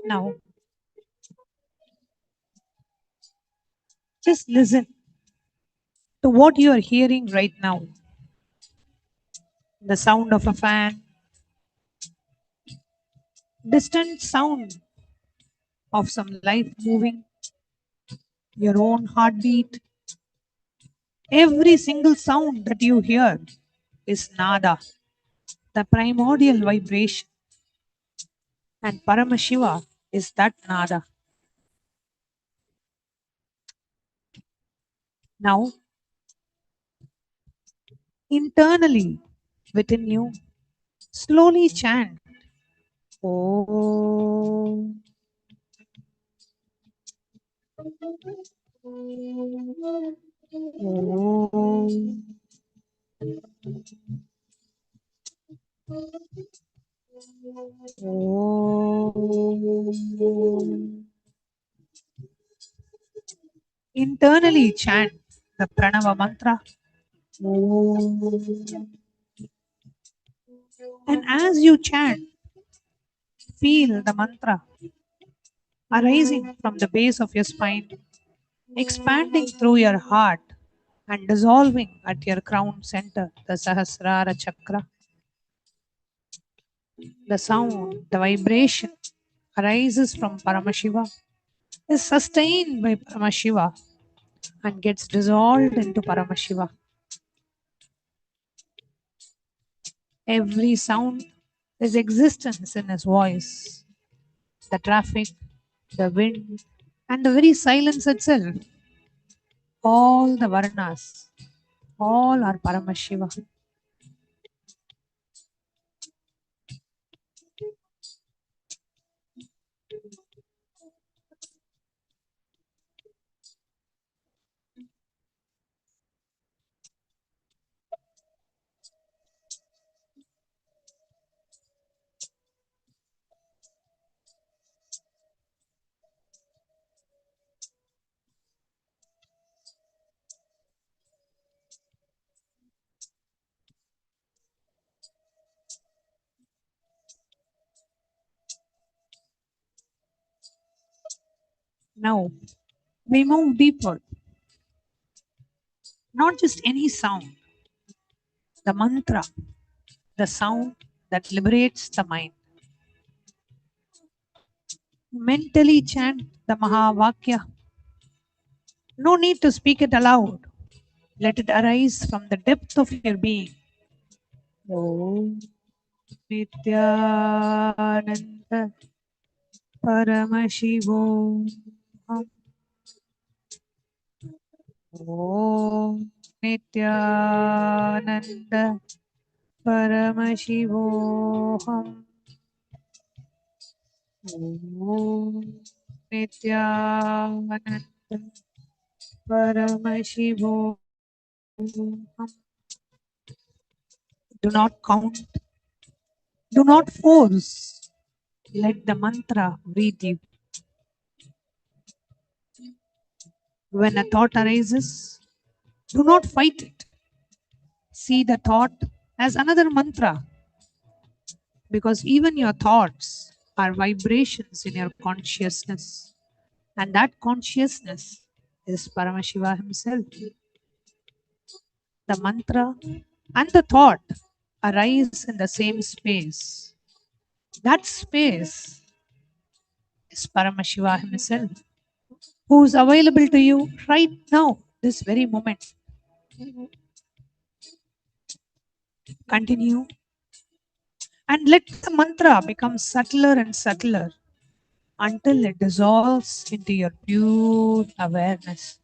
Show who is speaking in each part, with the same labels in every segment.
Speaker 1: Now, just listen to what you are hearing right now. The sound of a fan, distant sound of some life moving, your own heartbeat. Every single sound that you hear is nada, the primordial vibration. And Paramashiva is that nada. Now, internally within you, slowly chant Om. Om. Om. Internally chant the Pranava mantra. Om. And as you chant, feel the mantra arising from the base of your spine, expanding through your heart and dissolving at your crown center, the Sahasrara Chakra. The sound, the vibration arises from Paramashiva, is sustained by Paramashiva and gets dissolved into Paramashiva. Every sound is existence in his voice. The traffic, the wind, and the very silence itself. All the Varnas, all are Paramashiva. Now, we move deeper. Not just any sound, the mantra, the sound that liberates the mind. Mentally chant the Mahavakya. No need to speak it aloud. Let it arise from the depth of your being. Om Nithyananda Paramashivam. Om Nithyananda Paramashivoham. Om Nithyananda Paramashivam. Do not count, do not force. Let the mantra breathe you. When a thought arises, do not fight it. See the thought as another mantra, because even your thoughts are vibrations in your consciousness, and that consciousness is Paramashiva himself. The mantra and the thought arise in the same space. That space is Paramashiva himself, who is available to you right now, this very moment. Continue and let the mantra become subtler and subtler until it dissolves into your pure awareness.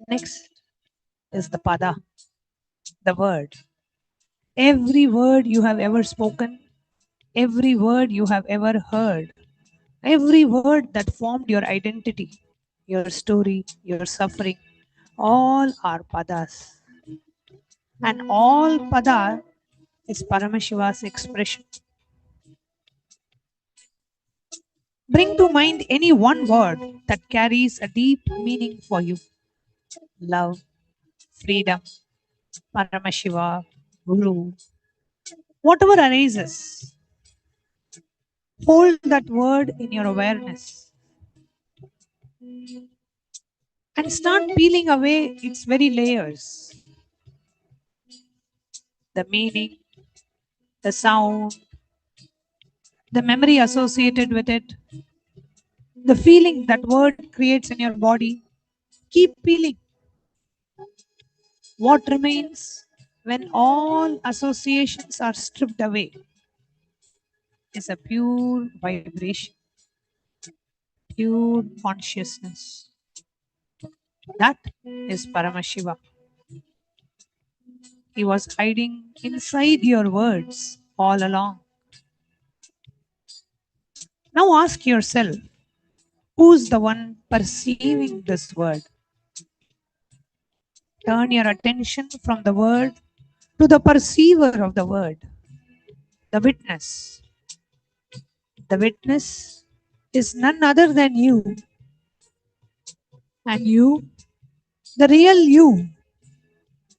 Speaker 1: Next is the pada, the word. Every word you have ever spoken, every word you have ever heard, every word that formed your identity, your story, your suffering, all are padas. And all pada is Paramashiva's expression. Bring to mind any one word that carries a deep meaning for you. Love, freedom, Paramashiva, Guru, whatever arises, hold that word in your awareness and start peeling away its very layers. The meaning, the sound, the memory associated with it, the feeling that word creates in your body. Keep peeling. What remains when all associations are stripped away is a pure vibration, pure consciousness. That is Paramashiva. He was hiding inside your words all along. Now ask yourself, who's the one perceiving this word? Turn your attention from the word to the perceiver of the word, the witness. The witness is none other than you, and you, the real you,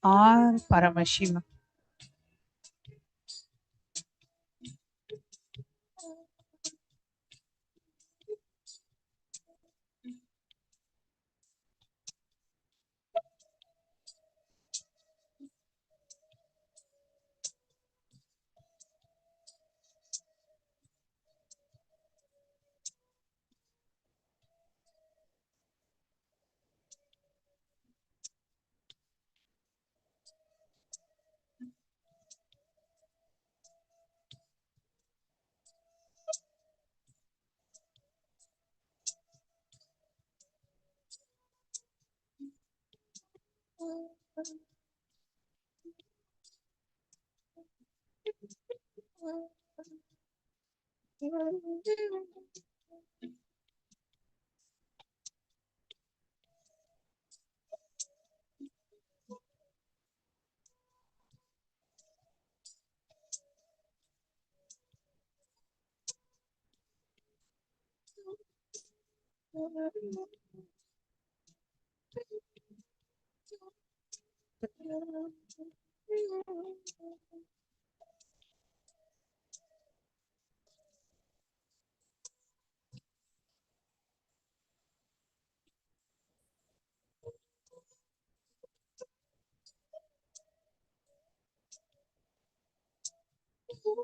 Speaker 1: are Paramashiva.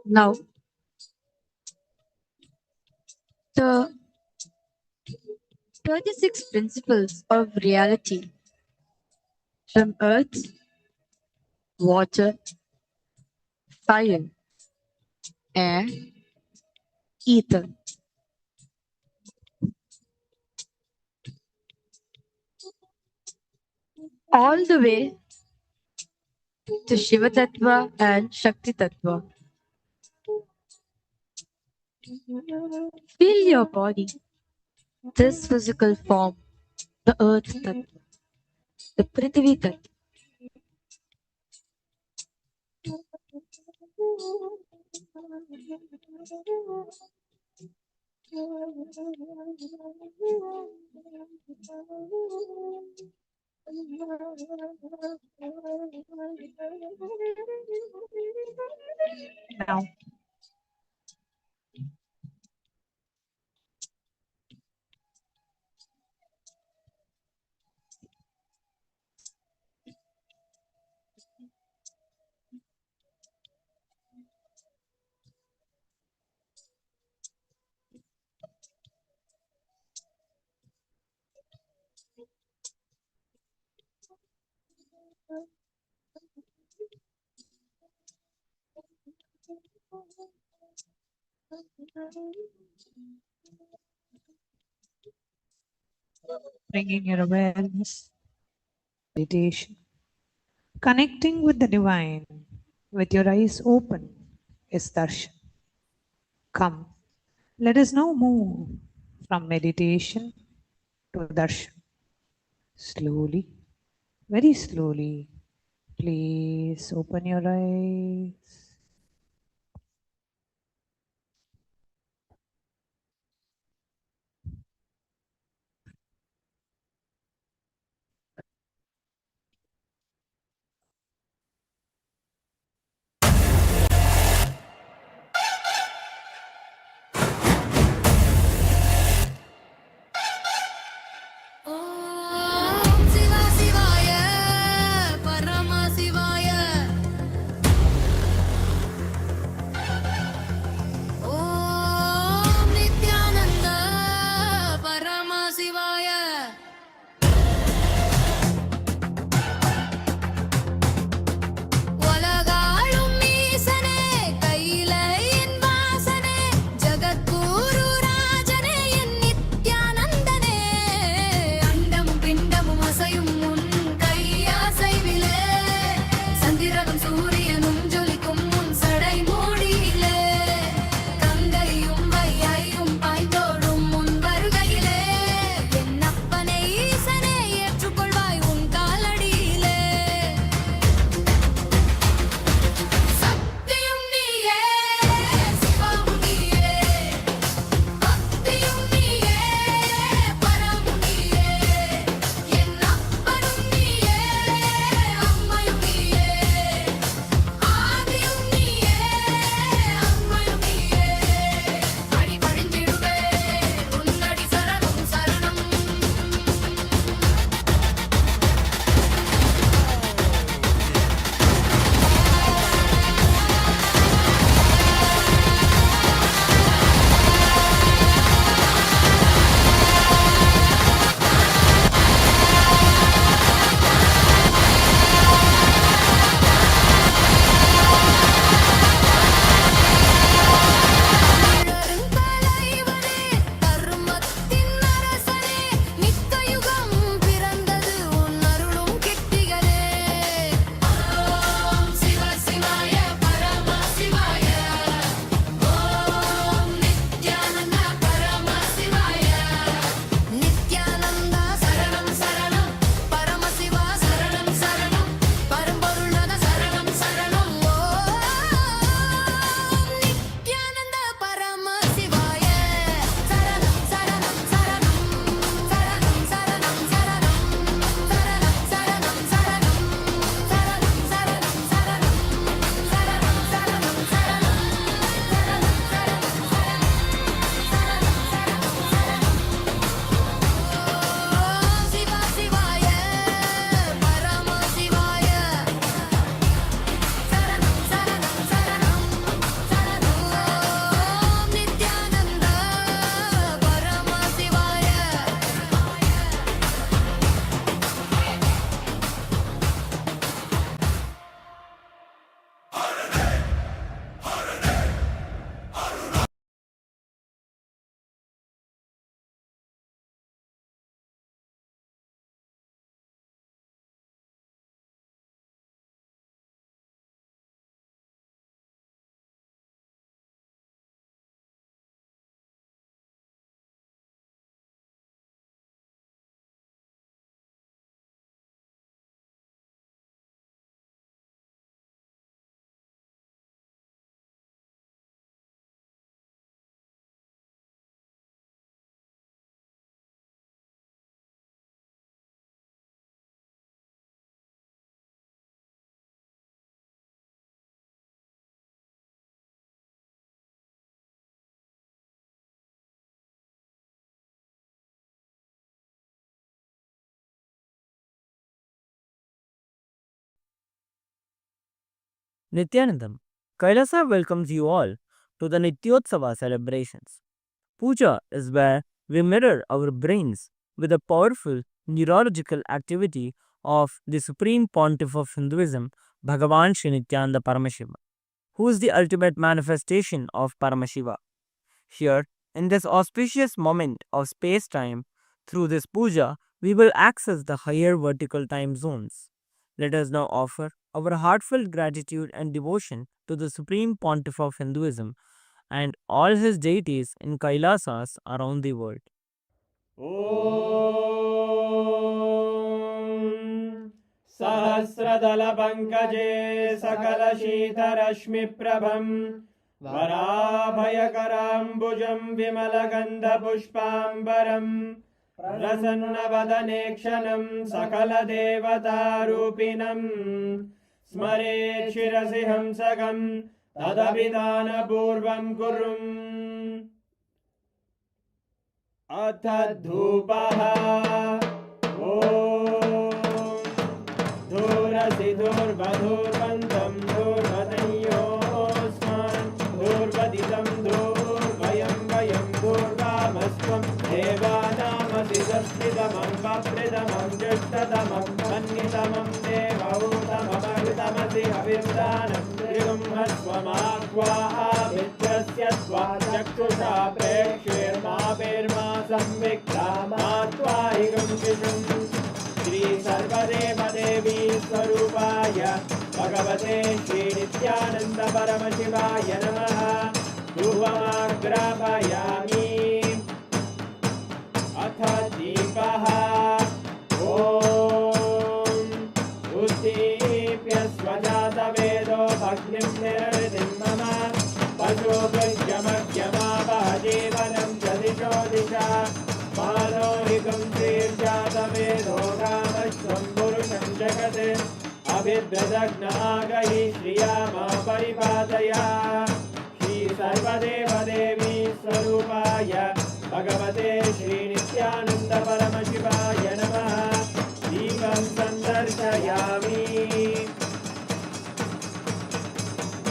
Speaker 2: Now, the 36 principles of reality from earth, water, fire, air, ether, all the way to Shiva Tattva and Shakti Tattva. Feel your body, this physical form, the earth Tattva, the Prithvi Tattva.
Speaker 1: Now, bringing your awareness, meditation, connecting with the divine, with your eyes open, is darshan. Come, let us now move from meditation to darshan. Slowly, very slowly, please open your eyes.
Speaker 3: Om Shiva Shivaya Paramashivam Nithyanandam, Kailasa welcomes you all to the Nityotsava celebrations. Puja is where we mirror our brains with the powerful neurological activity of the Supreme Pontiff of Hinduism, Bhagavan Sri Nithyananda Paramashivam, who is the ultimate manifestation of Paramashiva. Here, in this auspicious moment of space time, through this puja, we will access the higher vertical time zones. Let us now offer our heartfelt gratitude and devotion to the Supreme Pontiff of Hinduism and all his deities in Kailasas around the world.
Speaker 4: ॐ सहस्रदलपङ्कजे सकलशीतरश्मिप्रभं वराभयकराम्बुजं विमलगन्धपुष्पाम्बरं प्रसन्नवदनेक्षणं सकलदेवतारूपिणं स्मरेत् शिरसि हंसकं तदभिधानपूर्वं कुर्वन् अथ धूपः ॐ धूरसि धूर्वधूर्वन्तं धूर्वतयोऽस्मान् धूर्वदितं धूर्वयं वयं धूर्वामस्त्वं देवानामसि संस्थितमं वप्रतमं ज्येष्ठतमं मन्यतमं देवहूतममृतमसि हविर्दानं त्रिगुंहस्वमाह्वाः मित्रस्य त्वा चक्षुषा प्रेक्ष्येर्मा संविक्ता मा त्वाहिगं शिशुम् श्री सर्वदेवदेवी स्वरूपाय भगवते श्री नित्यानन्द परमशिवाय नमः धूपमाग्रापयामि अथ दीपः ॐ उद्दीप्य स्वजातवेदो भग्निं निरृतिं मम पशुभृत्यमग्यमावह जीवनं च दिशो दिशा मानोहिकं श्रीर्जातवेदो रामश्वं पुरुषं जगत् अभिद्रदग्नागहि श्रिया मा परिपादया श्री सर्वदेवदेवी स्वरूपाय भगवते श्री नित्यानन्द परमशिवाय नमः दीपं सन्दर्शयामि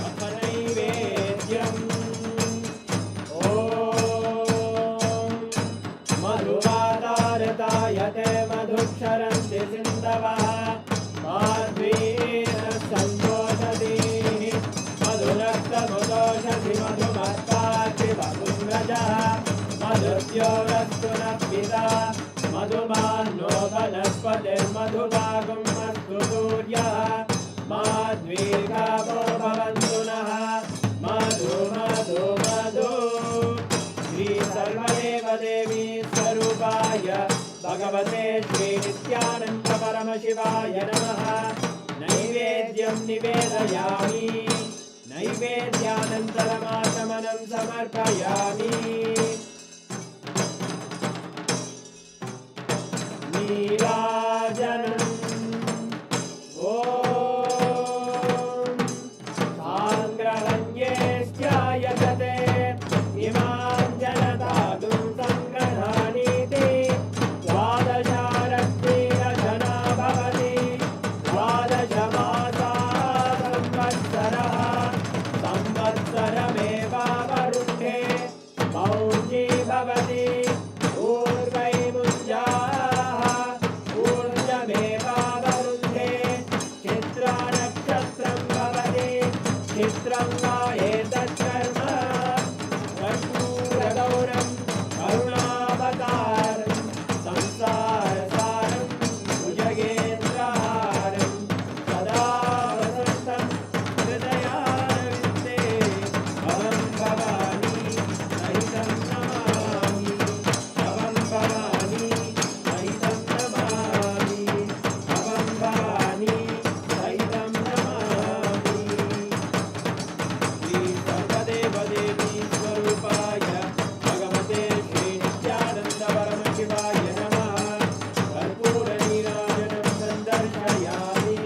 Speaker 4: अथ नैवेद्यम् ॐ मधुवातारतायते मधुक्षरन्ति सिन्धवः माध्वीन सम्बोधति मधुरक्तमुदोषधि मधुमत्पार्थिवपुङ्गजः मधुद्योरस्तु नः पिता मधुमान्नो वनस्पतिर्मधुभागं अस्तु सूर्यः माध्वीर्गावो भवन्तु नः मधु मधु मधु श्री सर्वदेवदेवी स्वरूपाय भगवते श्री नित्यानन्द परमशिवाय नमः नैवेद्यं निवेदयामि नैवेद्यानन्तरमाचमनं समर्पयामि नीराजनम् ॐ साङ्ग्रहण्येष्ट्यायजते इमां जनतागुं सङ्ग्रहाणीति द्वादशारत्नीरजना भवति द्वादशमासाः संवत्सरः संवत्सरमेवावरुन्धे मौञ्जी भवति ऊर्वैमुञ्जाः ऊर्जमेवावरुन्धे चित्रानक्षत्रं भवति चित्रं वा एतत्कर्म कर्पूरगौरं करुणावतारं संसारसारं भुजगेन्द्रहारं सदा वसन्तं हृदयारविन्दे भवं भवानी सहितं नमामि भवं भवानी सहितं नमामि भवं भवानी सहितं नमामि श्री सर्वदेवदेवी स्वरूपाय भगवते श्री नित्यानन्द परमशिवाय नमः कर्पूरनीराजनं सन्दर्शयामि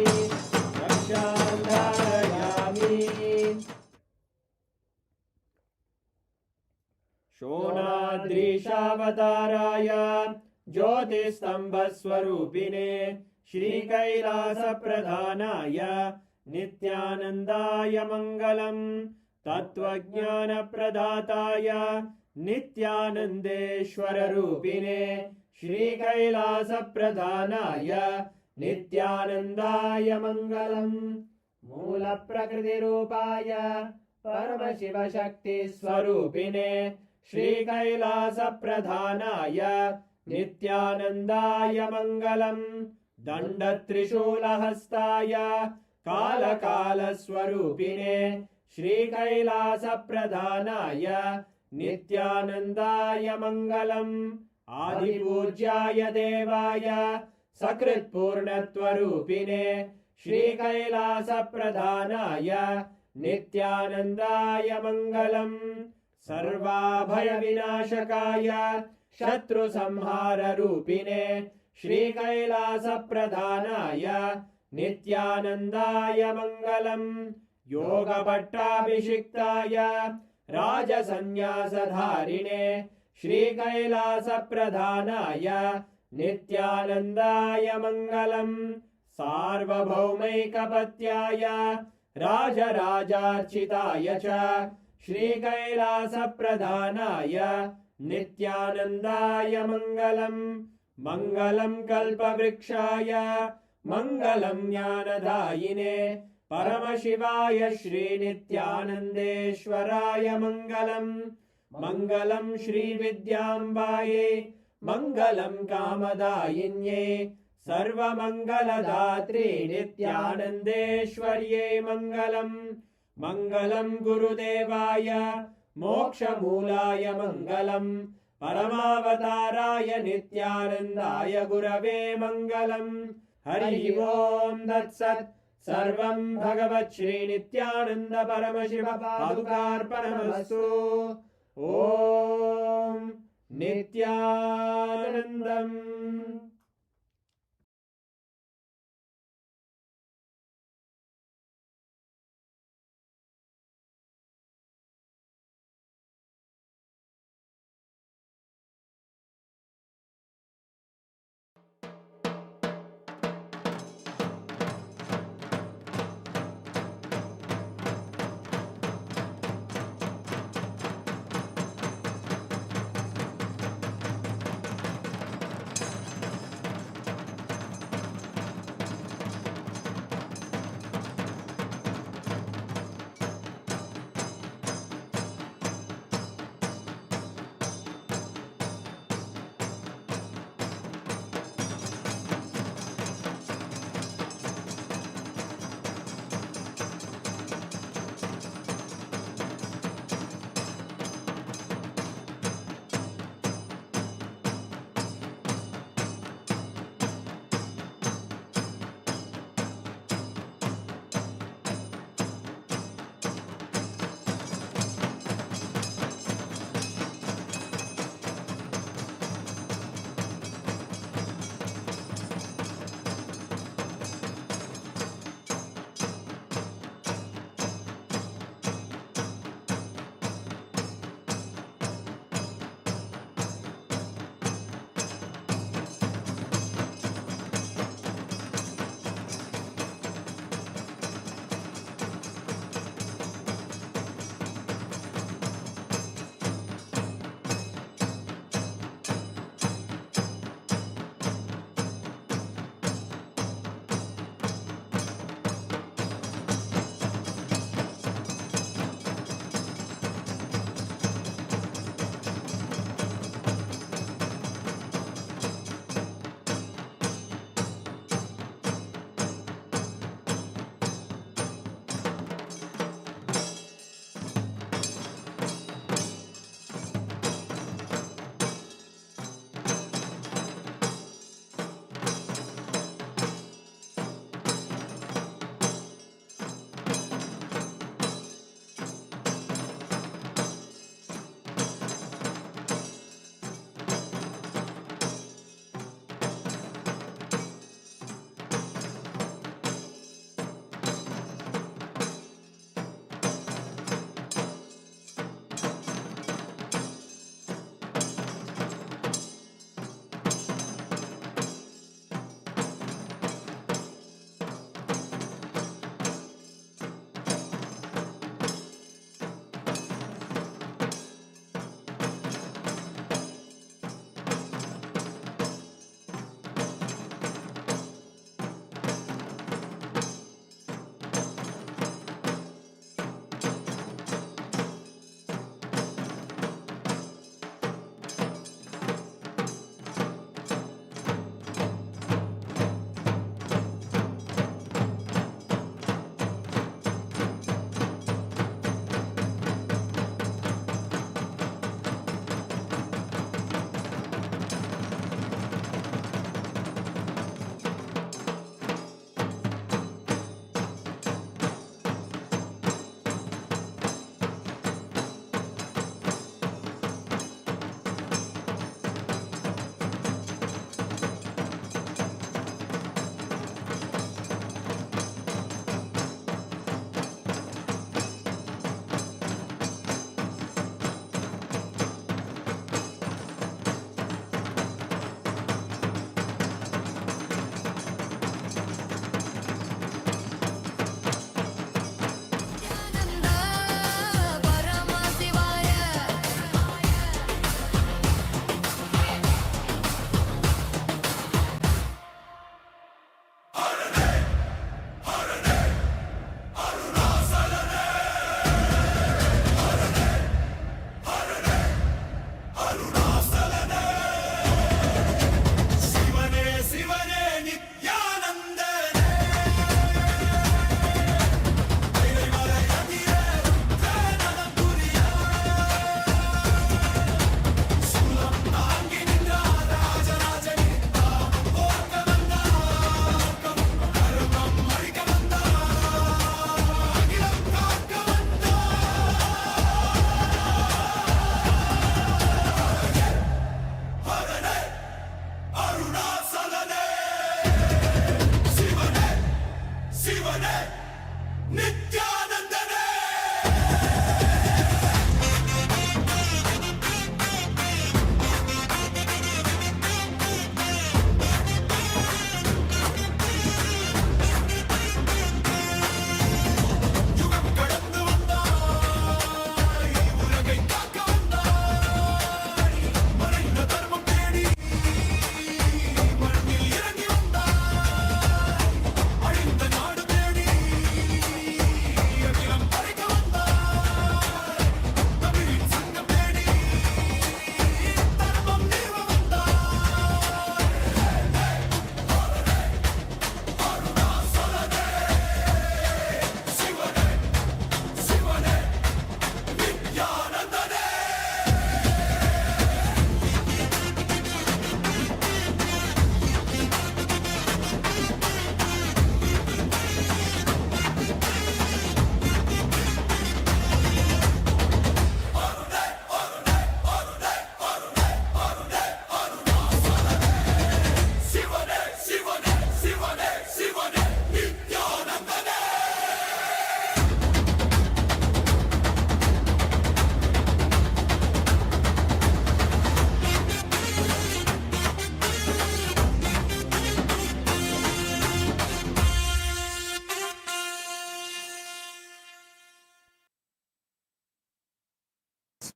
Speaker 4: रक्षां धारयामि शोणाद्रीशावताराय ज्योतिस्तम्भस्वरूपिणे श्रीकैलासप्रधानाय नित्यानन्दाय मङ्गलम् तत्त्वज्ञानप्रदाताय नित्यानन्देश्वररूपिणे श्रीकैलासप्रधानाय नित्यानन्दाय मङ्गलम् मूलप्रकृतिरूपाय परमशिवशक्तिस्वरूपिणे श्रीकैलासप्रधानाय नित्यानन्दाय मङ्गलम् दण्डत्रिशूलहस्ताय कालकालस्वरूपिणे श्रीकैलासप्रधानाय नित्यानन्दाय मङ्गलम् आदिपूज्याय देवाय सकृत्पूर्णत्वरूपिणे श्रीकैलासप्रधानाय नित्यानन्दाय मङ्गलम् सर्वाभयविनाशकाय शत्रुसंहाररूपिणे श्रीकैलासप्रधानाय नित्यानन्दाय मङ्गलम् योगपट्टाभिषिक्ताय राजसन्न्यासधारिणे श्रीकैलासप्रधानाय नित्यानन्दाय मङ्गलम् सार्वभौमैकपत्याय राजराजार्चिताय च श्रीकैलासप्रधानाय नित्यानन्दाय मङ्गलम् मङ्गलम् कल्पवृक्षाय मङ्गलम् ज्ञानदायिने परमशिवाय श्रीनित्यानन्देश्वराय मङ्गलम् मङ्गलम् श्रीविद्याम्बायै मङ्गलम् कामदायिन्यै सर्वमङ्गलदात्री नित्यानन्देश्वर्यै मङ्गलम् मङ्गलम् गुरुदेवाय मोक्षमूलाय मङ्गलम् परमावताराय नित्यानन्दाय गुरवे मङ्गलम् हरि ओम् तत्सत् सर्वं भगवत् श्रीनित्यानन्द परमशिव पादुकार्पणमस्तु ॐ नित्यानन्दम्।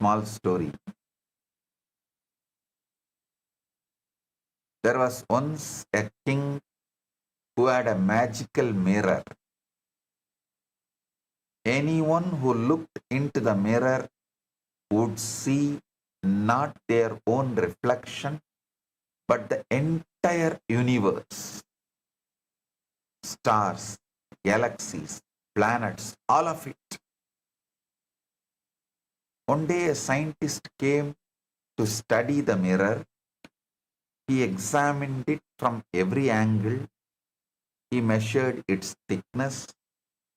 Speaker 5: Small story. There was once a king who had a magical mirror. Anyone who looked into the mirror would see not their own reflection, but the entire universe. Stars, galaxies, planets, all of it. One day a scientist came to study the mirror. He examined it from every angle. He measured its thickness.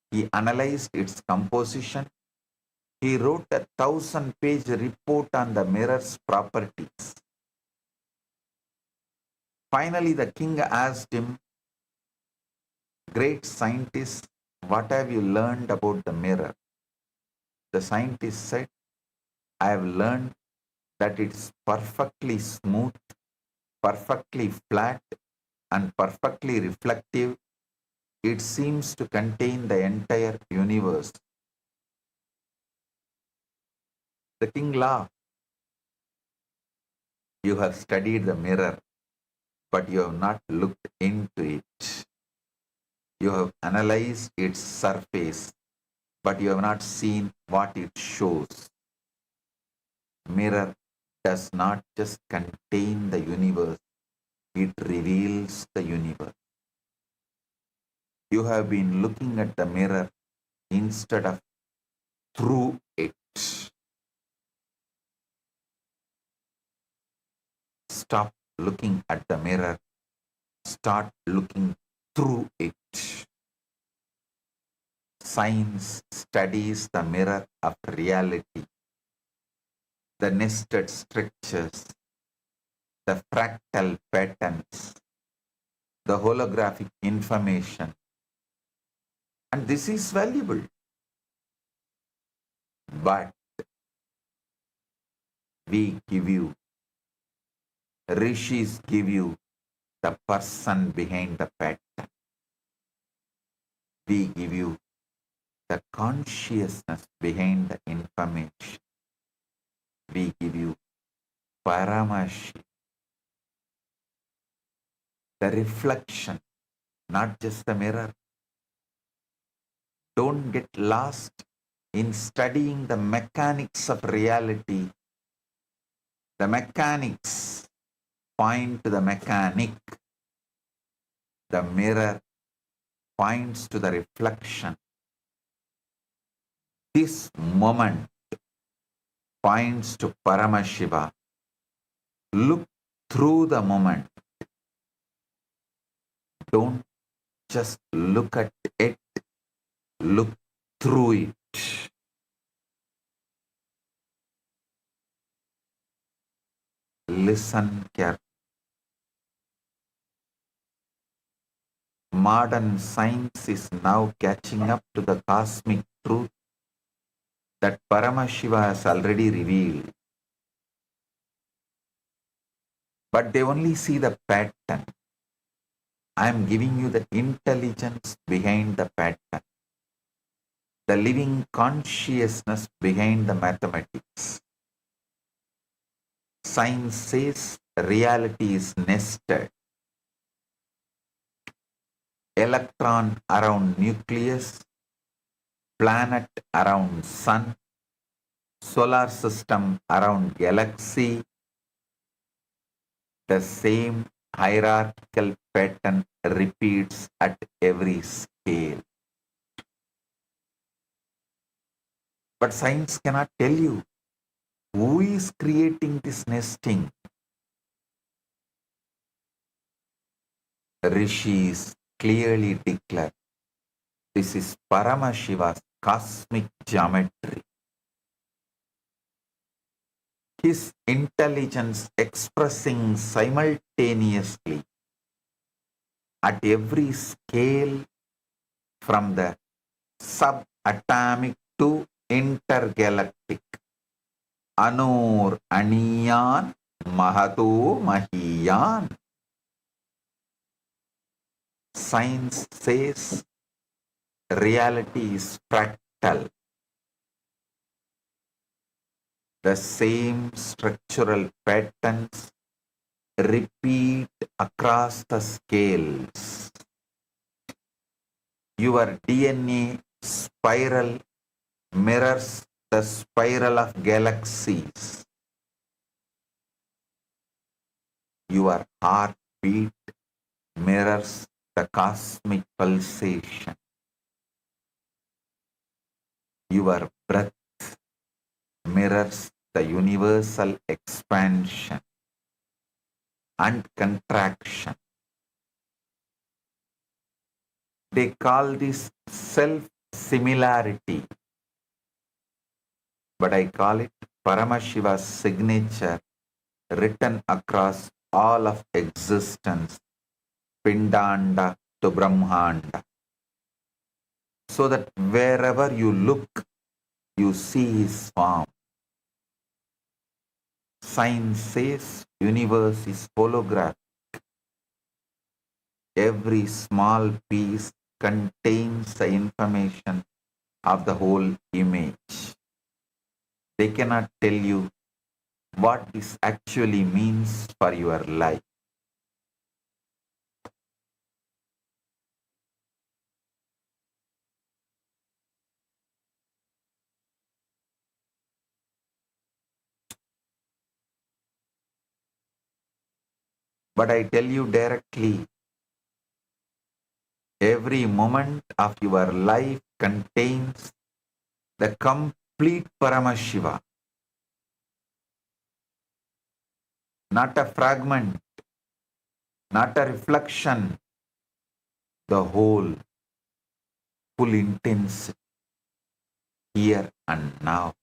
Speaker 5: He analyzed its composition. He wrote a 1,000-page report on the mirror's properties. Finally, the king asked him, "Great scientist, what have you learned about the mirror?" The scientist said, "I have learned that it's perfectly smooth, perfectly flat, and perfectly reflective. It seems to contain the entire universe." The king laughed. "You have studied the mirror, but you have not looked into it. You have analyzed its surface, but you have not seen what it shows. Mirror does not just contain the universe, it reveals the universe. You have been looking at the mirror instead of through it. Stop looking at the mirror. Start looking through it." Science studies the mirror of reality, the nested structures, the fractal patterns, the holographic information. And this is valuable. But we give you, rishis give you the person behind the pattern. We give you the consciousness behind the information. We give you Paramashivam, the reflection, not just the mirror. Don't get lost in studying the mechanics of reality. The mechanics point to the mechanic. The mirror points to the reflection. This moment points to Paramashiva. Look through the moment. Don't just look at it. Look through it. Listen carefully. Modern science is now catching up to the cosmic truth that Paramashiva has already revealed. But they only see the pattern. I am giving you the intelligence behind the pattern, the living consciousness behind the mathematics. Science says reality is nested. Electron around nucleus, planet around sun, solar system around galaxy, the same hierarchical pattern repeats at every scale. But science cannot tell you who is creating this nesting. Rishis clearly declare this is Paramashiva's cosmic geometry. His intelligence expressing simultaneously at every scale from the subatomic to intergalactic. Anur Aniyan Mahato Mahiyan. Science says reality is fractal. The same structural patterns repeat across the scales. Your DNA spiral mirrors the spiral of galaxies. Your heartbeat mirrors the cosmic pulsation. Your breath mirrors the universal expansion and contraction. They call this self-similarity, but I call it Paramashiva's signature written across all of existence, Pindanda to Brahmanda, so that wherever you look, you see his form. Science says universe is holographic. Every small piece contains the information of the whole image. They cannot tell you what this actually means for your life. But I tell you directly, every moment of your life contains the complete Paramashiva, not a fragment, not a reflection, the whole, full intensity, here and now.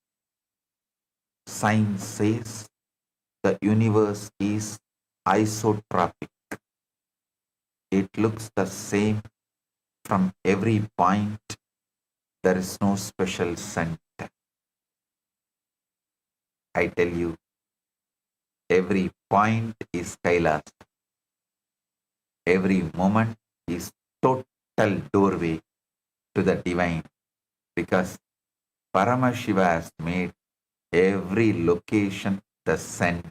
Speaker 5: Science says the universe is isotropic. It looks the same from every point. There is no special center. I tell you, every point is Kailasa. Every moment is total doorway to the divine, because Paramashiva has made every location the center.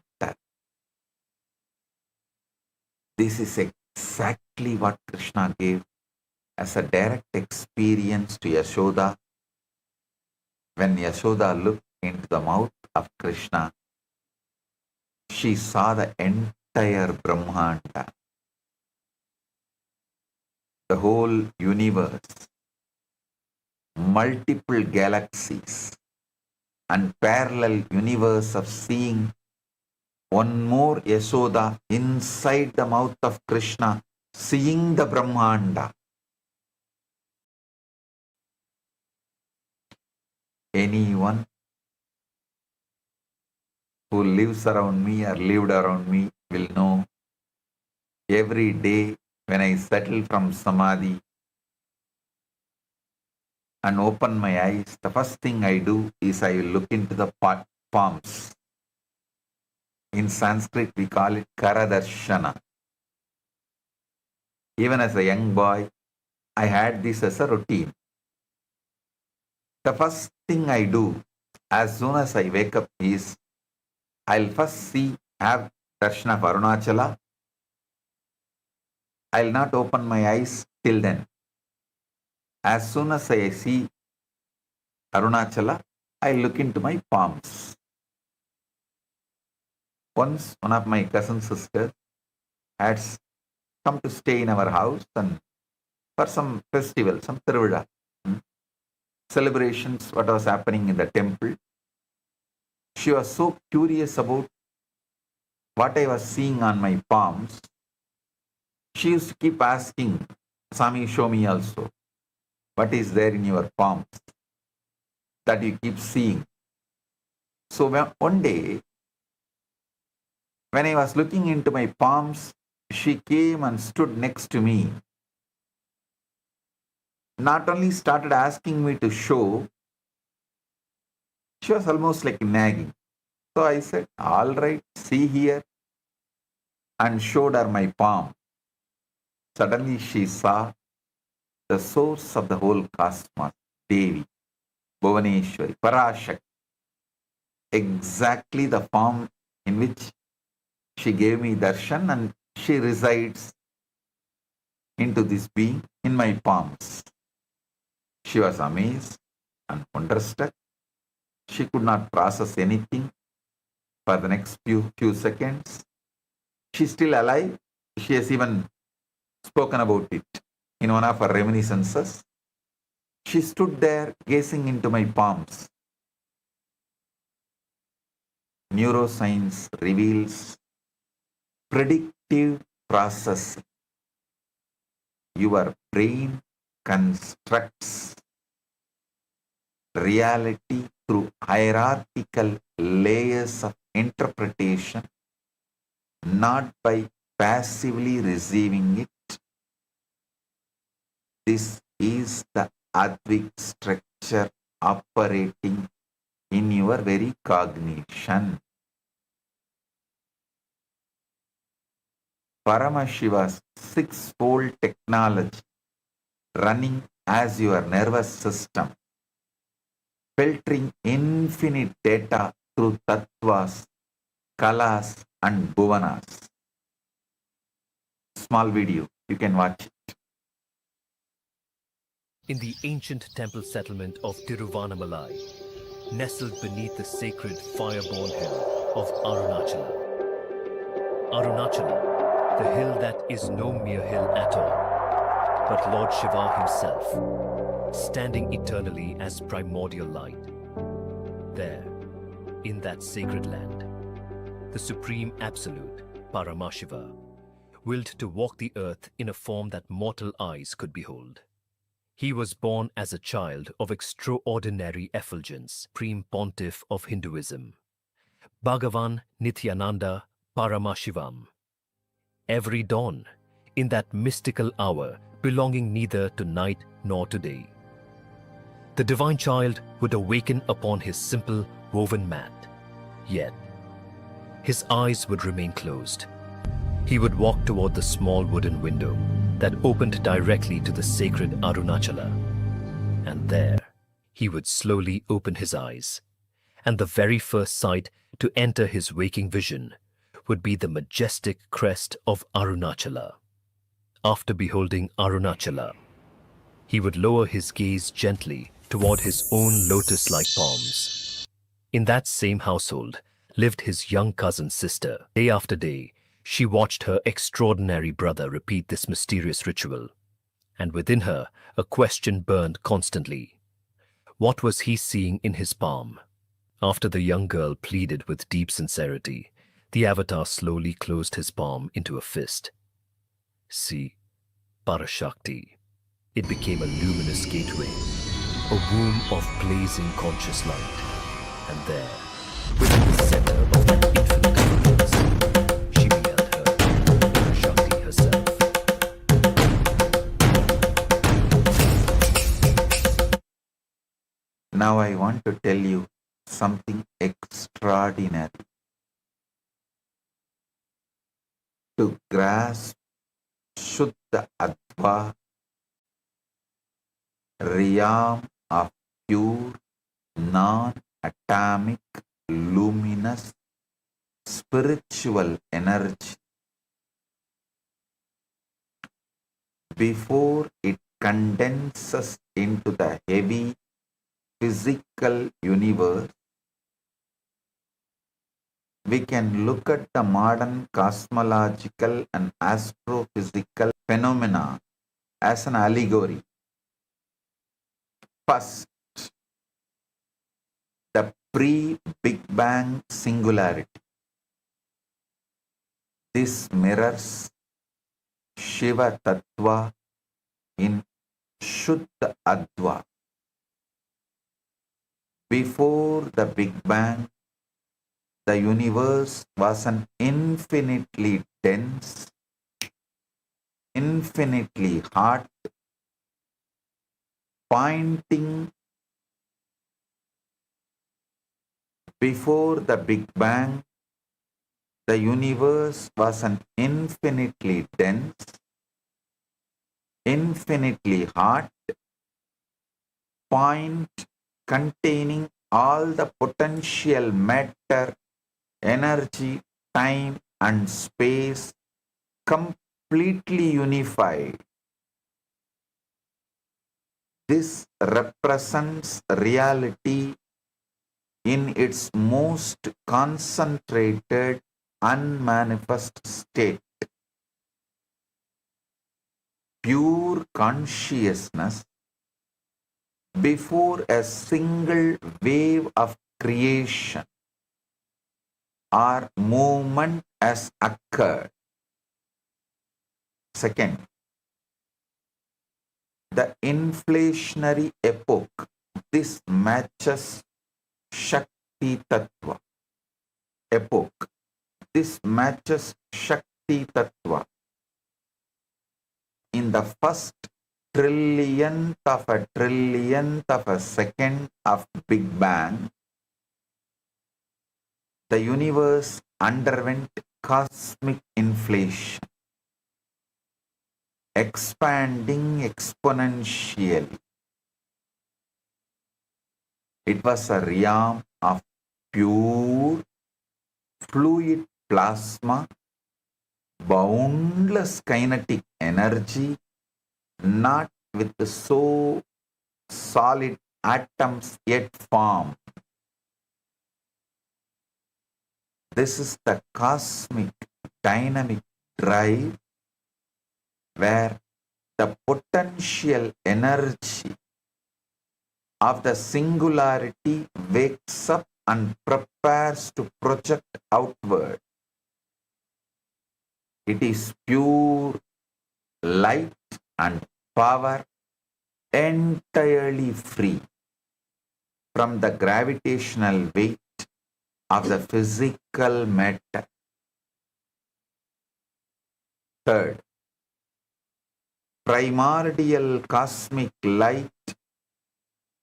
Speaker 5: This is exactly what Krishna gave as a direct experience to Yashoda. When Yashoda looked into the mouth of Krishna, she saw the entire Brahmanda, the whole universe, multiple galaxies, and parallel universe of seeing one more Yashoda inside the mouth of Krishna, seeing the Brahmanda. Anyone who lives around me or lived around me will know every day when I settle from samadhi and open my eyes, the first thing I do is I will look into the palms. In Sanskrit, we call it Karadarshana. Even as a young boy, I had this as a routine. The first thing I do as soon as I wake up is I'll first have darshan of Arunachala. I'll not open my eyes till then. As soon as I see Arunachala, I look into my palms. Once one of my cousin sisters had come to stay in our house and for some festival, some Tiruvizha, celebrations, what was happening in the temple. She was so curious about what I was seeing on my palms. She used to keep asking, Swami, show me also. What is there in your palms that you keep seeing? So one day, when I was looking into my palms, she came and stood next to me. Not only started asking me to show, she was almost like nagging. So I said, all right, see here, and showed her my palm. Suddenly she saw the source of the whole cosmos, Devi, Bhuvaneshwari, Parashakti, exactly the form in which she gave me darshan, and she resides into this being in my palms. She was amazed and wonderstruck. She could not process anything for the next few seconds. She's still alive. She has even spoken about it in one of her reminiscences. She stood there gazing into my palms. Neuroscience reveals predictive processing. Your brain constructs reality through hierarchical layers of interpretation, not by passively receiving it. This is the Advik structure operating in your very cognition. Paramashiva's six-fold technology running as your nervous system, filtering infinite data through tattvas, kalas and bhuvanas. Small video, you can watch it.
Speaker 6: In the ancient temple settlement of Tiruvannamalai, nestled beneath the sacred fire-born hill of Arunachala. Arunachala, the hill that is no mere hill at all, but Lord Shiva himself, standing eternally as primordial light. There, in that sacred land, the Supreme Absolute, Paramashiva, willed to walk the earth in a form that mortal eyes could behold. He was born as a child of extraordinary effulgence, Supreme Pontiff of Hinduism, BHAGAVAN Nithyananda Paramashivam. Every dawn, in that mystical hour belonging neither to night nor to day, the divine child would awaken upon his simple woven mat, yet his eyes would remain closed. He would walk toward the small wooden window that opened directly to the sacred Arunachala, and there he would slowly open his eyes, and the very first sight to enter his waking vision would be the majestic crest of Arunachala. After beholding Arunachala, he would lower his gaze gently toward his own lotus-like palms. In that same household lived his young cousin sister. Day after day, she watched her extraordinary brother repeat this mysterious ritual, and within her a question burned constantly. What was he seeing in his palm? After the young girl pleaded with deep sincerity, the avatar slowly closed his palm into a fist. See, Parashakti. It became a luminous gateway, a womb of blazing conscious light, and there, within the center of that infinite consciousness, she beheld her, Parashakti herself.
Speaker 5: Now I want to tell you something extraordinary. To grasp Shuddha Adva, realm of pure, non-atomic, luminous, spiritual energy, before it condenses into the heavy physical universe, we can look at the modern cosmological and astrophysical phenomena as an allegory. First, the pre-Big Bang singularity. This mirrors Shiva Tattva in Shuddha Adva. Before the Big Bang, the universe was an infinitely dense, infinitely hot, pointing before the Big Bang, the universe was an infinitely dense, infinitely hot point containing all the potential matter, energy, time, and space completely unified. This represents reality in its most concentrated, unmanifest state. Pure consciousness before a single wave of creation or movement has occurred. Second, the inflationary epoch. This matches Shakti Tattva epoch. This matches Shakti Tattva. In the first trillionth of a second of Big Bang, the universe underwent cosmic inflation, expanding exponentially. It was a realm of pure fluid plasma, boundless kinetic energy, not with so solid atoms yet formed. This is the cosmic dynamic drive where the potential energy of the singularity wakes up and prepares to project outward. It is pure light and power, entirely free from the gravitational weight of the physical matter. Third, primordial cosmic light,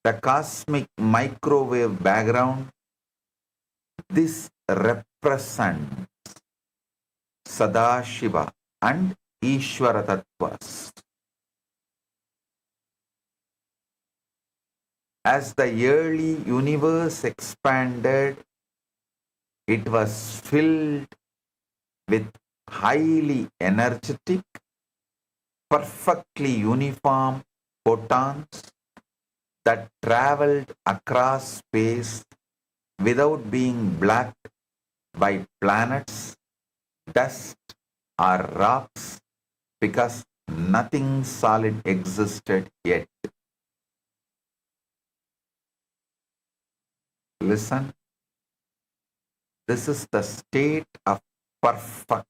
Speaker 5: the cosmic microwave background. This represents Sadashiva and Ishvara Tattvas. As the early universe expanded, it was filled with highly energetic, perfectly uniform photons that traveled across space without being blocked by planets, dust, or rocks, because nothing solid existed yet. Listen, this is the state of perfect,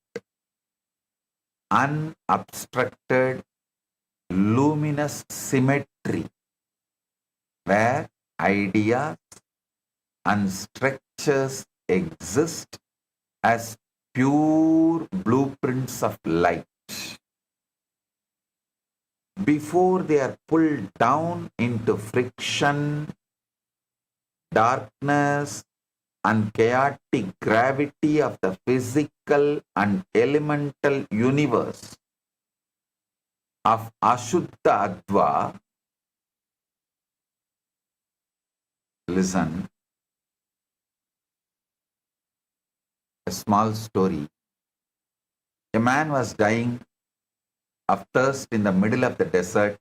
Speaker 5: unobstructed, luminous symmetry, where ideas and structures exist as pure blueprints of light. Before they are pulled down into friction, darkness and chaotic gravity of the physical and elemental universe of Ashuddha Adva, listen, a small story. A man was dying of thirst in the middle of the desert.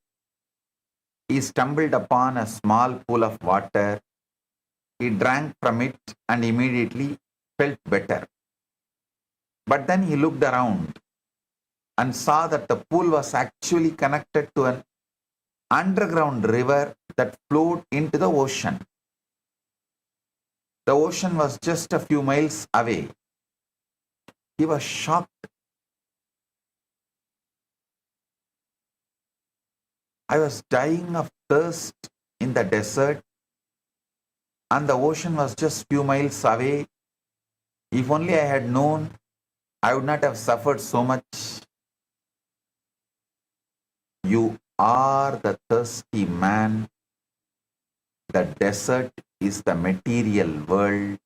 Speaker 5: He stumbled upon a small pool of water. He drank from it and immediately felt better. But then he looked around and saw that the pool was actually connected to an underground river that flowed into the ocean. The ocean was just a few miles away. He was shocked. I was dying of thirst in the desert and the ocean was just few miles away. If only I had known, I would not have suffered so much. You are the thirsty man. The desert is the material world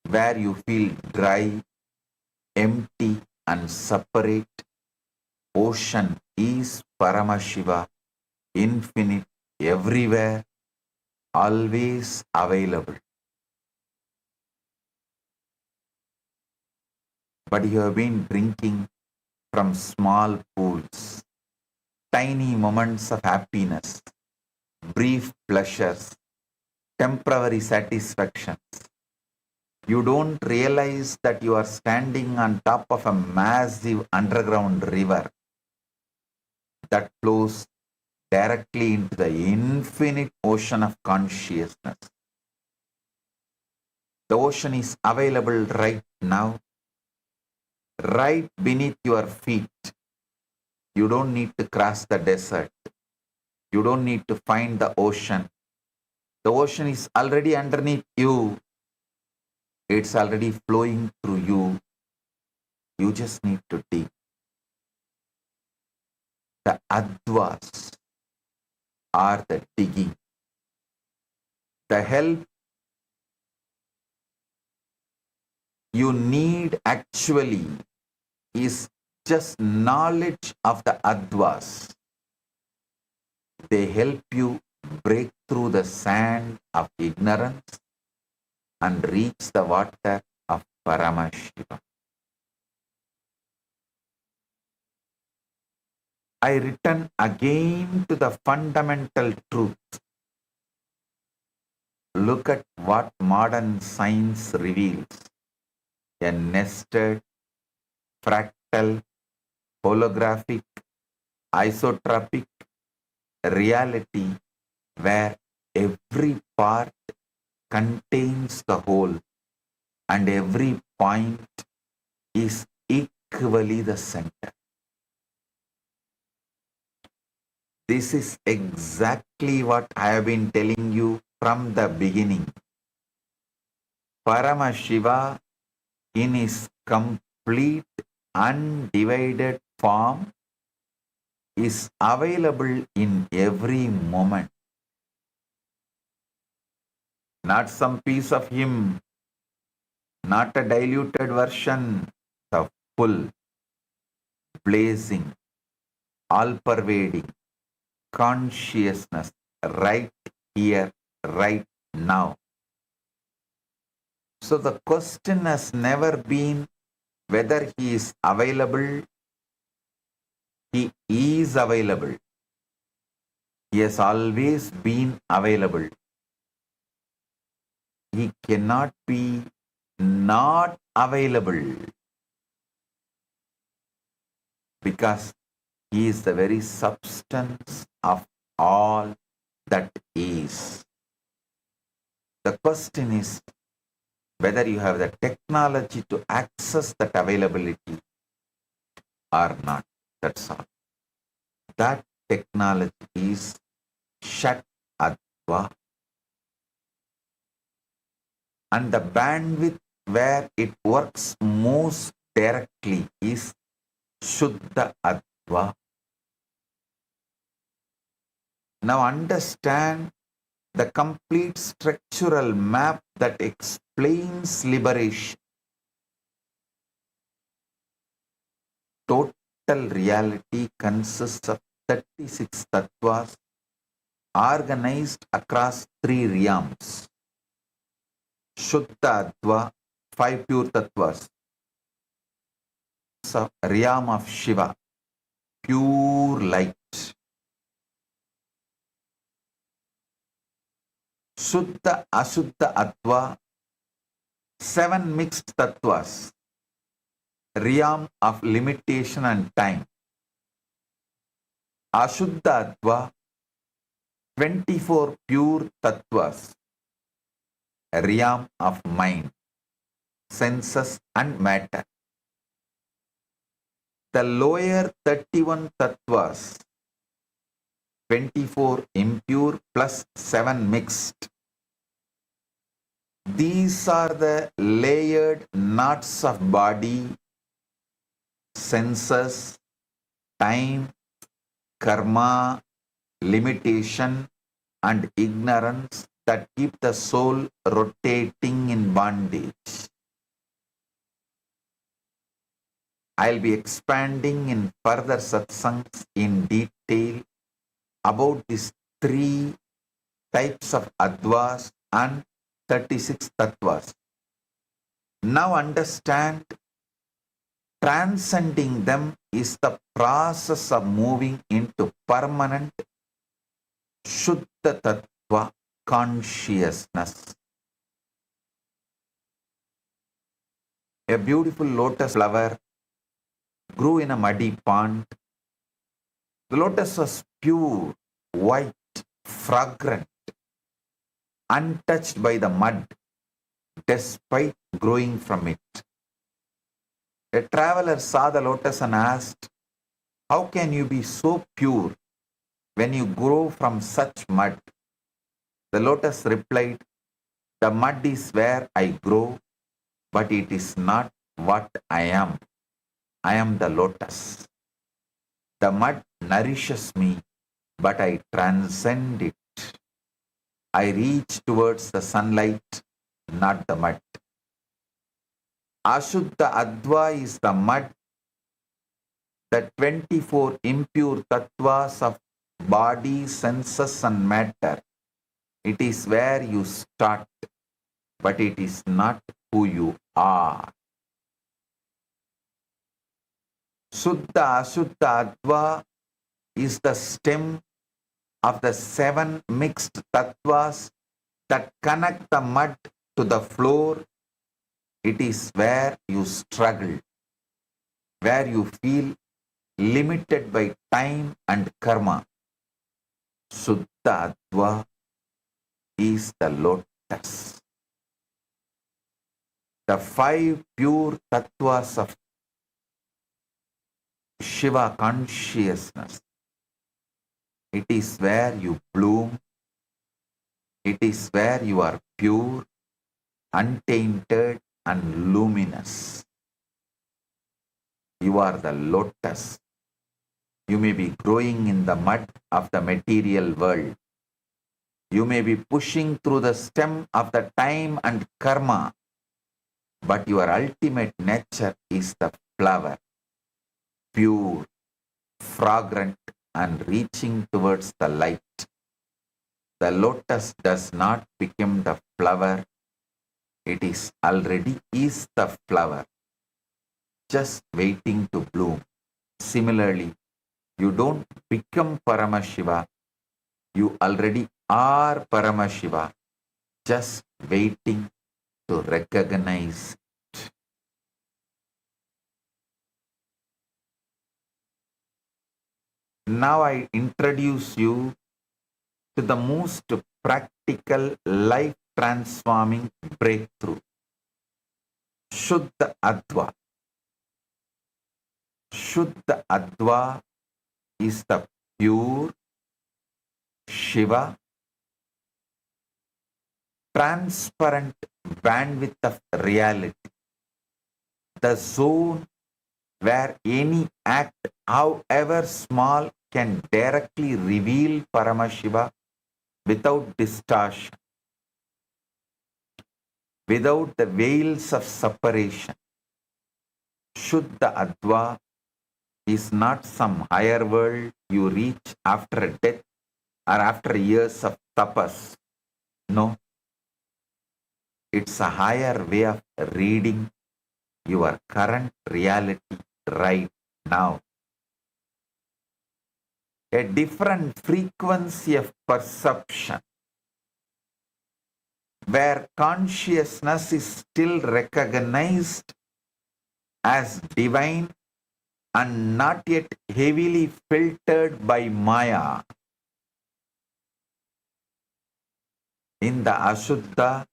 Speaker 5: where you feel dry, empty and separate. Ocean is Paramashiva, infinite, everywhere, always available. But you have been drinking from small pools, tiny moments of happiness, brief pleasures, temporary satisfactions. You don't realize that you are standing on top of a massive underground river that flows directly into the infinite ocean of consciousness. The ocean is available right now, right beneath your feet. You don't need to cross the desert. You don't need to find the ocean. The ocean is already underneath you. It's already flowing through you. You just need to dig. The advas are the digging. The help you need actually is just knowledge of the advas. They help you break through the sand of ignorance and reach the water of Paramashivam. I return again to the fundamental truth. Look at what modern science reveals. A nested, fractal, holographic, isotropic reality where every part contains the whole and every point is equally the center. This is exactly what I have been telling you from the beginning. Paramashiva in his complete undivided form is available in every moment. Not some piece of him, not a diluted version, the full, blazing, all-pervading consciousness right here, right now. So the question has never been whether he is available. He is available. He has always been available. He cannot be not available because he is the very substance of all that is. The question is whether you have the technology to access that availability or not. That's all. That technology is Shat Adva. And the bandwidth where it works most directly is Shuddha Adva. Now understand the complete structural map that explains liberation. Total reality consists of 36 tattvas organized across 3 realms. Shuddha Adva, 5 pure tattvas. Realm of Shiva, pure light. Shuddha Ashuddha Adva, 7 mixed tattvas. Realm of limitation and time. Ashuddha Adva, 24 pure tattvas. Realm of mind, senses and matter. The lower 31 tattvas, 24 impure plus 7 mixed. These are the layered knots of body, senses, time, karma, limitation, and ignorance that keep the soul rotating in bondage. I'll be expanding in further satsangs in detail about these 3 types of advas and 36 tattvas. Now understand, transcending them is the process of moving into permanent Shuddha Tattva consciousness. A beautiful lotus flower grew in a muddy pond. The lotus was pure, white, fragrant, untouched by the mud, despite growing from it. A traveler saw the lotus and asked, "How can you be so pure when you grow from such mud?" The lotus replied, "The mud is where I grow, but it is not what I am. I am the lotus. The mud nourishes me, but I transcend it. I reach towards the sunlight, not the mud." Ashuddha Adva is the mud, the 24 impure tattvas of body, senses and matter. It is where you start, but it is not who you are. Suddha Ashuddha Adva is the stem of the 7 mixed tattvas that connect the mud to the floor. It is where you struggle, where you feel limited by time and karma. Suddha Adva is the lotus. The 5 pure tattvas of Shiva consciousness. It is where you bloom. It is where you are pure, untainted and luminous. You are the lotus. You may be growing in the mud of the material world. You may be pushing through the stem of the time and karma, but your ultimate nature is the flower, pure, fragrant and reaching towards the light. The lotus does not become the flower. It is already is the flower, just waiting to bloom. Similarly, you don't become Paramashiva. You already are Paramashiva, just waiting to recognize it. Now I introduce you to the most practical, life-transforming breakthrough. Shuddha Adva. Shuddha Adva is the pure Shiva, transparent bandwidth of reality. The zone where any act, however small, can directly reveal Paramashiva without distortion, without the veils of separation. Shuddha Adva is not some higher world you reach after a death or after years of tapas. No, it's a higher way of reading your current reality right now. A different frequency of perception where consciousness is still recognized as divine and not yet heavily filtered by Maya. In the Ashuddha,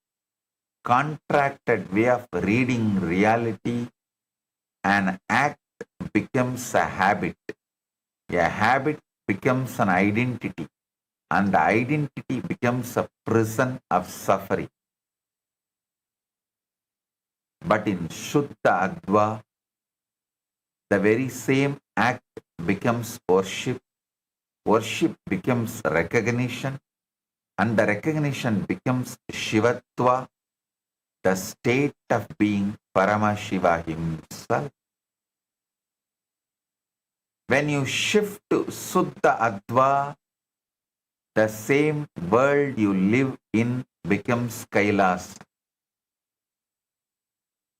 Speaker 5: contracted way of reading reality, an act becomes a habit. A habit becomes an identity, and the identity becomes a prison of suffering. But in Shuddha Adva, the very same act becomes worship, worship becomes recognition, and the recognition becomes Shivatva, the state of being Paramashiva himself. When you shift to Suddha Adva, the same world you live in becomes Kailasa.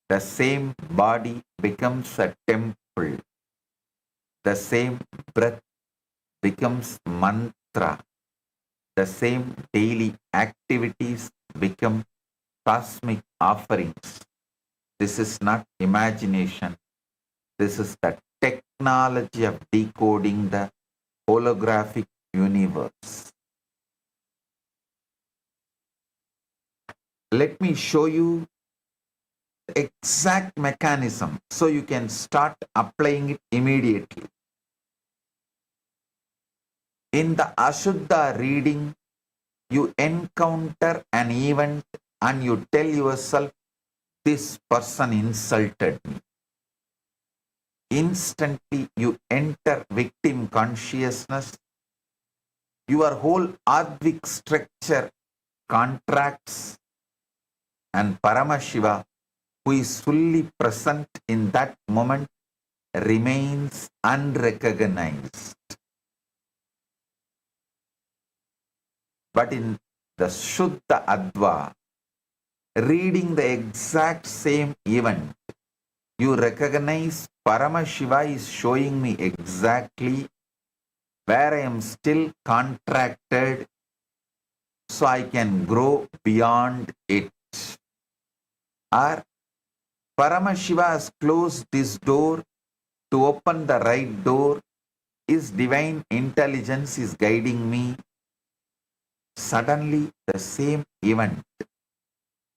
Speaker 5: The same body becomes a temple. The same breath becomes mantra. The same daily activities become cosmic offerings. This is not imagination. This is the technology of decoding the holographic universe. Let me show you the exact mechanism so you can start applying it immediately. In the Ashuddha reading, you encounter an event and you tell yourself, this person insulted me. Instantly you enter victim consciousness. Your whole Advik structure contracts, and Paramashiva, who is fully present in that moment, remains unrecognized. But in the Shuddha Adva, reading the exact same event, you recognize Paramashiva is showing me exactly where I am still contracted so I can grow beyond it. Or Paramashiva has closed this door to open the right door. His divine intelligence is guiding me. Suddenly, the same event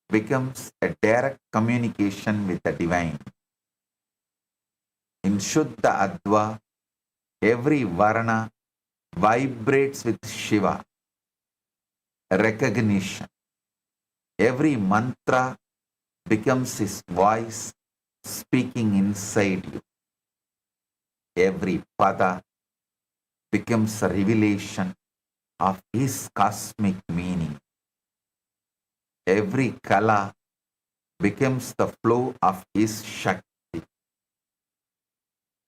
Speaker 5: becomes a direct communication with the divine. In Shuddha Adva, every Varna vibrates with Shiva, recognition. Every mantra becomes his voice speaking inside you. Every pada becomes a revelation of his cosmic meaning. Every kala becomes the flow of his Shakti.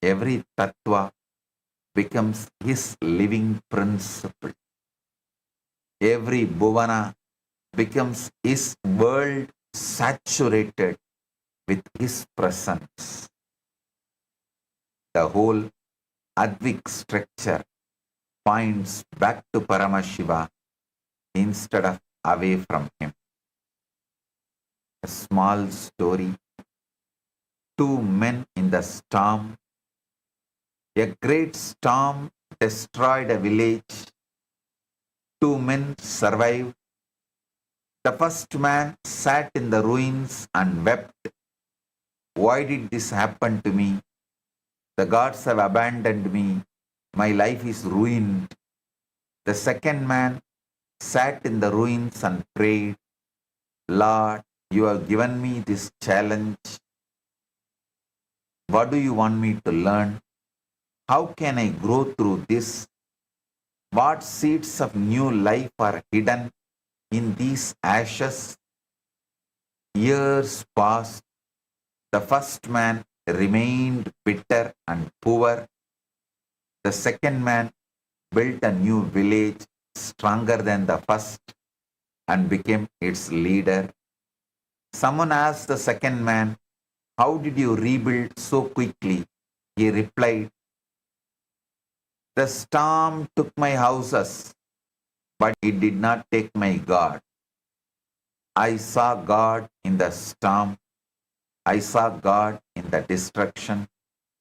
Speaker 5: Every tattva becomes his living principle. Every bhuvana becomes his world saturated with his presence. The whole Advik structure points back to Paramashiva instead of away from him. A small story. Two men in the storm. A great storm destroyed a village. Two men survived. The first man sat in the ruins and wept. Why did this happen to me? The gods have abandoned me. My life is ruined. The second man sat in the ruins and prayed, Lord, you have given me this challenge. What do you want me to learn? How can I grow through this? What seeds of new life are hidden in these ashes? Years passed. The first man remained bitter and poor. The second man built a new village stronger than the first and became its leader. Someone asked the second man, "How did you rebuild so quickly?" He replied, "The storm took my houses, but it did not take my God. I saw God in the storm. I saw God in the destruction.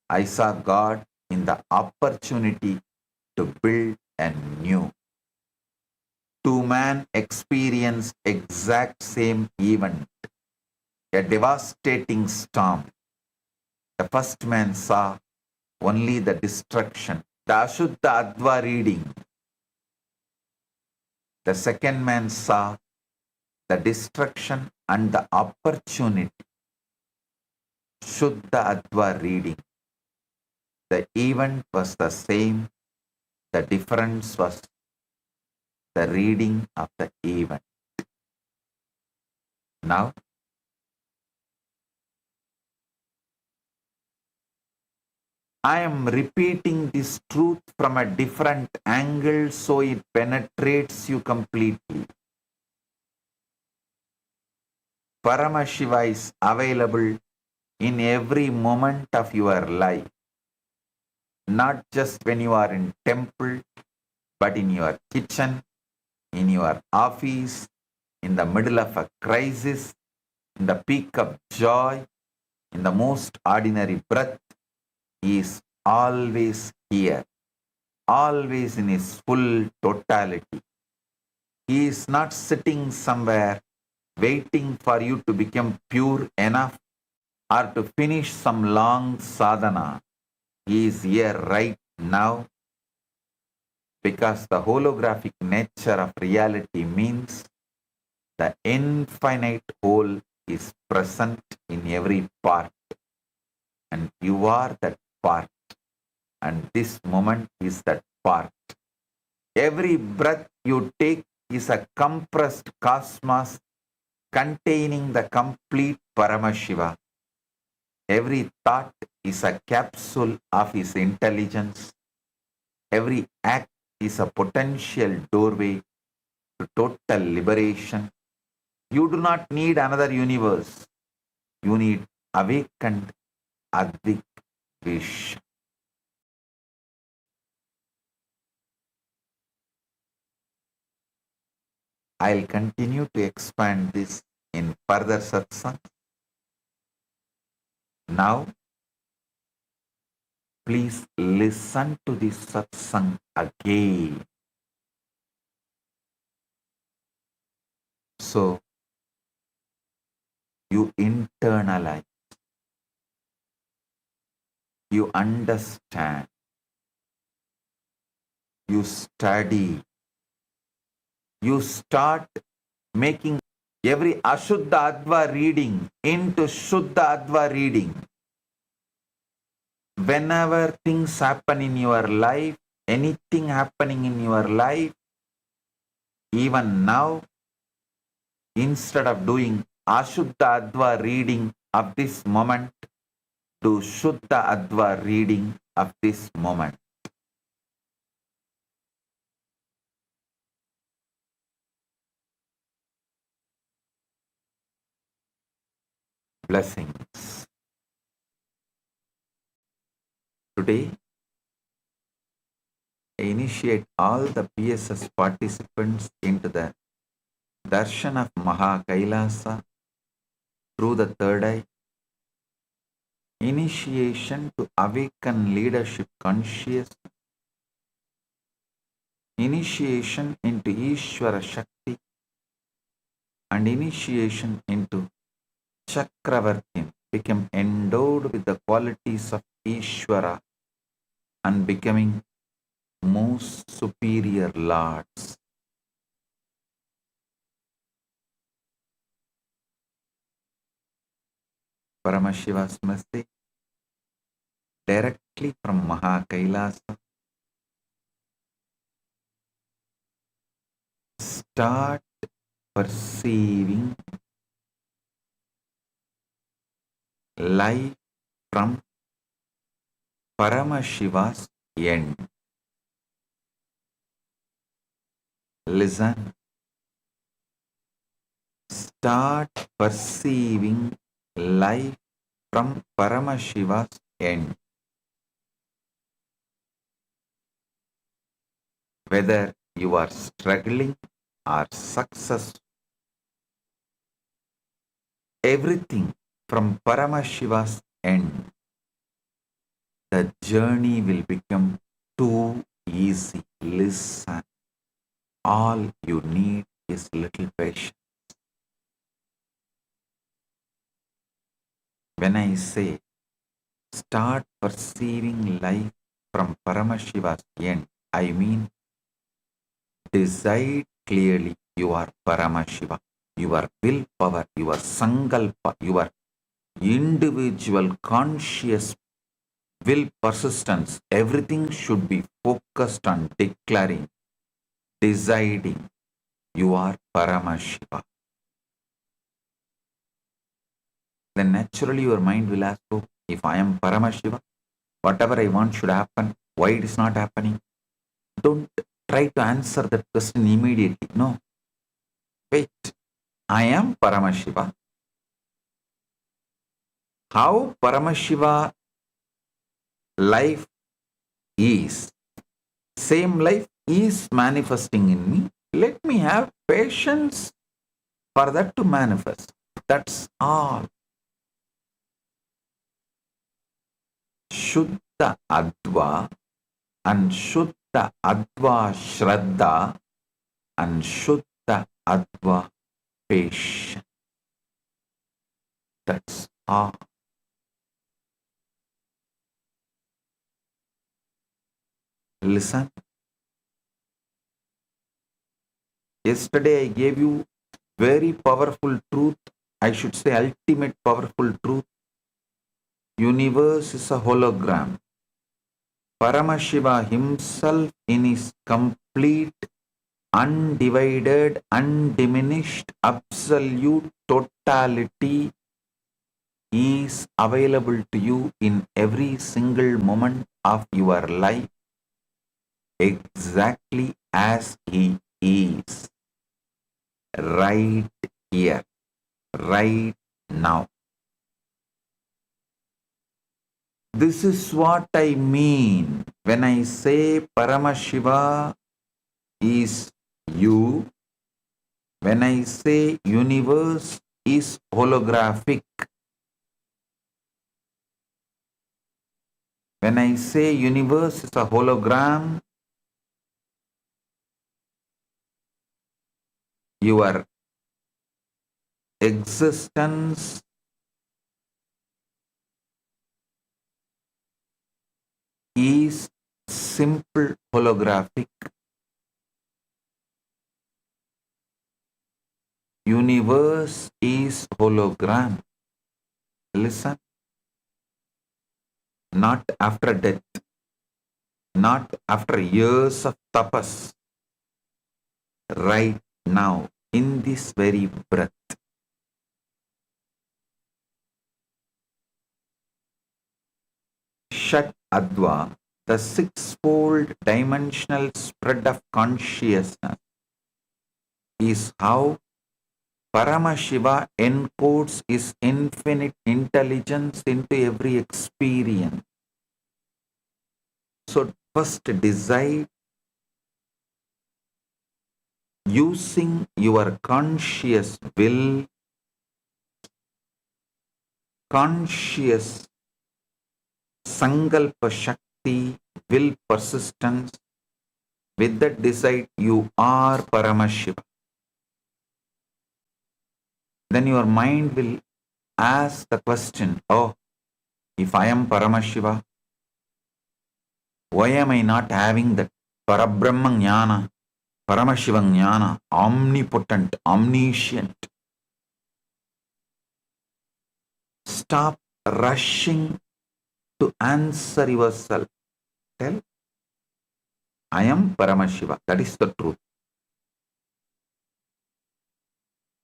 Speaker 5: I saw God in the opportunity to build anew." Two men experienced exact same event, a devastating storm. The first man saw only the destruction, the Ashuddha Adva reading. The second man saw the destruction and the opportunity, Shuddha Adva reading. The event was the same, the difference was the reading of the event. Now, I am repeating this truth from a different angle so it penetrates you completely. Paramashiva is available in every moment of your life, not just when you are in temple, but in your kitchen, in your office, in the middle of a crisis, in the peak of joy, in the most ordinary breath. He is always here, always in his full totality. He is not sitting somewhere waiting for you to become pure enough or to finish some long sadhana. He is here right now because the holographic nature of reality means the infinite whole is present in every part, and you are that part, and this moment is that part. Every breath you take is a compressed cosmos containing the complete Paramashiva. Every thought is a capsule of his intelligence. Every act is a potential doorway to total liberation. You do not need another universe. You need awakened Advik Vish. I'll continue to expand this in further satsang. Now, please listen to this satsang again. So, you internalize, you understand, you study, you start making every Ashuddha Adva reading into Shuddha Adva reading. Whenever things happen in your life, anything happening in your life, even now, instead of doing Ashuddha Adva reading of this moment, do Shuddha Adva reading of this moment. Blessings. Today, I initiate all the PSS participants into the darshan of Maha Kailasa through the third eye. Initiation to awaken leadership consciousness. Initiation into Ishvara Shakti and initiation into Chakravartin, become endowed with the qualities of Ishvara and becoming most superior lords. Paramashiva's message directly from Maha Kailasa. start perceiving life from Paramashiva's end. Listen. Start perceiving life from Paramashiva's end. Whether you are struggling or successful, everything from Paramashiva's end, the journey will become too easy. Listen, all you need is little patience. When I say start perceiving life from Paramashiva's end, I mean decide clearly you are Paramashiva. Your willpower, your sankalpa, your individual conscious will persistence, everything should be focused on declaring, deciding you are Paramashiva. Then naturally your mind will ask, oh, if I am Paramashiva, whatever I want should happen. Why it is not happening? Don't try to answer that question immediately. No. Wait. I am Paramashiva. How Paramashiva life is, same life is manifesting in me. Let me have patience for that to manifest. That's all. Shuddha Adva and Shuddha Adva Shraddha and Shuddha Adva Patience. That's all. Listen. Yesterday I gave you very powerful truth. I should say ultimate powerful truth. Universe is a hologram. Paramashiva himself in his complete, undivided, undiminished, absolute totality is available to you in every single moment of your life, exactly as he is, right here, right now. This is what I mean when I say Paramashiva is you, when I say universe is holographic, when I say universe is a hologram, your existence is simple holographic. Universe is hologram. Listen. Not after death. Not after years of tapas. Right now, in this very breath. Shat Adva, the sixfold dimensional spread of consciousness, is how Paramashiva encodes his infinite intelligence into every experience. So first decide using your conscious will, conscious sankalpa shakti, will persistence, with that decide you are Paramashiva. Then your mind will ask the question, oh, if I am Paramashiva, why am I not having that Parabrahma Jnana, Paramashiva Jnana, omnipotent, omniscient? Stop rushing to answer yourself. Tell, I am Paramashiva. That is the truth.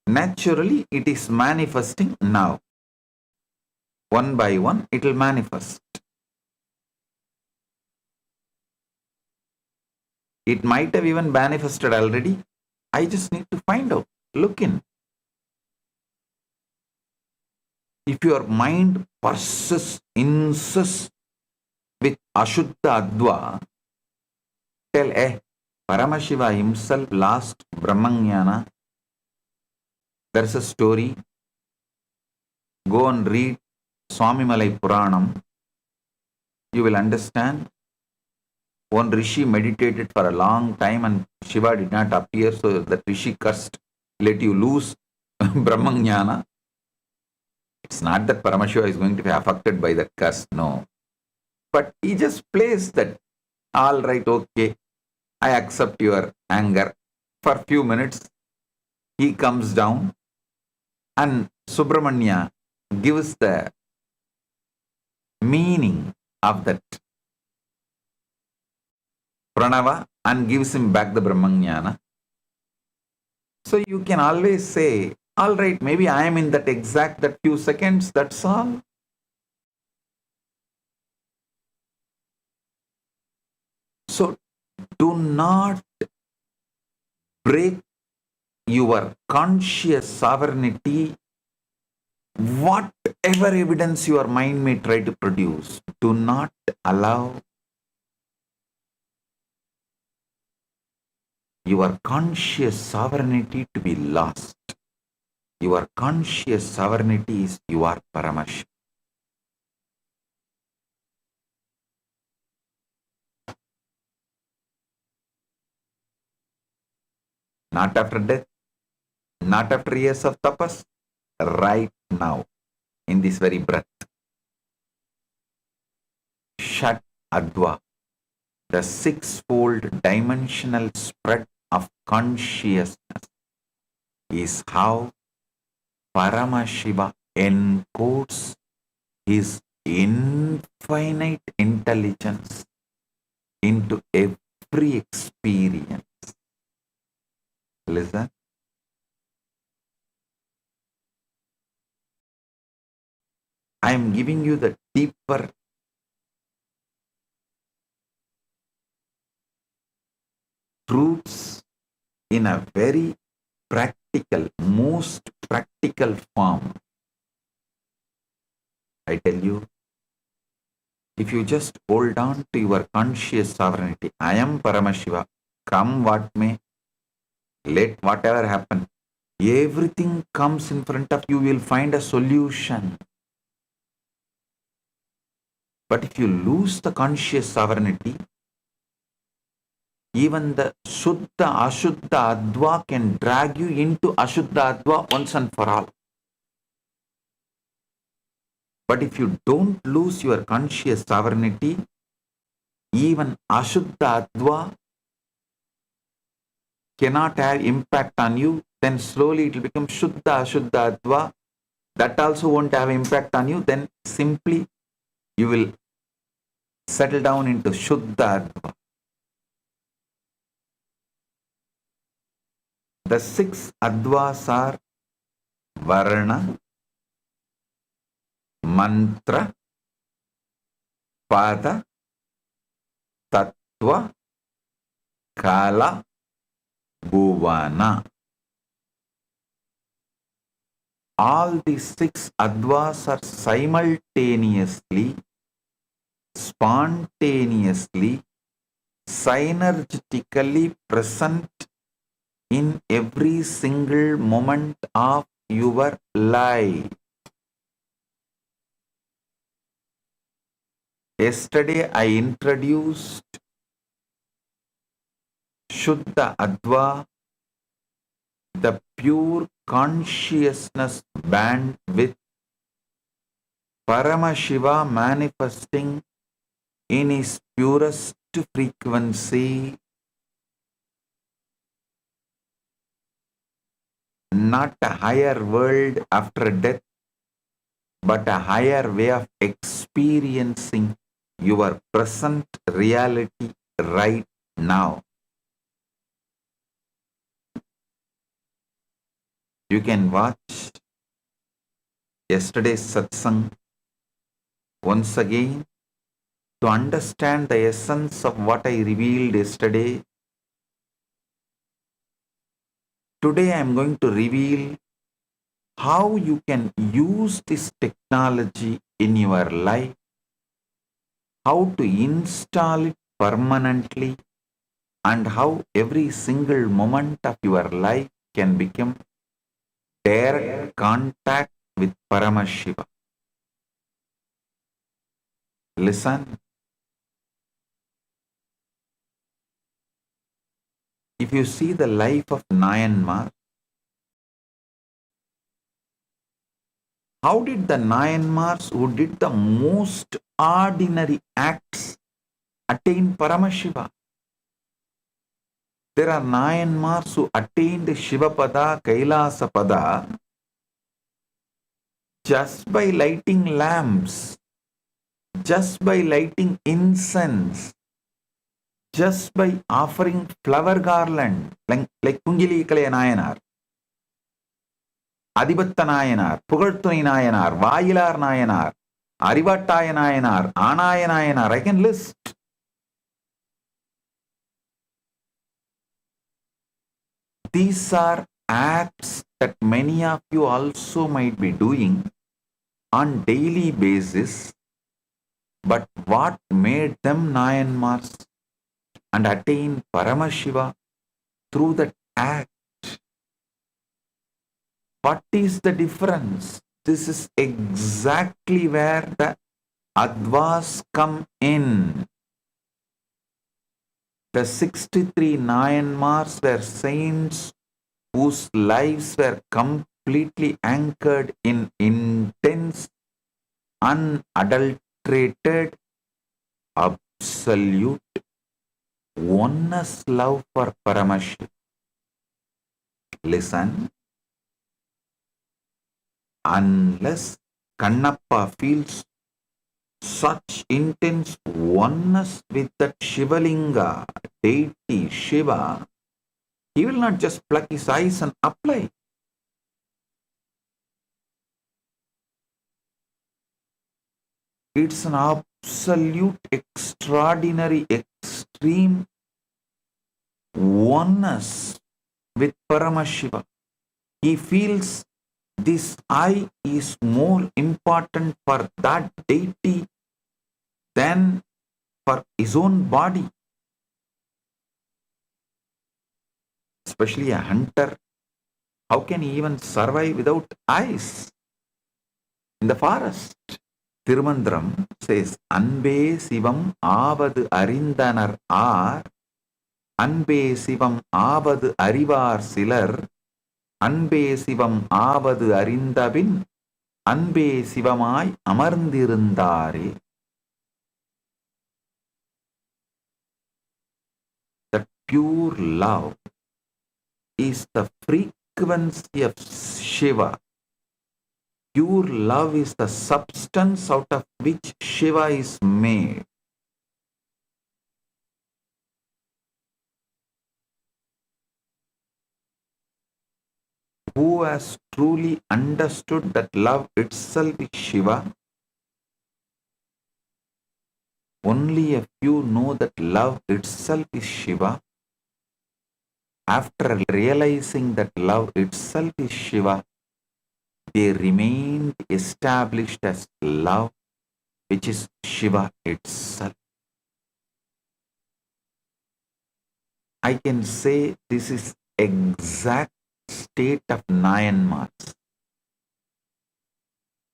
Speaker 5: naturally it is manifesting now. One by one it will manifest. It might have even manifested already. I just need to find out, look in. If your mind insists with Ashuddha Adva, tell, Paramashiva himself lost Brahmanyana. There's a story. Go and read Swami Malai Puranam. You will understand. One Rishi meditated for a long time and Shiva did not appear, so that Rishi cursed, let you lose Brahmanyana. It's not that Paramashiva is going to be affected by that curse, no. But he just plays that, all right, okay, I accept your anger. For a few minutes, he comes down and Subramanya gives the meaning of that pranava and gives him back the Brahmanyana. So you can always say, all right, maybe I am in that few seconds, that's all. So do not break your conscious sovereignty, whatever evidence your mind may try to produce. Do not allow your conscious sovereignty to be lost. Your conscious sovereignty is your Paramashiva. Not after death, not after years of tapas, right now, in this very breath. Shat Adva, the sixfold dimensional spread of consciousness, is how Paramashiva encodes his infinite intelligence into every experience. Listen. I am giving you the deeper truths in a very practical, most practical form. I tell you, if you just hold on to your conscious sovereignty, I am Paramashiva, come what may, let whatever happen, everything comes in front of you, will find a solution. But if you lose the conscious sovereignty, even the Shuddha, Ashuddha, Adva can drag you into Ashuddha, Adva once and for all. But if you don't lose your conscious sovereignty, even Ashuddha, Adva cannot have impact on you, then slowly it will become Shuddha, Ashuddha, Adva. That also won't have impact on you, then simply you will settle down into Shuddha, Adva. The six Advas are Varna, Mantra, Pada, Tattva, Kala, Bhuvana. All these six Advas are simultaneously, spontaneously, synergetically present in every single moment of your life. Yesterday I introduced Shuddha Adva, the pure consciousness band with Paramashiva manifesting in his purest frequency. Not a higher world after death, but a higher way of experiencing your present reality right now. You can watch yesterday's satsang once again to understand the essence of what I revealed yesterday. Today I am going to reveal how you can use this technology in your life, how to install it permanently, and how every single moment of your life can become direct contact with Paramashiva. Listen, if you see the life of Nayanmar, how did the Nayanmars who did the most ordinary acts attain Paramashiva? There are Nayanmars who attained Shivapada, Kailasa Pada just by lighting lamps, just by lighting incense, just by offering flower garland, like Kungili Kalaya Nayanar, Adibatta Nayanar, Pugartuni Nayanar, Vayilar Nayanar, Arivattaya Nayanar, Anaya Nayanar. I can list. These are acts that many of you also might be doing on daily basis, but what made them Nayanmars and attain Paramashiva through that act? What is the difference? This is exactly where the Advas come in. The 63 Nayanmars were saints whose lives were completely anchored in intense, unadulterated, absolute oneness love for Paramashiva. Listen, unless Kannappa feels such intense oneness with that Shivalinga, deity Shiva, he will not just pluck his eyes and apply. It's an absolute, extraordinary, extreme oneness with Paramashiva. He feels this I is more important for that deity than for his own body. Especially a hunter, how can he even survive without eyes in the forest? Tirumandram says, Anbe Sivam Avadu Arindanar Ar, Anbe Sivam Avadu Arivar Silar, Anbe Sivam Avadu Arindabin, Anbe Sivamai Amarndirundare. The pure love is the frequency of Shiva. Pure love is the substance out of which Shiva is made. Who has truly understood that love itself is Shiva? Only a few know that love itself is Shiva. After realizing that love itself is Shiva, they remained established as love, which is Shiva itself. I can say this is exact state of Nayanmars.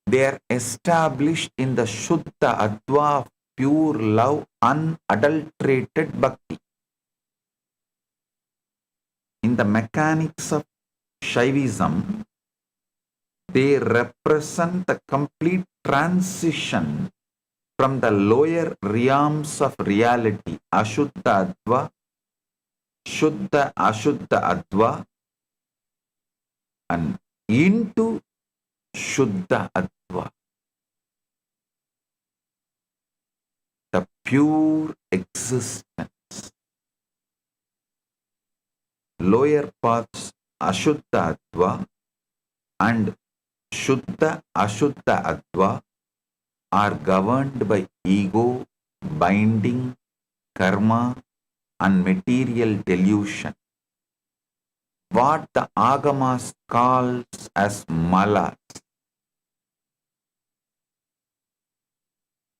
Speaker 5: They are established in the Shuddha Adva of pure love, unadulterated bhakti. In the mechanics of Shaivism, they represent the complete transition from the lower realms of reality, Ashuddha Adva, Shuddha Ashuddha Adva, and into Shuddha Adva, the pure existence. Lower paths, Ashuddha Adva, and Shuddha Ashuddha Adva are governed by ego, binding, karma, and material delusion. What the Agamas calls as malas,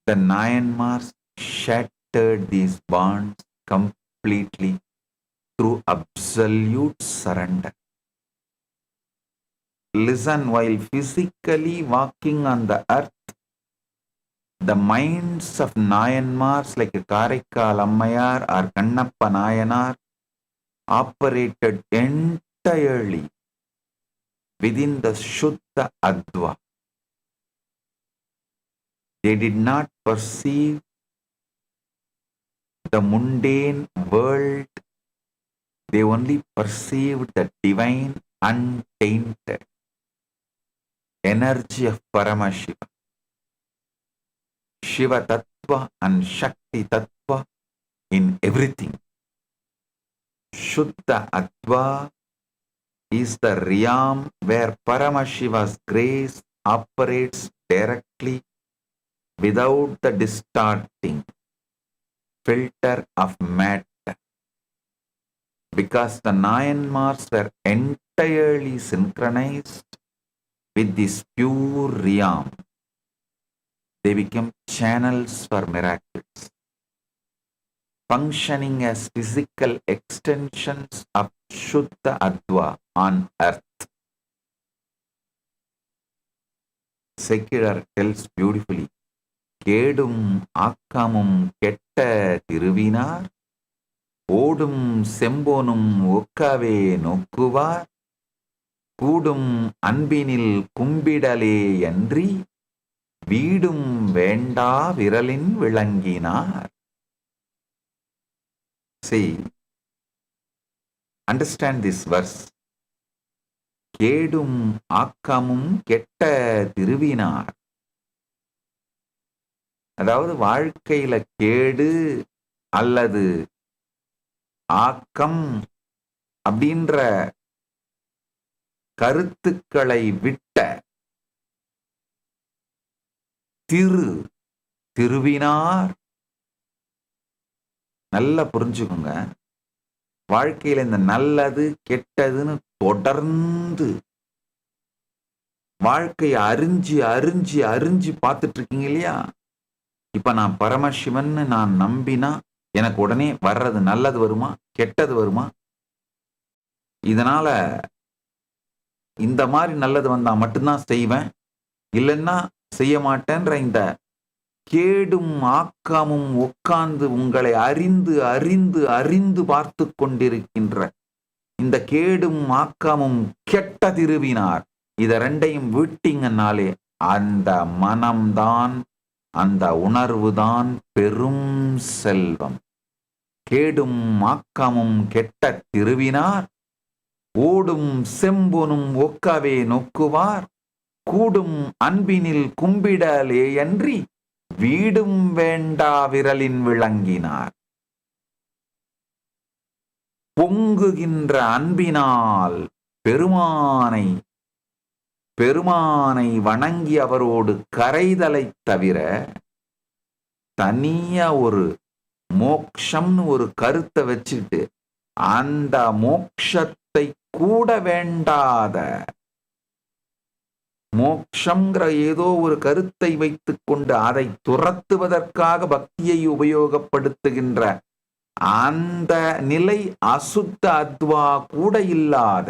Speaker 5: the Nayanmars shattered these bonds completely through absolute surrender. Listen, while physically walking on the earth, the minds of Nayanmars like Karaikal Ammayar or Kannappa Nayanar operated entirely within the Shuddha Adva. They did not perceive the mundane world, they only perceived the divine, untainted energy of Paramashivam. Shiva Tattva and Shakti Tattva in everything. Shuddha Adva is the realm where Paramashiva's grace operates directly without the distorting filter of matter. Because the Nayanmars were entirely synchronized with this pure realm, they became channels for miracles, functioning as physical extensions of Shuddha Adva on earth. Secular tells beautifully, Kedum Akkamum Ketta Tiruvinar, Odum Sembonum Okkave Nokkuvar, Kudum Anbinil Kumbidale Yandri, Vidum Venda Viralin Vilanginar. See, understand this verse. Kedum Akkamum Ketta Tiruvinar. அதாவது வாழ்க்கையில கேடு அல்லது ஆக்கம் அப்படின்ற கருத்துக்களை விட்ட திருவினார். நல்லா புரிஞ்சுக்கோங்க, வாழ்க்கையில இந்த நல்லது கெட்டதுன்னு தொடர்ந்து வாழ்க்கையை அறிஞ்சு அறிஞ்சு அறிஞ்சு பார்த்துட்டு இருக்கீங்க இல்லையா? இப்ப நான் பரமசிவன் நான் நம்பினா எனக்கு உடனே வர்றது நல்லது வருமா கெட்டது வருமா? இதனால இந்த மாதிரி நல்லது வந்தா மட்டும்தான் செய்வேன், இல்லைன்னா செய்ய மாட்டேன்ற இந்த கேடும் ஆக்காமும் உட்கார்ந்து உங்களை அறிந்து அறிந்து அறிந்து பார்த்து கொண்டிருக்கின்ற இந்த கேடும் ஆக்காமும் கெட்ட திருவினார், இத ரெண்டையும் விட்டீங்கன்னாலே அந்த மனம்தான், அந்த உணர்வுதான் பெரும் செல்வம். கேடும் ஆக்கமும் கெட்ட திருவினார், ஓடும் செம்பொனும் ஒக்கவே நோக்குவார், கூடும் அன்பினில் கும்பிடலேயன்றி வீடும் வேண்டா விரலின் விளங்கினார். பொங்குகின்ற அன்பினால் பெருமானை வணங்கி அவரோடு கரைதலை தவிர தனியா ஒரு மோக்ஷம்னு ஒரு கருத்தை வச்சுட்டு அந்த மோக்ஷத்தை கூட வேண்டாத, மோக்ஷங்கிற ஏதோ ஒரு கருத்தை வைத்துக் கொண்டு அதை துரத்துவதற்காக பக்தியை உபயோகப்படுத்துகின்ற அந்த நிலை அசுத்த அத்வா கூட இல்லாத,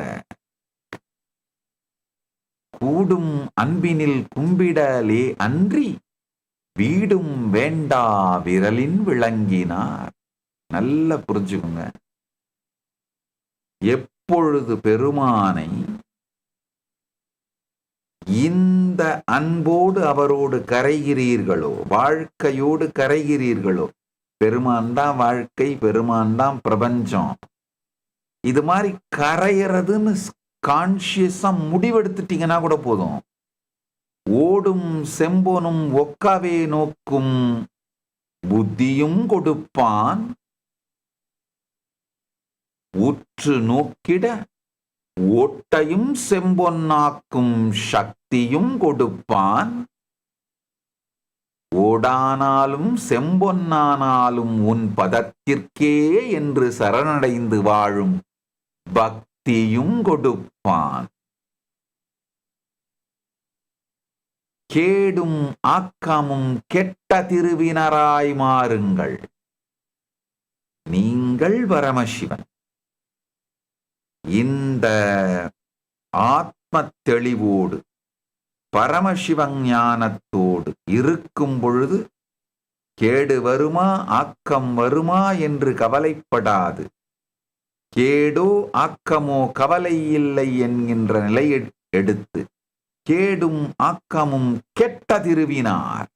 Speaker 5: கூடும் அன்பினில் கும்பிடலே அன்றி வீடும் வேண்டா விரலின் விளங்கினார். நல்லா புரிஞ்சுக்குங்க, எப்பொழுது பெருமானை இந்த அன்போடு அவரோடு கரைகிறீர்களோ, வாழ்க்கையோடு கரைகிறீர்களோ, பெருமான் தான் வாழ்க்கை, பெருமான் தான் பிரபஞ்சம், இது மாதிரி கரையிறதுன்னு கான்சியஸா முடிவெடுத்துட்டீங்கன்னா கூட போதும். ஓடும் செம்பொனும் ஒக்காவே நோக்கும் புத்தியும் கொடுப்பான், உற்று நோக்கிட ஓட்டையும் செம்பொன்னாக்கும் சக்தியும் கொடுப்பான். ஓடானாலும் செம்பொன்னானாலும் உன் பதத்திற்கே என்று சரணடைந்து வாழும் பக்தியும் கொடுப்பான். கேடும் ஆக்கமும் கெட்ட திருவினராய் மாறுங்கள். நீங்கள் பரமசிவன். இந்த ஆத்ம தெளிவோடு பரமசிவஞானத்தோடு இருக்கும் பொழுது கேடு வருமா ஆக்கம் வருமா என்று கவலைப்படாது. கேடோ ஆக்கமோ கவலை இல்லை என்கின்ற நிலை எடுத்து கேடும் ஆக்கமும் கெட்ட திருவினார்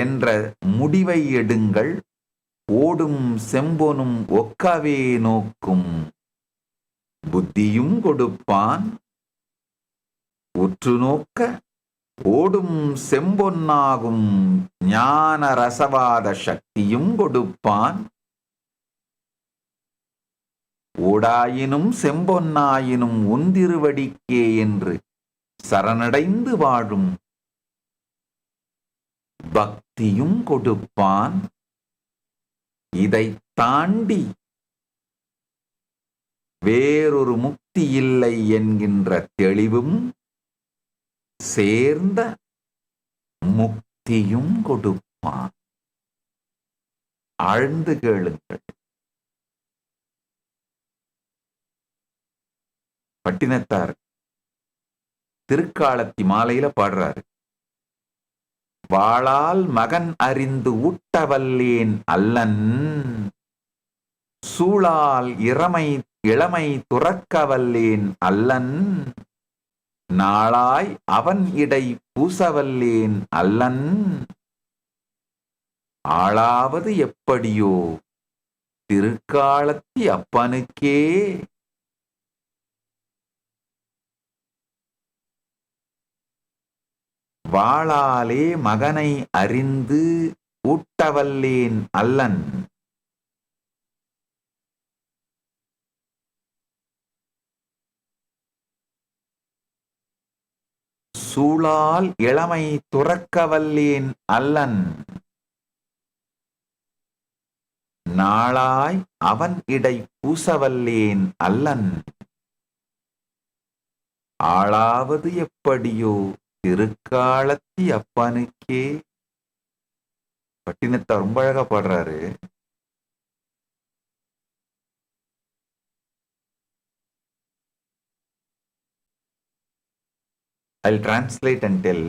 Speaker 5: என்ற முடிவை எடுங்கள். ஓடும் செம்பொனும் ஒக்கவே நோக்கும் புத்தியும் கொடுப்பான். உற்று நோக்க ஓடும் செம்பொன்னாகும் ஞான ரசவாத சக்தியும் கொடுப்பான். ஓடாயினும் செம்பொன்னாயினும் உந்திருவடிக்கே என்று சரணடைந்து வாழும் பக்தியும் கொடுப்பான். இதை தாண்டி வேறொரு முக்தி இல்லை என்கின்ற தெளிவும் சேர்ந்த முக்தியும் கொடுப்பான். ஆழ்ந்து கேளுங்கள். பட்டினத்தார் திருக்காலத்தி மாலையில பாடுறாரு. வாளால் மகன் அறிந்து ஊட்டவல்லேன் அல்லன், சூளால் இளமை துறக்கவல்லேன் அல்லன், நாளாய் அவன் இடை பூசவல்லேன் அல்லன், ஆளாவது எப்படியோ திருக்காலத்தி அப்பனுக்கே. வாளாலே மகனை அறிந்து ஊட்டவல்லேன் அல்லன், சூளால் இளமை துறக்கவல்லேன் அல்லன், நாளாய் அவன் இடை பூசவல்லேன் அல்லன், ஆளாவது எப்படியோ திருக்காலத்தி அப்பனுக்கே. பட்டினத்தார் ரொம்ப அழகா பாடுறாரு. I'll translate and tell.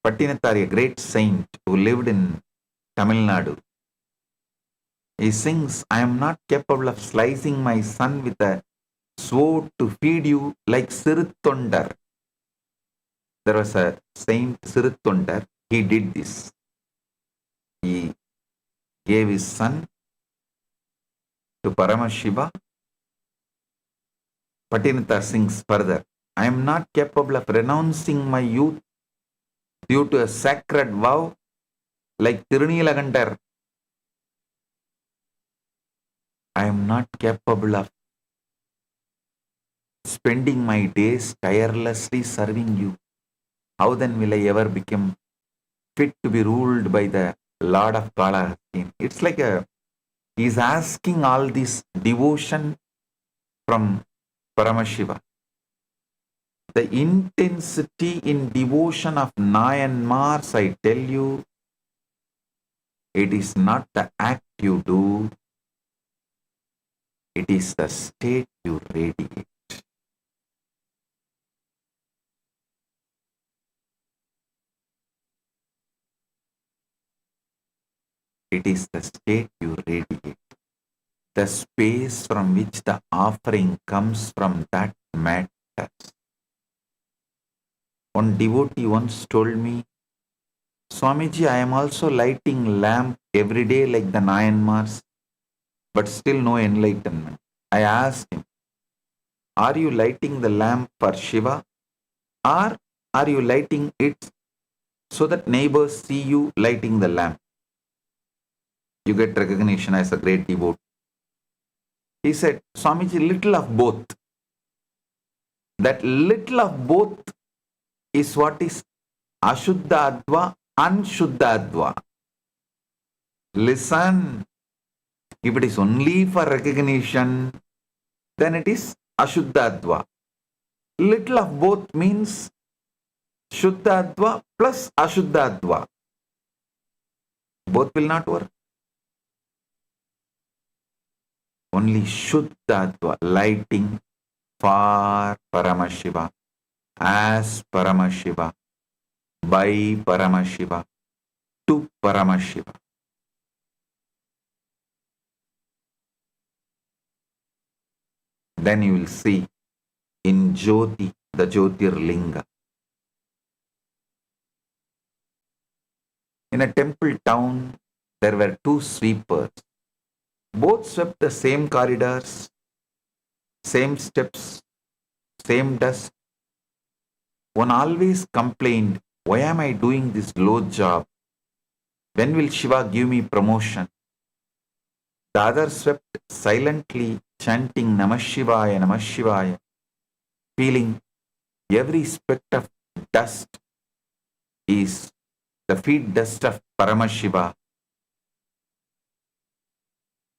Speaker 5: Pattinatthar, a great saint who lived in Tamil Nadu, he sings, I am not capable of slicing my son with a sword to feed you like Siruttondar. There was a saint Siruttondar, he did this. He gave his son to Paramashiva. Pattinatthar sings further, I am not capable of renouncing my youth due to a sacred vow like Tirunilagandar. I am not capable of spending my days tirelessly serving you. How then will I ever become fit to be ruled by the Lord of Kailasa? It's like he's asking all this devotion from Paramashiva. The intensity in devotion of Nayanmars, I tell you, it is not the act you do, it is the state you radiate. It is the state you radiate. The space from which the offering comes from that matters. One devotee once told me, Swamiji, I am also lighting lamp every day like the Nayanmars, but still no enlightenment. I asked him, are you lighting the lamp for Shiva, or are you lighting it so that neighbors see you lighting the lamp? You get recognition as a great devotee. He said, Swamiji, little of both. That little of both is what is Ashuddha-adva, Anshuddha-adva. Listen, if it is only for recognition, then it is Ashuddha-adva. Little of both means Shuddha-adva plus Ashuddha-adva. Both will not work. Only Shuddha-adva, lighting for Paramashiva, as Paramashiva, by Paramashiva, to Paramashiva. Then you will see in Jyoti, the Jyotirlinga. In a temple town, there were two sweepers. Both swept the same corridors, same steps, same dust. One always complained, why am I doing this low job? When will Shiva give me promotion? The other swept silently, chanting Namah Shivaya, Namah Shivaya, feeling every speck of dust is the feet dust of Paramashiva.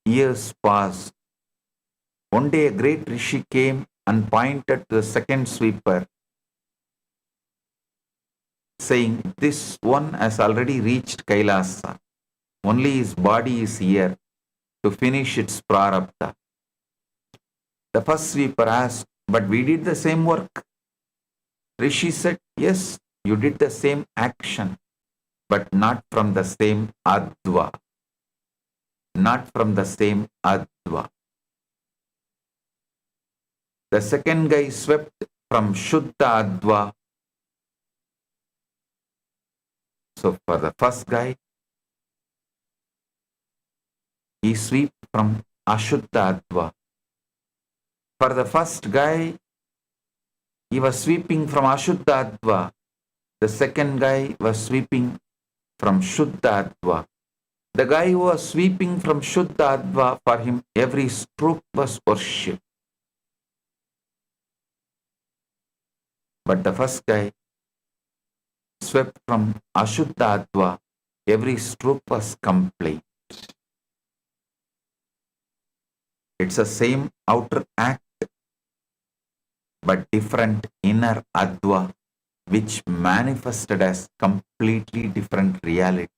Speaker 5: Years passed. One day a great rishi came and pointed to the second sweeper, saying, this one has already reached Kailasa. Only his body is here to finish its prarabdha. The first sweeper asked, but we did the same work. Rishi said, yes, you did the same action, but not from the same adva. Not from the same adva. The second guy swept from Shuddha adva. So for the first guy, he swept from Ashuddha adva. For the first guy, he was sweeping from Ashuddha adva. The second guy was sweeping from Shuddha adva. The guy who was sweeping from Shuddha adva, for him every stroke was worship. But the first guy swept from Ashuddha adva, every stroke was complaint. It's the same outer act, but different inner adva, which manifested as completely different reality.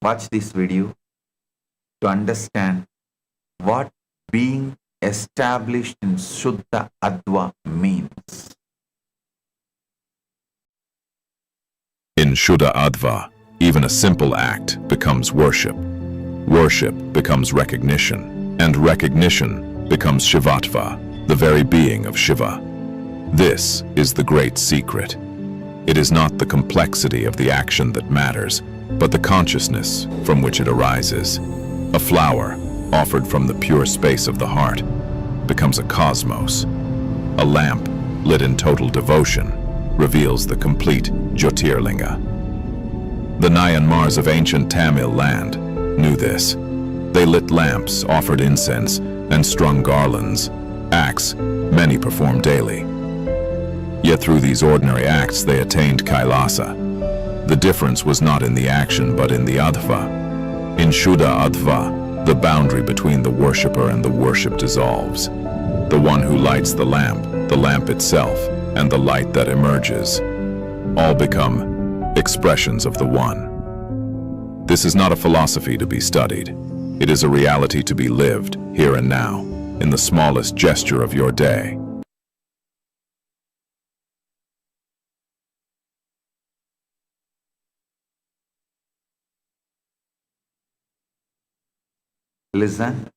Speaker 5: Watch this video to understand what being established in Shuddha Adva means.
Speaker 7: In Shuddha Adva, even a simple act becomes worship. Worship becomes recognition, and recognition becomes Shivatva, the very being of Shiva. This is the great secret. It is not the complexity of the action that matters, but the consciousness from which it arises. A flower, offered from the pure space of the heart, becomes a cosmos. A lamp, lit in total devotion, reveals the complete Jyotirlinga. The Nayanmars of ancient Tamil land knew this. They lit lamps, offered incense, and strung garlands, acts many perform daily. Yet through these ordinary acts they attained Kailasa. The difference was not in the action but in the adva. In Shuddha Adva, the boundary between the worshipper and the worship dissolves. The one who lights the lamp itself, and the light that emerges, all become expressions of the One. This is not a philosophy to be studied. It is a reality to be lived here and now, in the smallest gesture of your day.
Speaker 5: Listen.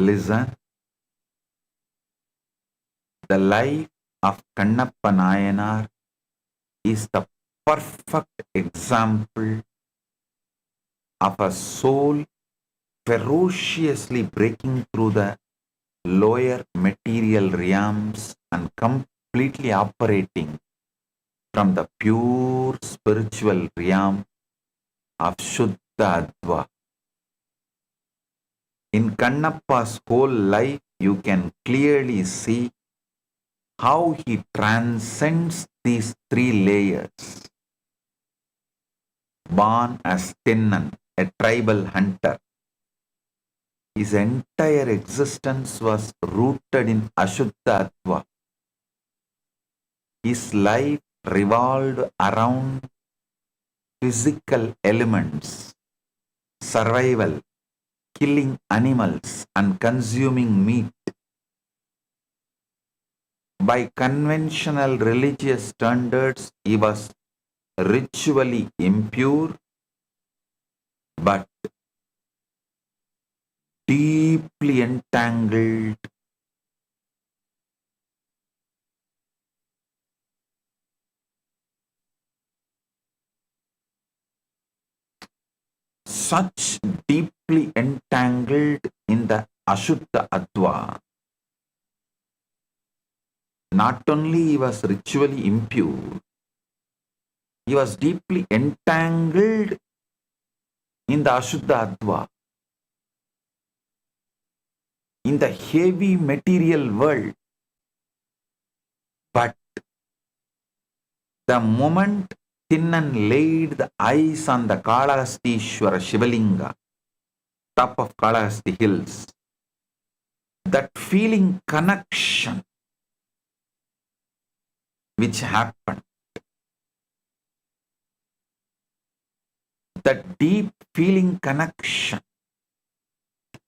Speaker 5: listen. The life of Kannappa Nayanar is the perfect example of a soul ferociously breaking through the lower material realms and completely operating from the pure spiritual realm of Shuddha Adva. In Kannappa's whole life, you can clearly see how he transcends these three layers. Born as Tinnan, a tribal hunter, his entire existence was rooted in Ashuddha Adva. His life revolved around physical elements, survival, killing animals, and consuming meat. By conventional religious standards, he was ritually impure, but deeply entangled such deeply entangled in the Ashuddha Adva. Not only he was ritually impure, he was deeply entangled in the Ashuddha Adva, in the heavy material world. But the moment Tinnan laid the eyes on the Kalahastishwara Shivalinga, top of Kalahasti hills, that feeling connection which happened, that deep feeling connection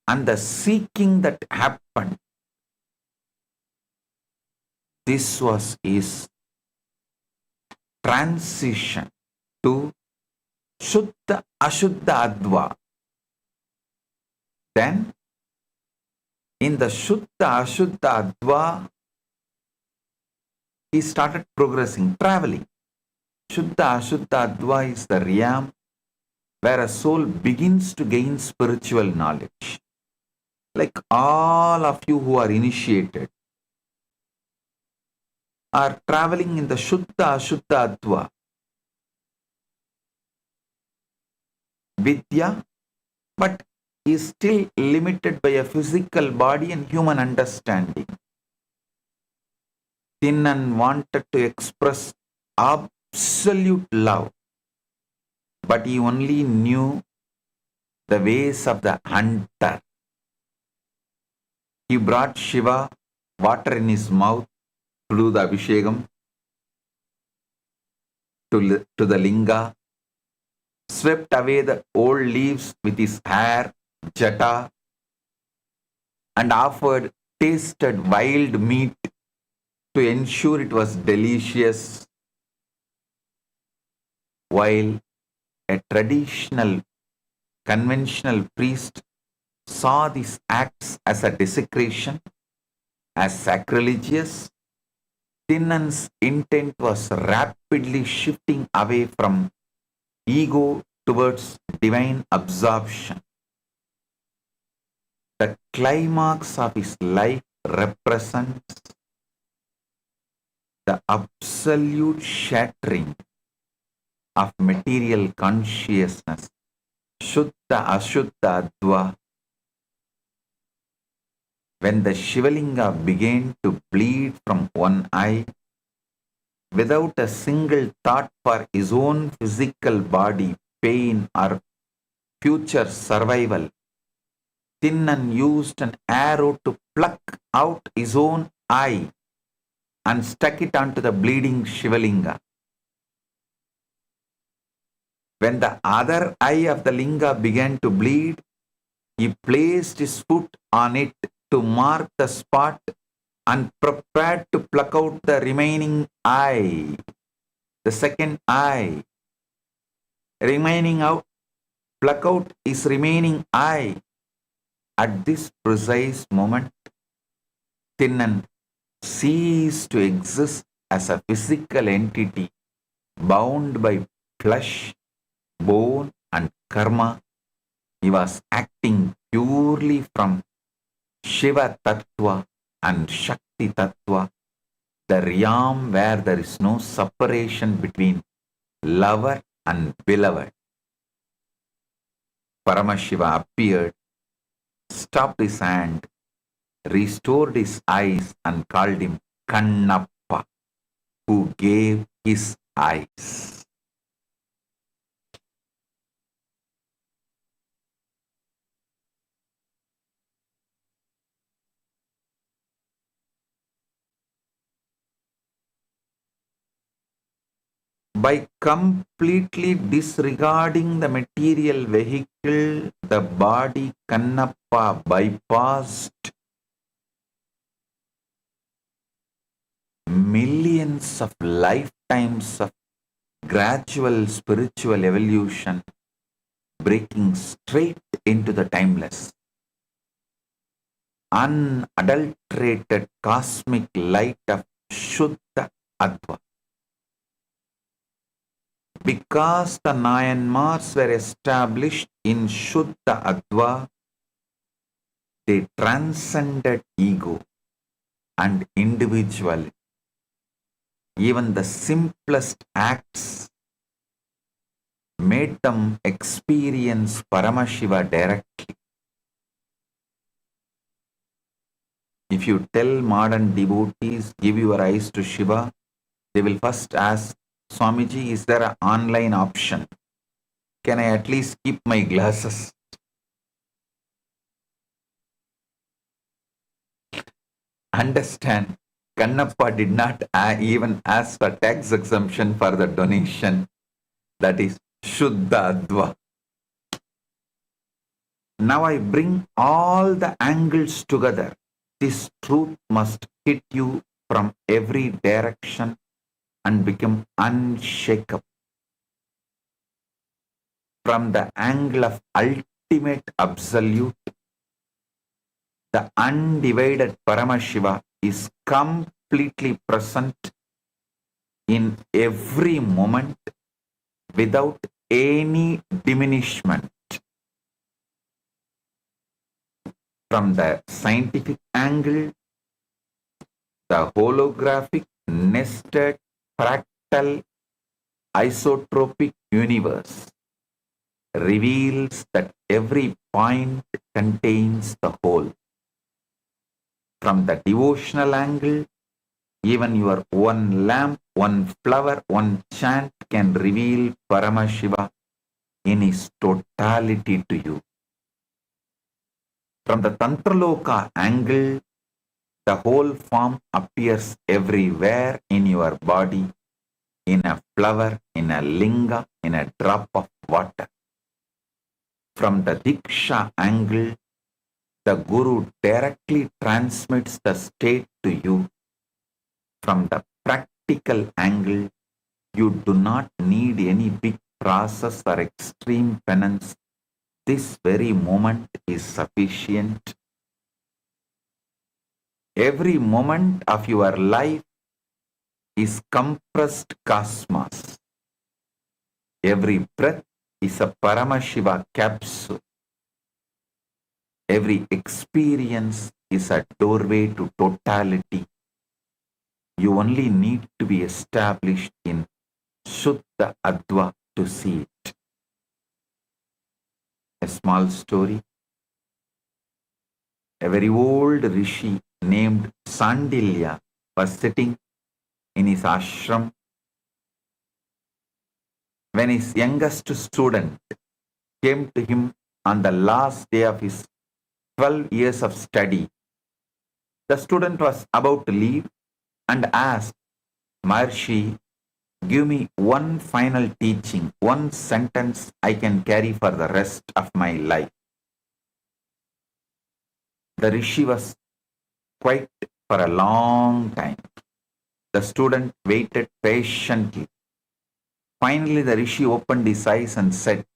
Speaker 5: and the seeking that happened, this was his transition to Shuddha Ashuddha Adva. Then, in the Shuddha Ashuddha Adva, he started progressing, traveling. Shuddha Ashuddha Adva is the realm where a soul begins to gain spiritual knowledge. Like all of you who are initiated are traveling in the Shuddha Ashuddha Adva. Vidya, but is still limited by a physical body and human understanding. Tinnan wanted to express absolute love, but he only knew the ways of the hunter. He brought Shiva water in his mouth to do the Abhishekam to the Linga, swept away the old leaves with his hair, jata, and offered tasted wild meat to ensure it was delicious, while a traditional, conventional priest saw these acts as a desecration, as sacrilegious. Tinnan's intent was rapidly shifting away from ego towards divine absorption. The climax of his life represents the absolute shattering of material consciousness, Shuddha Ashuddha Adva, when the Shivalinga began to bleed from one eye without a single thought for his own physical body, pain, or future survival. Tinnan used an arrow to pluck out his own eye and stuck it onto the bleeding Shivalinga. When the other eye of the linga began to bleed, he placed his foot on it to mark the spot and prepared to pluck out the remaining eye, the second eye. Pluck out his remaining eye. At this precise moment, Tinnan ceased to exist as a physical entity bound by flesh, bone, and karma. He was acting purely from Shiva Tattva and Shakti Tattva, the realm where there is no separation between lover and beloved. Paramashiva appeared, stopped his hand, restored his eyes, and called him Kannappa, who gave his eyes. By completely disregarding the material vehicle, the body, Kannappa bypassed millions of lifetimes of gradual spiritual evolution, breaking straight into the timeless, unadulterated cosmic light of Shuddha Adva. Because the Nayanmars were established in Shuddha Adva, they transcended ego and individuality. Even the simplest acts made them experience Paramashiva directly. If you tell modern devotees, give your eyes to Shiva, they will first ask, Swamiji, is there an online option? Can I at least keep my glasses? Understand, Kannappa did not even ask for tax exemption for the donation. That is Shuddha Adva. Now I bring all the angles together. This truth must hit you from every direction and become unshakable. From the angle of ultimate absolute, the undivided Paramashiva is completely present in every moment without any diminishment. From the scientific angle, the holographic, nested, fractal, isotropic universe reveals that every point contains the whole. From the devotional angle, even your one lamp, one flower, one chant can reveal Paramashiva in his totality to you. From the Tantraloka angle, the whole form appears everywhere in your body, in a flower, in a linga, in a drop of water. From the Diksha angle, the Guru directly transmits the state to you. From the practical angle, you do not need any big process or extreme penance. This very moment is sufficient. Every moment of your life is compressed cosmos. Every breath is a Paramashiva capsule. Every experience is a doorway to totality. You only need to be established in Shuddha Adva to see it. A small story. A very old rishi named Sandilya was sitting in his ashram when his youngest student came to him on the last day of his 12 years of study. The student was about to leave and asked, Maharshi, give me one final teaching, one sentence I can carry for the rest of my life. The rishi was quiet for a long time. The student waited patiently. Finally, the rishi opened his eyes and said,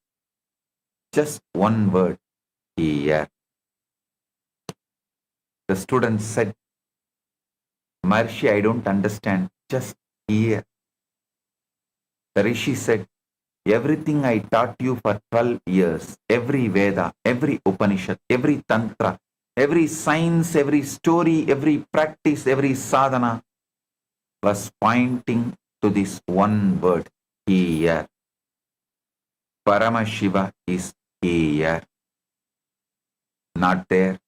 Speaker 5: just one word, here. The student said, Maharishi, I don't understand. Just hear. The Rishi said, everything I taught you for 12 years, every Veda, every Upanishad, every Tantra, every science, every story, every practice, every sadhana was pointing to this one word, here. Paramashiva is here. Not there,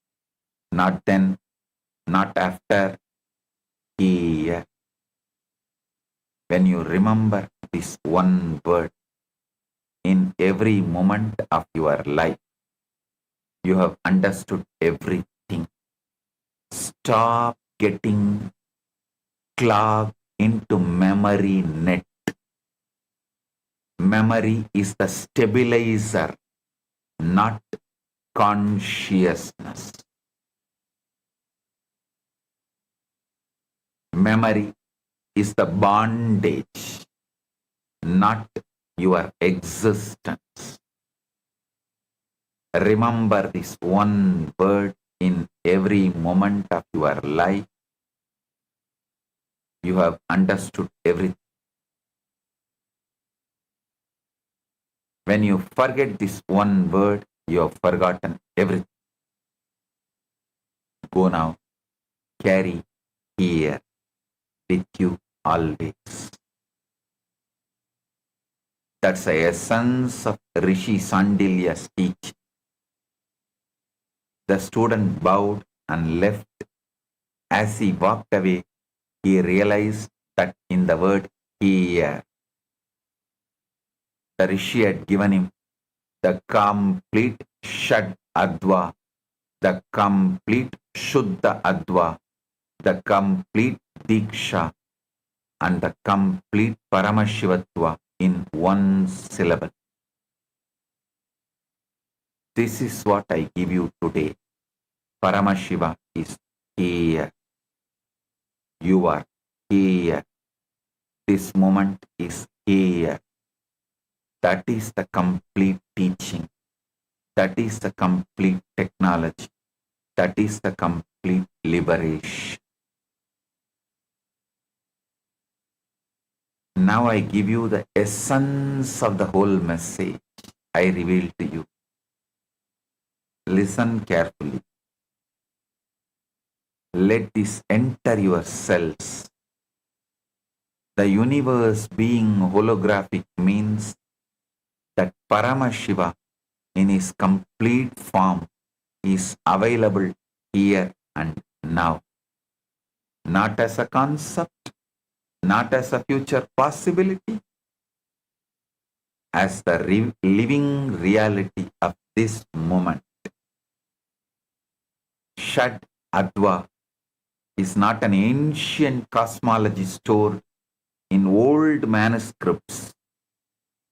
Speaker 5: not then, not after, here. When you remember this one word in every moment of your life, you have understood everything. Stop getting clogged into memory net. Memory is the stabilizer, not consciousness. Memory is the bondage, not your existence. Remember this one word in every moment of your life. You have understood everything. When you forget this one word, you have forgotten everything. Go now, carry here with you always. That's the essence of Rishi Sandilya's teaching. The student bowed and left. As he walked away, he realized that in the word here, the Rishi had given him the complete Shad Adva, the complete Shuddha Adva, the complete Diksha, and the complete Paramashivatva in one syllable. This is what I give you today. Paramashiva is here. You are here. This moment is here. That is the complete teaching. That is the complete technology. That is the complete liberation. Now I give you the essence of the whole message I reveal to you. Listen carefully. Let this enter your cells. The universe being holographic means that Paramashiva in his complete form is available here and now. Not as a concept, not as a future possibility, as the living reality of this moment. Shad Adva is not an ancient cosmology stored in old manuscripts.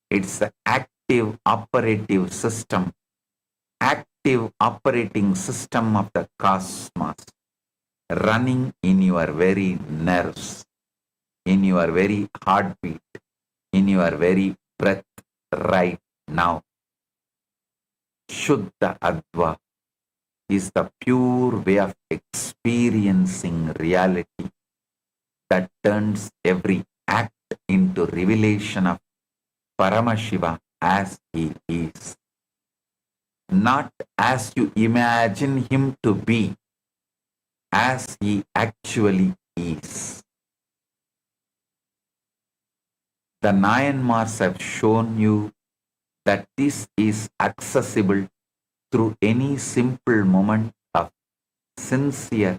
Speaker 5: It's an active operating system of the cosmos, running in your very nerves, in your very heartbeat, in your very breath right now. Shuddha Adva is the pure way of experiencing reality that turns every act into revelation of Paramashiva as he is. Not as you imagine him to be, as he actually is. The Nayanmars have shown you that this is accessible through any simple moment of sincere,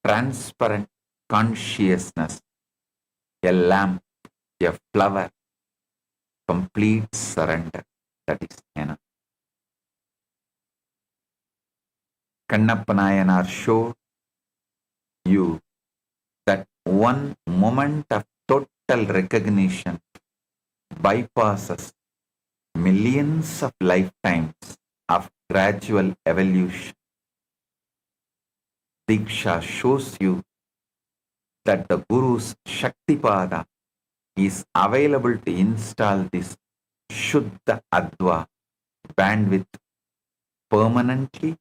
Speaker 5: transparent consciousness, a lamp, a flower, complete surrender. That is enough. Kannappa Nayanar showed you that one moment of total recognition bypasses millions of lifetimes of gradual evolution. Diksha shows you that the Guru's Shaktipada is available to install this Shuddha Adva bandwidth permanently,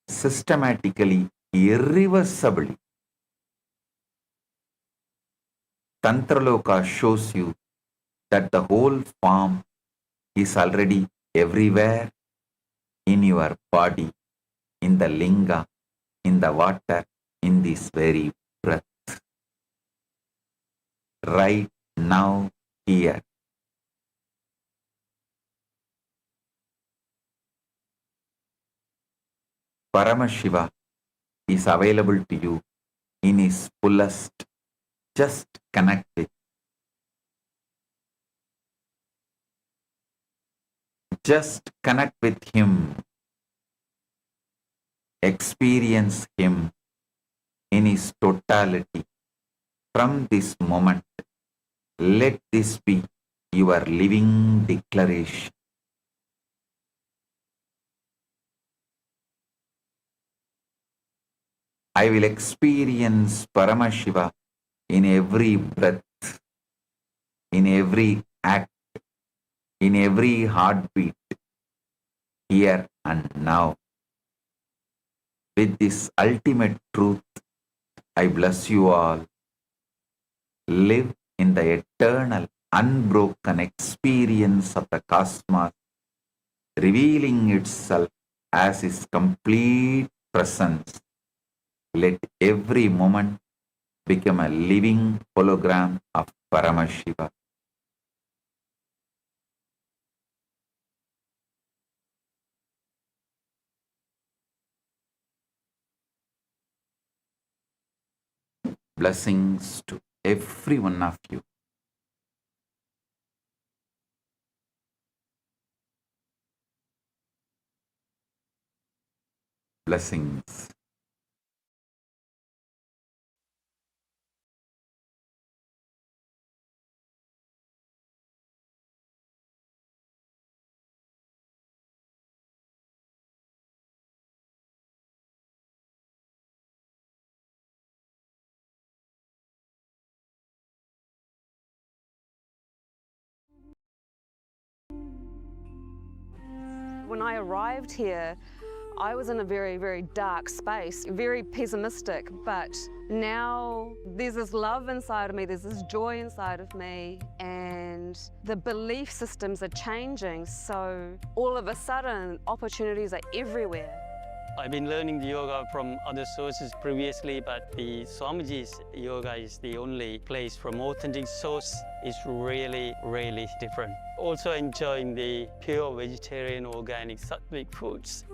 Speaker 5: systematically irreversibly. Tantraloka shows you that the whole form is already everywhere in your body, in the linga, in the water, in this very breath. Right now, here. Paramashiva is available to you in his fullest. Just connect with. Just connect with him. Experience him in his totality. From this moment, let this be your living declaration. I will experience Paramashiva in every breath, in every act, in every heartbeat, here and now. With this ultimate truth, I bless you all. Live in the eternal, unbroken experience of the cosmos, revealing itself as his complete presence. Let every moment become a living hologram of Paramashiva. Blessings to every one of you. Blessings.
Speaker 8: When I arrived here, I was in a very, very dark space, very pessimistic, but now there's this love inside of me, there's this joy inside of me, and the belief systems are changing, so all of a sudden opportunities are everywhere.
Speaker 9: I've been learning the yoga from other sources previously, but the Swamiji's yoga is the only place from authentic source. Is really, really different. Also enjoying the pure vegetarian, organic, sattvic foods.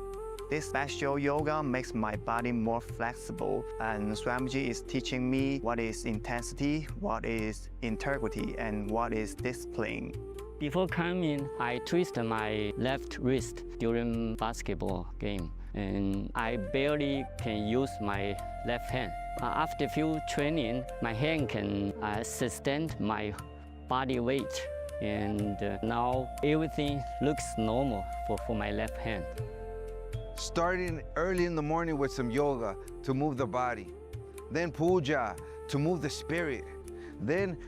Speaker 10: This special yoga makes my body more flexible, and Swamiji is teaching me what is intensity, what is integrity, and what is discipline.
Speaker 11: Before coming, I twisted my left wrist during basketball game, and I barely can use my left hand. After few training, my hand can sustain my body weight, and now everything looks normal for my left hand.
Speaker 12: Starting early in the morning with some yoga to move the body, then puja to move the spirit, then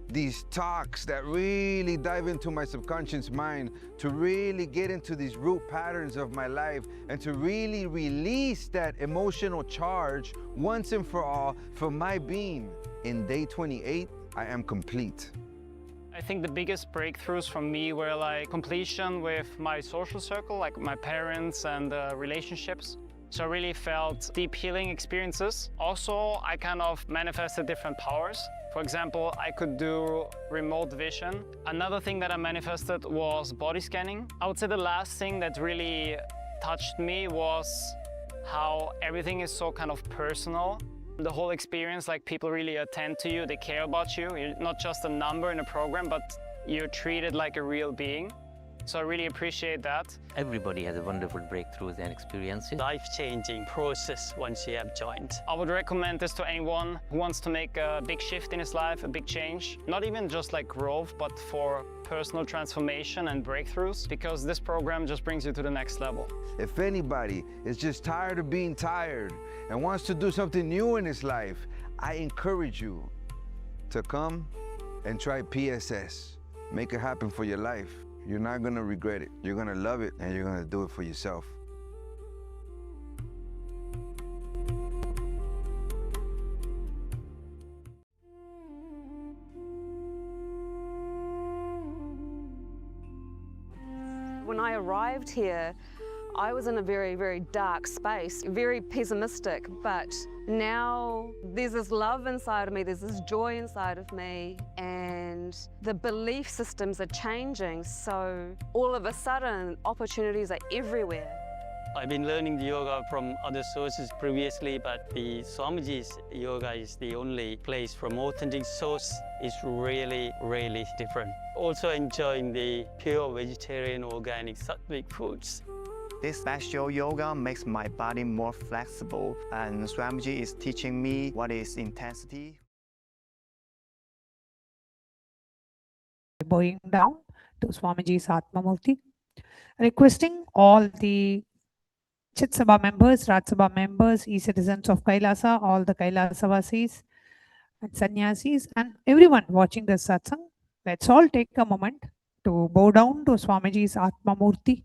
Speaker 12: these talks that really dive into my subconscious mind to really get into these root patterns of my life and to really release that emotional charge once and for all from my being. In day 28, I am complete.
Speaker 13: I think the biggest breakthroughs for me were like completion with my social circle, like my parents and relationships. So I really felt deep healing experiences. Also, I kind of manifested different powers. For example, I could do remote vision. Another thing that I manifested was body scanning. I would say the last thing that really touched me was how everything is so kind of personal. The whole experience, like people really attend to you, they care about you. You're not just a number in a program, but you're treated like a real being. So I really appreciate that.
Speaker 14: Everybody has a wonderful breakthroughs and experiences.
Speaker 9: Life-changing process once you have joined.
Speaker 13: I would recommend this to anyone who wants to make a big shift in his life, a big change. Not even just like growth, but for personal transformation and breakthroughs, because this program just brings you to the next level.
Speaker 12: If anybody is just tired of being tired and wants to do something new in his life, I encourage you to come and try PSS. Make it happen for your life. You're not gonna regret it. You're gonna love it, and you're gonna do it for yourself.
Speaker 8: arrived here, I was in a very, very dark space, very pessimistic, but now there's this love inside of me, there's this joy inside of me, and the belief systems are changing, so all of a sudden opportunities are everywhere.
Speaker 9: I've been learning the yoga from other sources previously, but the Swamiji's yoga is the only place from authentic source. Is really, really different. Also enjoying the pure vegetarian, organic, sattvic foods.
Speaker 10: This special yoga makes my body more flexible, and Swamiji is teaching me what is intensity.
Speaker 1: Bowing down to Swamiji's Atmamurti, requesting all the Chit Sabha members, Raj Sabha members, e-citizens of Kailasa, all the Kailasa and sannyasis, and everyone watching this satsang, let's all take a moment to bow down to Swamiji's Atmamurti.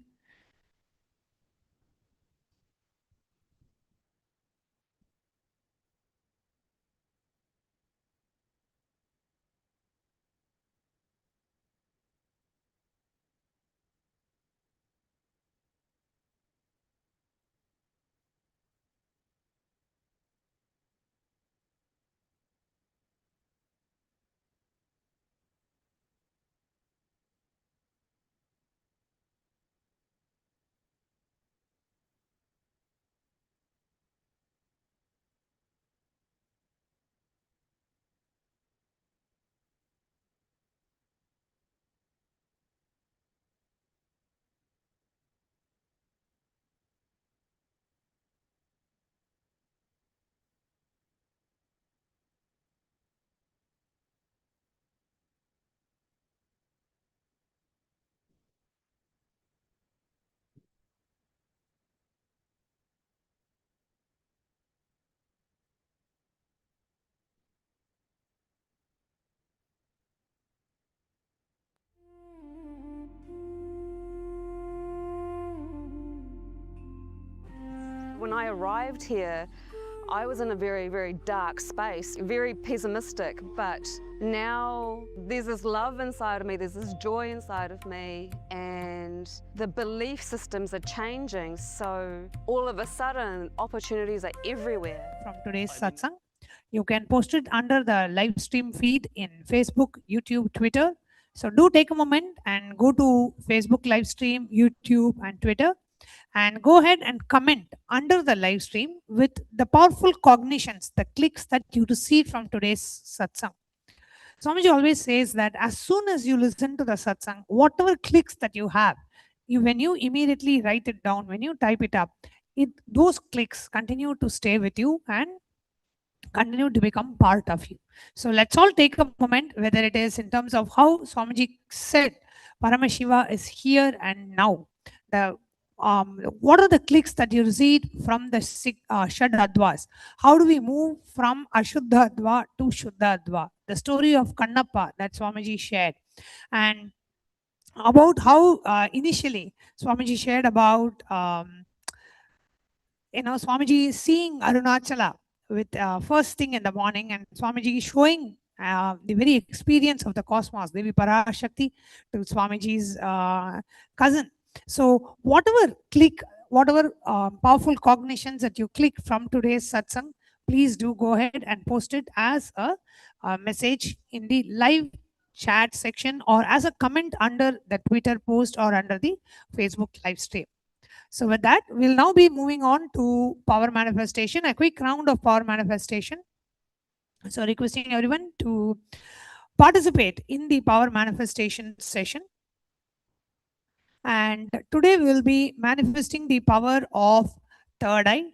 Speaker 8: When I arrived here, I was in a very, very dark space, very pessimistic, but now there's this love inside of me, there's this joy inside of me, and the belief systems are changing, so all of a sudden opportunities are everywhere.
Speaker 1: From today's satsang, you can post it under the live stream feed in Facebook, YouTube, Twitter. So do take a moment and go to Facebook live stream, YouTube and Twitter, and go ahead and comment under the live stream with the powerful cognitions, the clicks that you receive from today's satsang. Swamiji always says that as soon as you listen to the satsang, whatever clicks that you have, when you immediately write it down, when you type it up, those clicks continue to stay with you and continue to become part of you. So let's all take a moment, whether it is in terms of how Swamiji said Paramashiva is here and now. What are the clicks that you receive from the Shadadvas? How do we move from Ashuddhadva to Shuddhadva? The story of Kannappa that Swamiji shared. And about how initially Swamiji shared about Swamiji seeing Arunachala with first thing in the morning, and Swamiji showing the very experience of the cosmos, Devi Parashakti, to Swamiji's cousin. So whatever powerful cognitions that you click from today's satsang, please do go ahead and post it as a message in the live chat section or as a comment under the Twitter post or under the Facebook live stream. So with that, we'll now be moving on to power manifestation, a quick round of power manifestation. So requesting everyone to participate in the power manifestation session. And today we will be manifesting the power of third eye.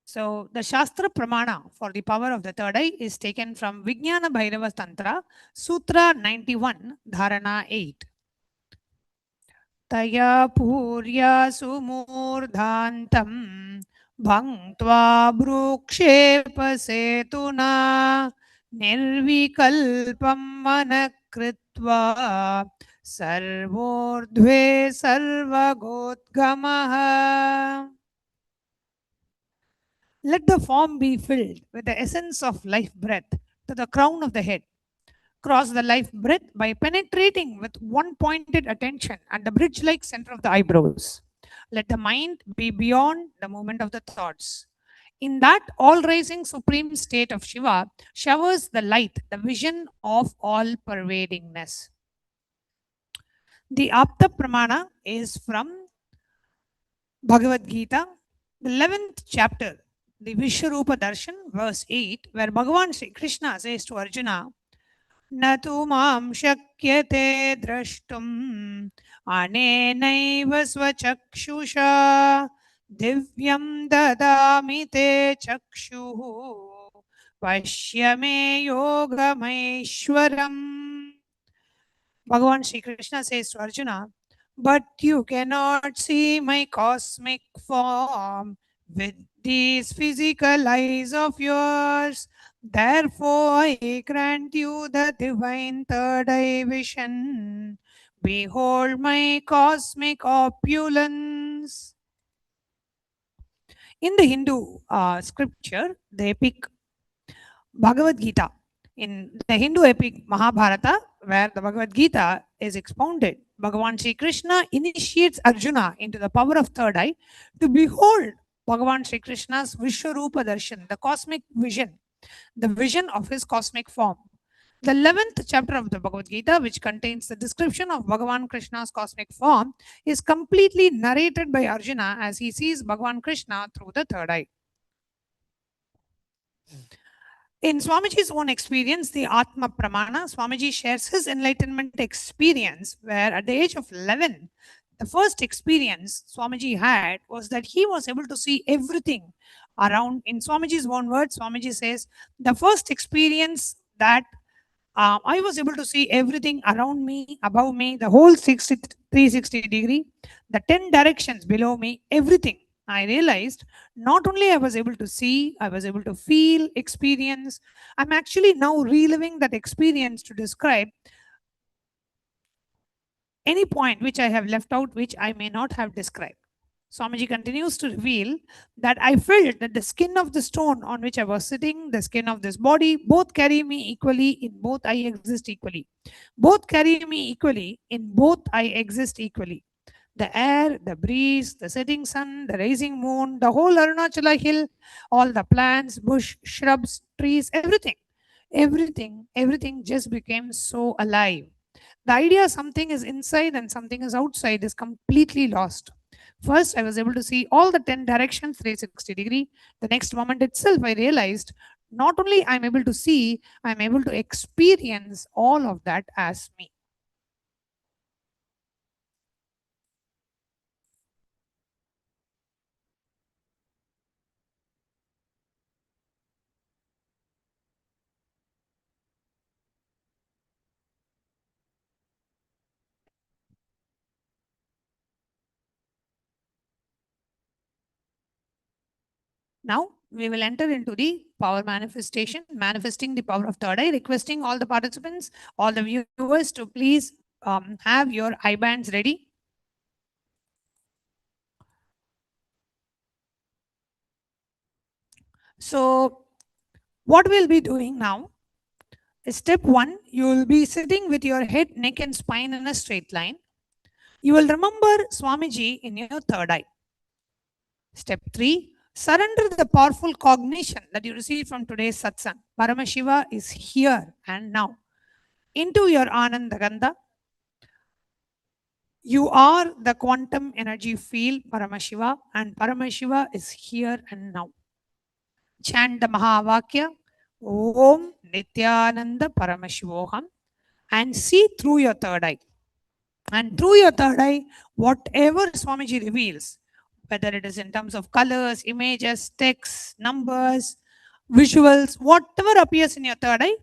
Speaker 1: So the Shastra Pramana for the power of the third eye is taken from Vijnana Bhairava Tantra, Sutra 91, Dharana 8. Taya purya sumurdhantam bhangtva brukshepa setuna nirvikalpam manakritva sarvordhve sarvagotgamaha. Let the form be filled with the essence of life breath to the crown of the head. Cross the life breath by penetrating with one pointed attention at the bridge like center of the eyebrows. Let the mind be beyond the movement of the thoughts. In that all rising supreme state of Shiva showers the light, the vision of all pervadingness. The Apta Pramana is from Bhagavad Gita, the 11th chapter, the Vishwarupa Darshan, verse 8, where Bhagavan Sri Krishna says to Arjuna, न तु मां शक्यते द्रष्टुम् अनेनैव स्वचक्षुषा दिव्यं ददामि ते चक्षुः पश्य मे योगमैश्वरम्. Bhagavan Sri Krishna says to Arjuna, but you cannot see my cosmic form with these physical eyes of yours. Therefore, I grant you the divine third eye vision. Behold my cosmic opulence. In the Hindu scripture, the epic Bhagavad Gita, in the Hindu epic Mahabharata, where the Bhagavad Gita is expounded, Bhagavan Sri Krishna initiates Arjuna into the power of third eye to behold Bhagavan Sri Krishna's Vishwarupa Darshan, the cosmic vision, the vision of his cosmic form. The 11th chapter of the Bhagavad Gita, which contains the description of Bhagavan Krishna's cosmic form, is completely narrated by Arjuna as he sees Bhagavan Krishna through the third eye. In Swamiji's own experience, the Atma Pramana, Swamiji shares his enlightenment experience, where at the age of 11, the first experience Swamiji had was that he was able to see everything around. In Swamiji's own words, Swamiji says, the first experience that I was able to see everything around me, above me, the whole 360 degree, the 10 directions below me, everything. I realized not only I was able to see, I was able to feel, experience. I'm actually now reliving that experience to describe any point which I have left out, which I may not have described. Swamiji continues to reveal that I felt that the skin of the stone on which I was sitting, the skin of this body, both carry me equally, in both I exist equally. Both carry me equally, in both I exist equally. The air, the breeze, the setting sun, the rising moon, the whole Arunachala hill, all the plants, bush, shrubs, trees, everything just became so alive. The idea something is inside and something is outside is completely lost. First, I was able to see all the 10 directions, 360 degree. The next moment itself, I realized not only I'm able to see, I'm able to experience all of that as me. Now, we will enter into the power manifestation, manifesting the power of third eye, requesting all the participants, all the viewers to please have your eye bands ready. So, what we'll be doing now is step 1, you will be sitting with your head, neck and spine in a straight line. You will remember Swamiji in your third eye. Step 3, surrender the powerful cognition that you received from today's satsang. Paramashiva is here and now. Into your Ananda Gandha. You are the quantum energy field, Paramashiva, and Paramashiva is here and now. Chant the Mahavakya, Om Nithyananda Paramashivoham, and see through your third eye. And through your third eye, whatever Swamiji reveals, whether it is in terms of colors, images, text, numbers, visuals, whatever appears in your third eye,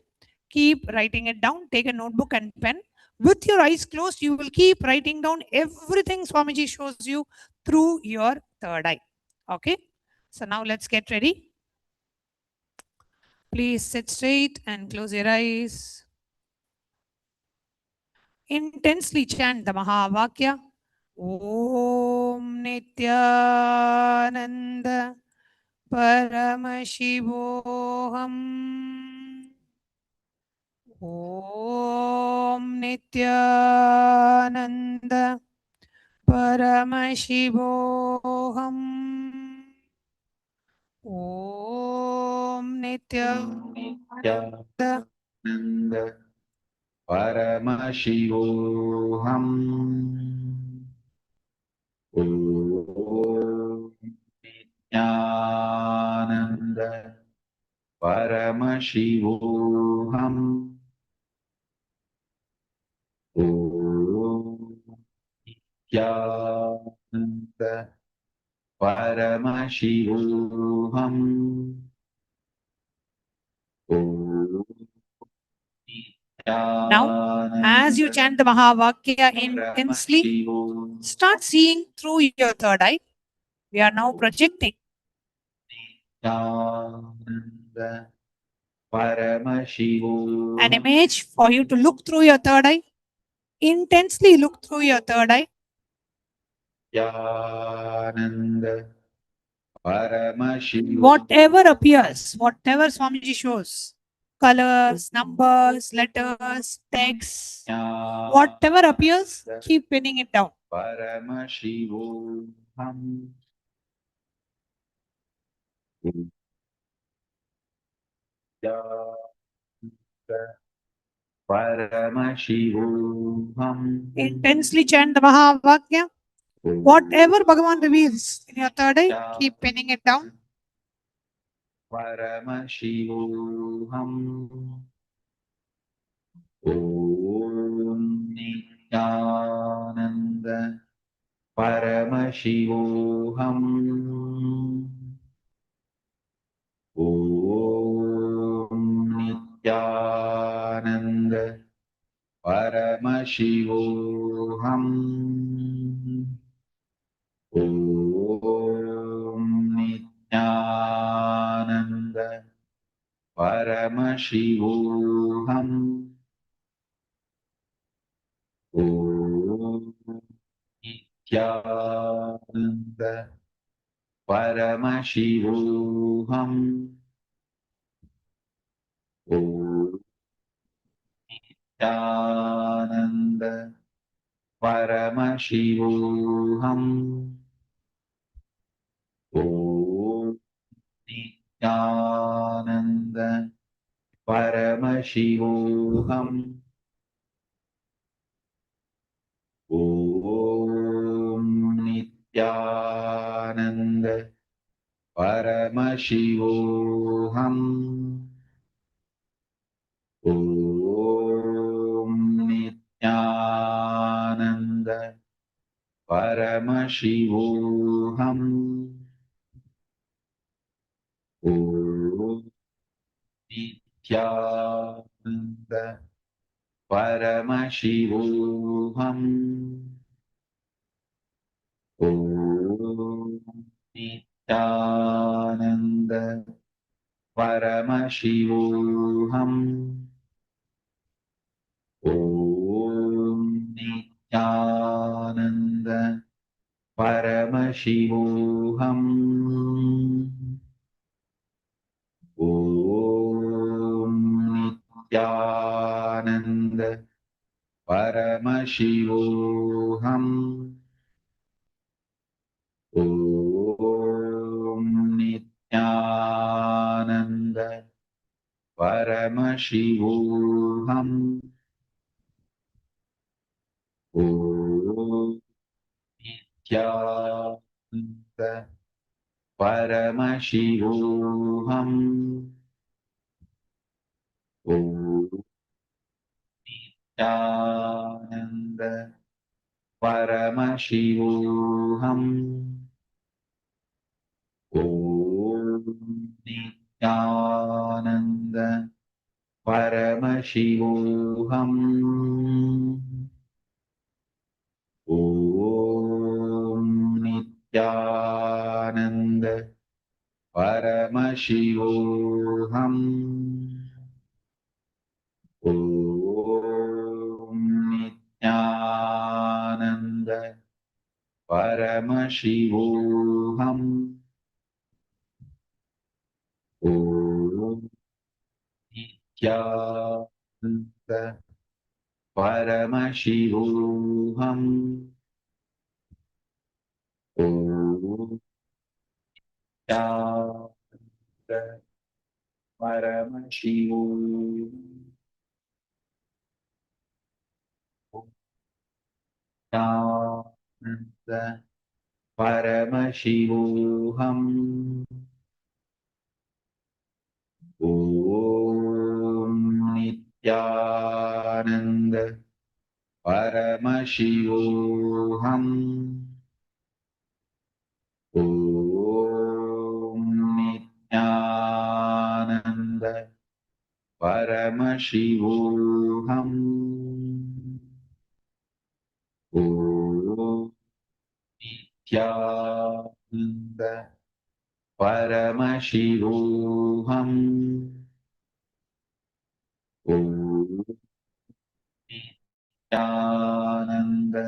Speaker 1: keep writing it down. Take a notebook and pen. With your eyes closed, you will keep writing down everything Swamiji shows you through your third eye. Okay? So now let's get ready. Please sit straight and close your eyes. Intensely chant the Mahavakya. Om Nithyananda Paramashivoham. Om Nithyananda Paramashivoham. Om Nithyananda
Speaker 5: Paramashivoham. Om Nithyananda Paramashivoham. Om Nithyananda Paramashivoham.
Speaker 1: Now, as you chant the Mahavakya intensely, start seeing through your third eye. We are now projecting. An image for you to look through your third eye. Intensely look through your third eye. Whatever appears, whatever Swamiji shows, colors, numbers, letters, text, whatever appears, keep pinning it down. Intensely chant the Mahavakya. Whatever Bhagavan reveals in your third eye, keep pinning it down.
Speaker 5: Paramashivoham. Om Nithyananda Paramashivoham. Om Nithyananda Paramashivoham. Om Nithyananda Paramashivoham. Om Nithyananda Paramashivoham. Om Nithyananda Paramashivoham. Om Nithyananda Paramashivoham. Om Nithyananda Paramashivoham. Om Nithyananda Paramashivoham. Om Nithyananda Paramashivoham. Om Nithyananda Paramashivoham. Om Nithyananda Paramashivoham. Om Nithyananda Paramashivoham. Om Nithyananda Paramashivoham. Om Nithyananda Paramashivoham. Om Nithyananda Paramashivoham. Om Nithyananda Paramashivam. Om Nithyananda Paramashivam. Om Nithyananda Paramashivam. Om Nithyananda Paramashivam. Om Nithyananda Paramashivam. Nithyananda Paramashivam. Om Nithyananda Paramashivam. Om Nithyananda Paramashivam. Om Nithyananda Paramashivam. Om Nithyananda.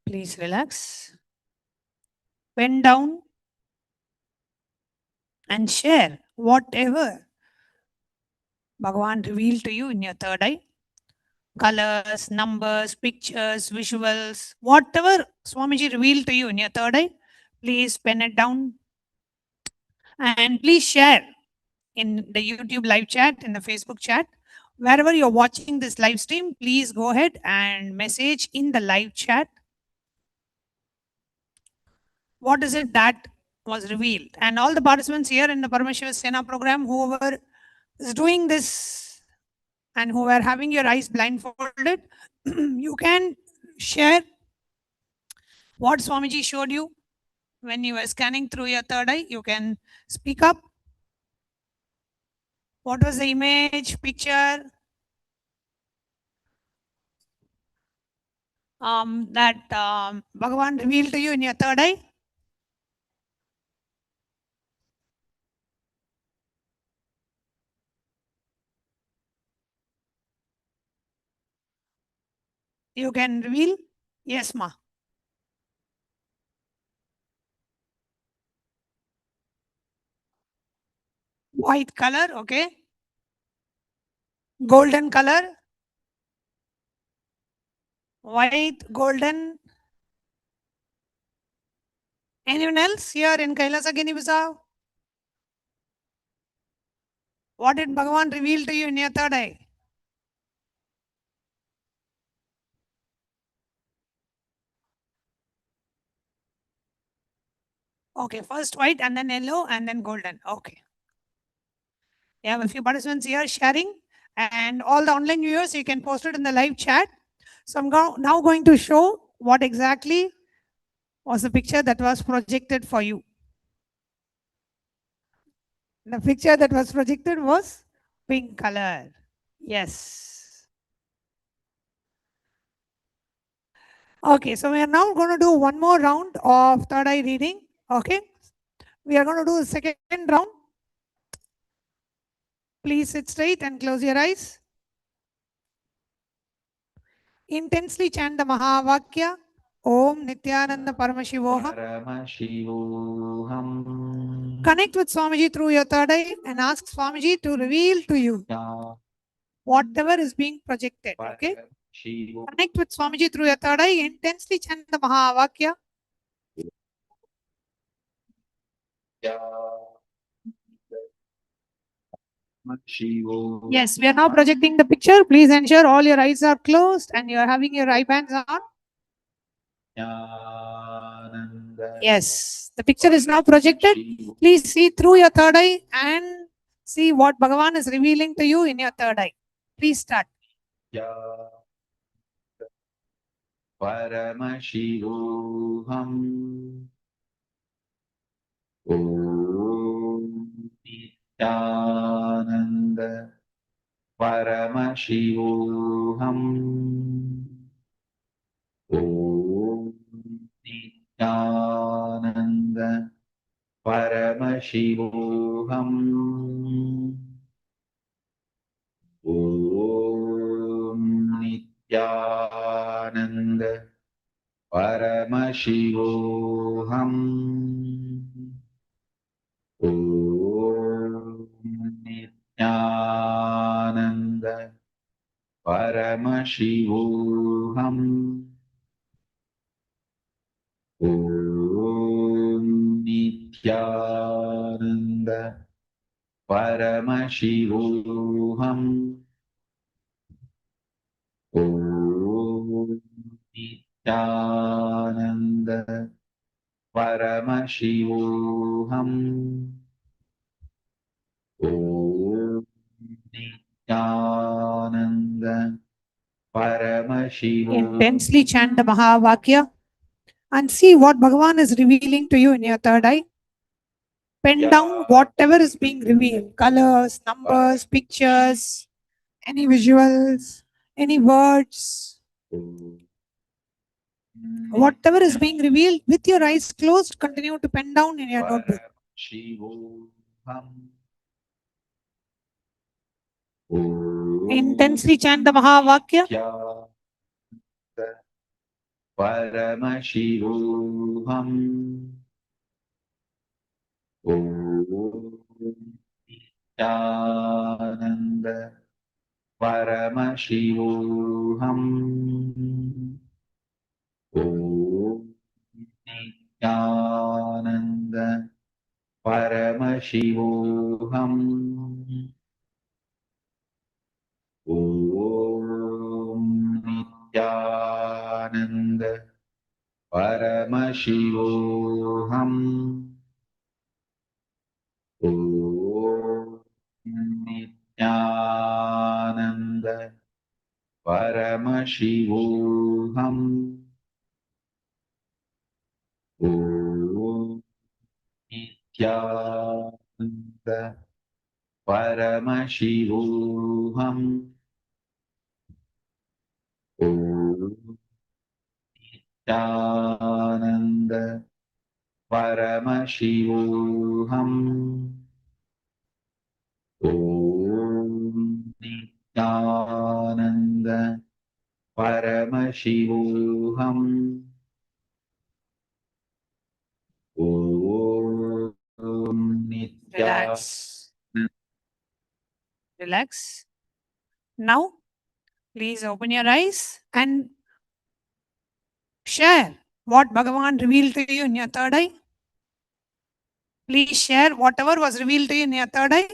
Speaker 1: Please relax. Bend down and share whatever Bhagavan revealed to you in your third eye. Colors, numbers, pictures, visuals, whatever Swamiji revealed to you in your third eye, please pen it down and please share in the YouTube live chat, in the Facebook chat. Wherever you're watching this live stream, please go ahead and message in the live chat. What is it that was revealed? And all the participants here in the Paramashiva Sena program, whoever is doing this and who are having your eyes blindfolded, you can share what Swamiji showed you when you were scanning through your third eye. You can speak up. What was the image, picture that Bhagavan revealed to you in your third eye? You can reveal? Yes, ma. White color, okay. Golden color. White, golden. Anyone else here in Kailasa, Guinea-Bissau? What did Bhagavan reveal to you in your third eye? Okay, first white and then yellow and then golden. Okay. We have a few participants here sharing, and all the online viewers, you can post it in the live chat. So I'm now going to show what exactly was the picture that was projected for you. The picture that was projected was pink color. Yes. Okay, so we are now going to do one more round of third eye reading. Okay. We are going to do the second round. Please sit straight and close your eyes. Intensely chant the Mahavakya. Om Nithyananda Paramashivoham. Connect with Swamiji through your third eye and ask Swamiji to reveal to you whatever is being projected. Okay? Connect with Swamiji through your third eye. Intensely chant the Mahavakya. Yes, we are now projecting the picture. Please ensure all your eyes are closed and you are having your eye bands on. Yes, the picture is now projected. Please see through your third eye and see what Bhagavan is revealing to you in your third eye. Please start.
Speaker 5: Paramashivoham. Om Nithyananda Paramashivoham. Om Nithyananda Paramashivoham. Om Nithyananda Paramashivoham. Om Nithyananda Paramashivoham. Om Nithyananda Paramashivoham. Om Nithyananda Paramashivoham. Om Nithyananda Paramashivoham.
Speaker 1: Intensely chant the Mahavakya and see what Bhagavan is revealing to you in your third eye. Pen down whatever is being revealed, colors, numbers, pictures, any visuals, any words. Whatever is being revealed with your eyes closed, continue to pen down in your notebook. Intensely chant the Mahavakya.
Speaker 5: Paramashivoham. Om Nithyananda Paramashivoham. Om Nithyananda Paramashivoham. Om Nithyananda Paramashivoham. Om Nithyananda Paramashivoham. Om Nithyananda Paramashivoham. Om Nithyananda Paramashivoham. Om Nithyananda Paramashivoham. Om
Speaker 1: Relax. Relax. Now, please open your eyes and share what Bhagavan revealed to you in your third eye. Please share whatever was revealed to you in your third eye.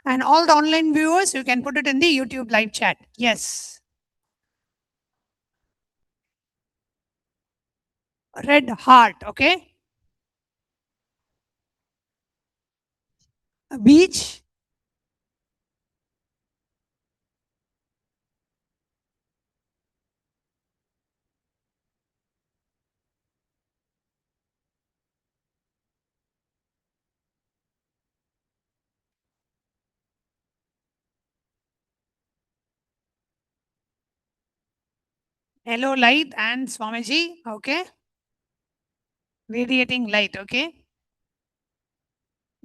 Speaker 1: And all the online viewers, you can put it in the YouTube live chat. Yes. Red heart, okay? A beach. Yellow light and Swamiji, okay? Radiating light, okay?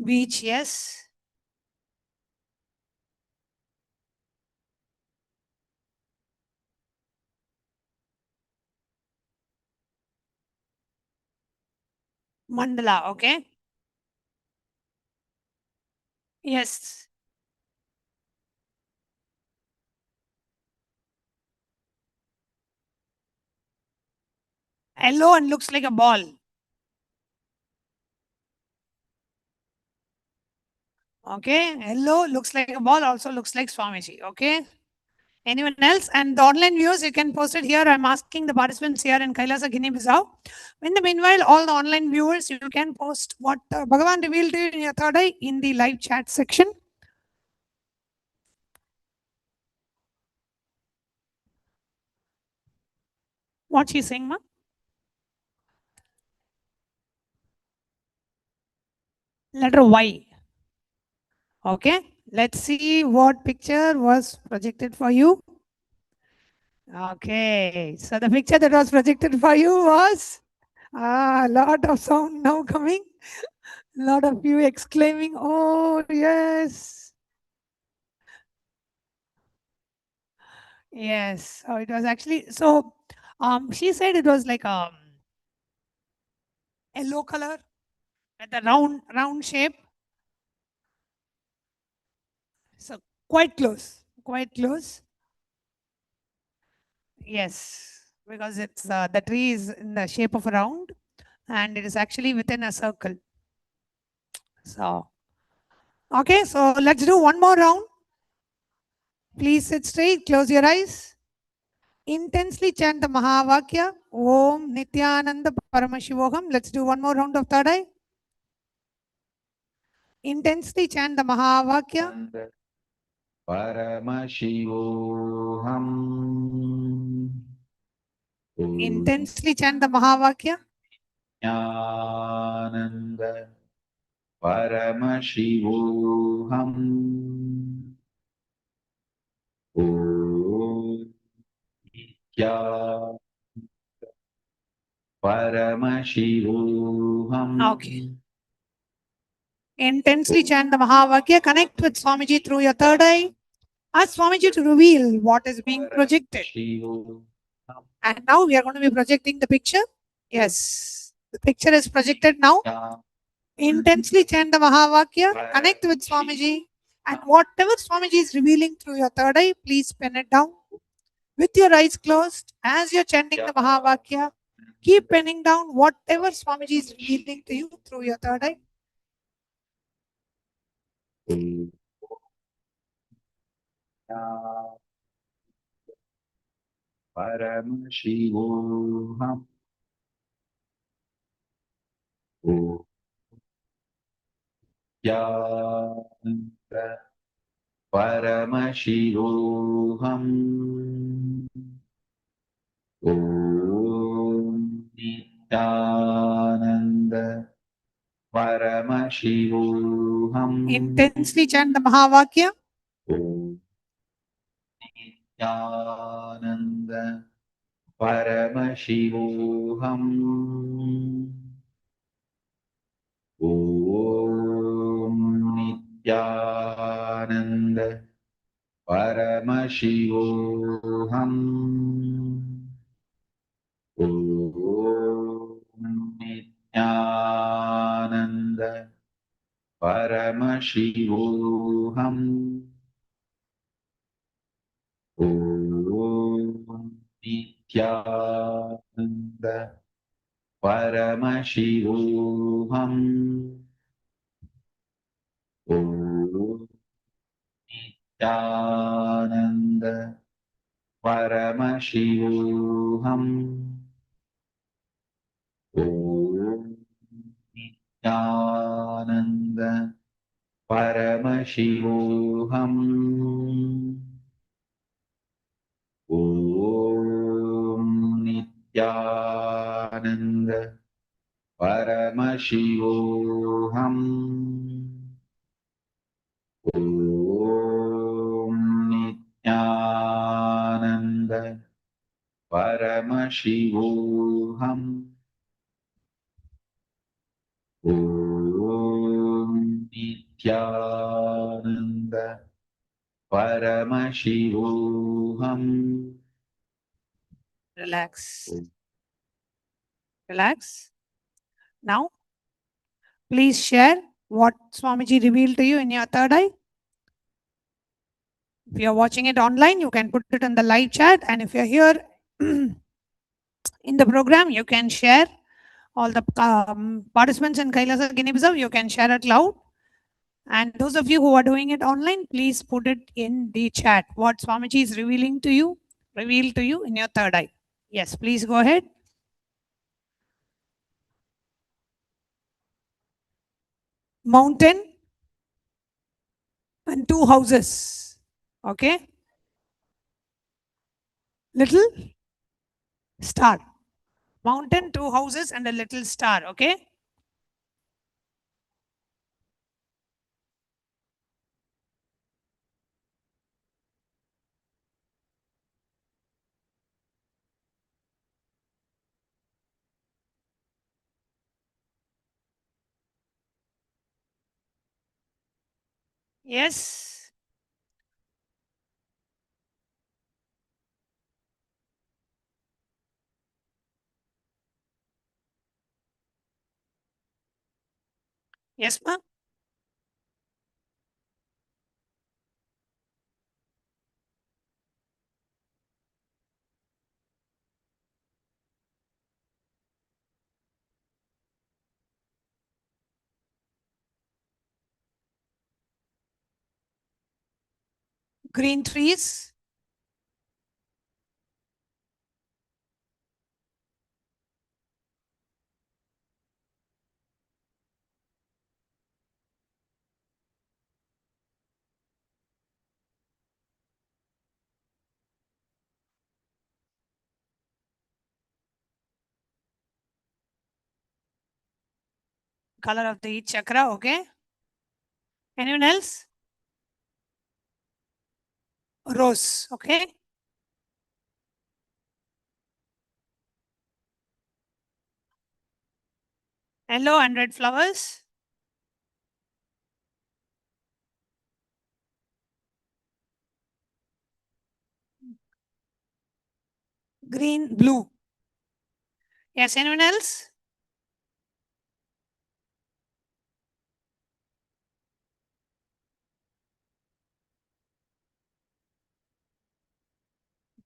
Speaker 1: Beach, yes. Mandala, okay? Yes. Yellow and looks like a ball. Okay, yellow looks like a ball, also looks like Swamiji, okay? Anyone else? And the online viewers, you can post it here. I'm asking the participants here in Kailasa, Guinea-Bissau. In the meanwhile, all the online viewers, you can post what Bhagavan revealed to you in your third eye in the live chat section. What she's saying, ma? Letter Y. Okay. Let's see what picture was projected for you. Okay. So the picture that was projected for you was a lot of sound now coming. A lot of you exclaiming, oh, yes. Yes. So it was actually, so she said it was like a yellow color with a round shape. So quite close, quite close. Yes, because it's the tree is in the shape of a round and it is actually within a circle. So, okay, so let's do one more round. Please sit straight, close your eyes. Intensely chant the Mahavakya, Om Nithyananda Paramashivam. Let's do one more round of third eye. Intensely chant the Mahavakya.
Speaker 5: Paramashivoham.
Speaker 1: Intensely chant the Mahavakya.
Speaker 5: Nithyananda Paramashivoham. Om Nithyananda Paramashivoham.
Speaker 1: Okay. Intensely chant the Mahavakya. Connect with Swamiji through your third eye. Ask Swamiji to reveal what is being projected. And now we are going to be projecting the picture. Yes. The picture is projected now. Intensely chant the Mahavakya. Connect with Swamiji. And whatever Swamiji is revealing through your third eye, please pen it down. With your eyes closed, as you're chanting the Mahavakya, keep penning down whatever Swamiji is revealing to you through your third eye.
Speaker 5: Paramashivoham. Om Nithyananda Paramashivoham. Om Nithyananda Paramashivoham.
Speaker 1: Intensely chant the Mahavakya.
Speaker 5: Om Nithyananda Paramashivoham. Om Nithyananda Paramashivoham. Om Nithyananda Paramashivoham. Om Nithyananda Paramashivoham. Om Nithyananda Paramashivoham. Om Nithyananda Paramashivoham. Om Nithyananda Paramashivoham. Om Nithyananda Paramashivoham. Om Nithyananda Paramashivoham.
Speaker 1: Relax. Relax. Now, please share what Swamiji revealed to you in your third eye. If you are watching it online, you can put it in the live chat. And if you're here in the program, you can share. All the participants in Kailasa Guinea-Bissau, you can share it loud. And those of you who are doing it online, please put it in the chat. What Swamiji is revealed to you in your third eye. Yes, please go ahead. Mountain and two houses. Okay. Little Star. Mountain, 2 houses, and a little star. Okay. Yes. Yes, ma'am. Green trees. Color of the each chakra. Okay. Anyone else? Rose. Okay. Yellow and red flowers. Green, blue. Yes, anyone else?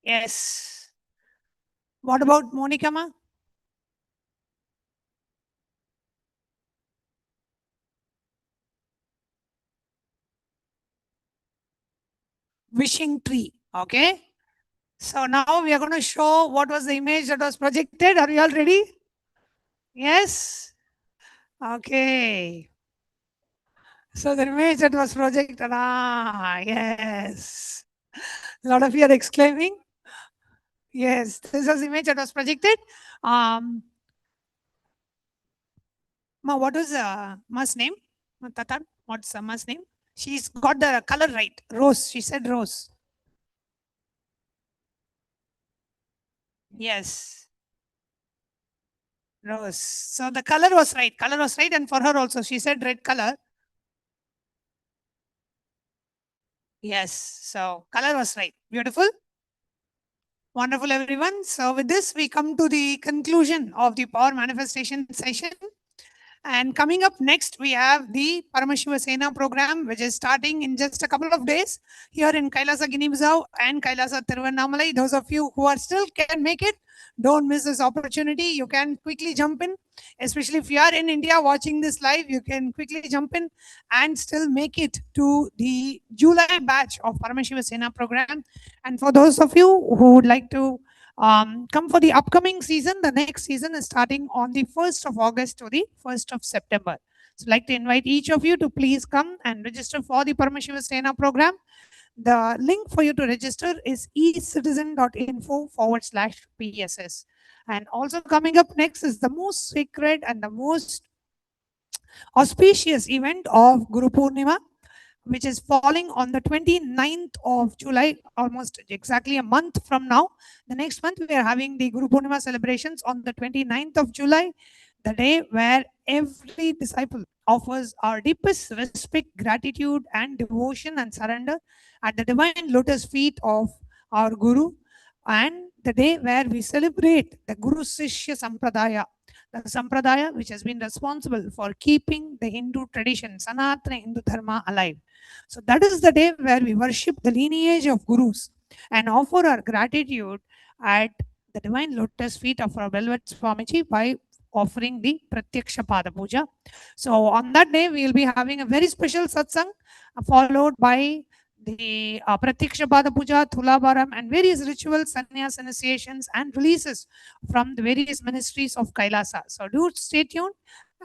Speaker 1: Yes. What about Monica ma? Wishing tree. Okay. So now we are going to show what was the image that was projected. Are you all ready? Yes. Okay. So the image that was projected. Yes. A lot of you are exclaiming. Yes, this was the image that was projected. Ma, what was Ma's name? Tata, what's Ma's name? She's got the color right. Rose. She said rose. Yes. Rose. So the color was right. Color was right. And for her also, she said red color. Yes. So color was right. Beautiful. Wonderful, everyone. So with this, we come to the conclusion of the power manifestation session. And coming up next, we have the Paramashiva Sena program, which is starting in just a couple of days here in Kailasa, Guinea-Bissau and Kailasa, Tiruvannamalai. Those of you who are still can make it, don't miss this opportunity. You can quickly jump in, especially if you are in India watching this live, you can quickly jump in and still make it to the July batch of Paramashiva Sena program. And for those of you who would like to come for the upcoming season. The next season is starting on the 1st of August to the 1st of September. So I'd like to invite each of you to please come and register for the Paramashiva Sena program. The link for you to register is ecitizen.info/PSS. And also coming up next is the most sacred and the most auspicious event of Guru Purnima, which is falling on the 29th of July, almost exactly a month from now. The next month, we are having the Guru Purnima celebrations on the 29th of July, the day where every disciple offers our deepest respect, gratitude, and devotion and surrender at the divine lotus feet of our Guru, and the day where we celebrate the Guru Sishya Sampradaya, the Sampradaya which has been responsible for keeping the Hindu tradition, Sanatana Hindu Dharma, alive. So that is the day where we worship the lineage of Gurus and offer our gratitude at the divine lotus feet of our beloved Swamiji by offering the Pratyaksha Pada Puja. So on that day, we will be having a very special satsang followed by the Pratyaksha Pada Puja, Thulabharam, and various rituals, sannyas initiations, and releases from the various ministries of Kailasa. So do stay tuned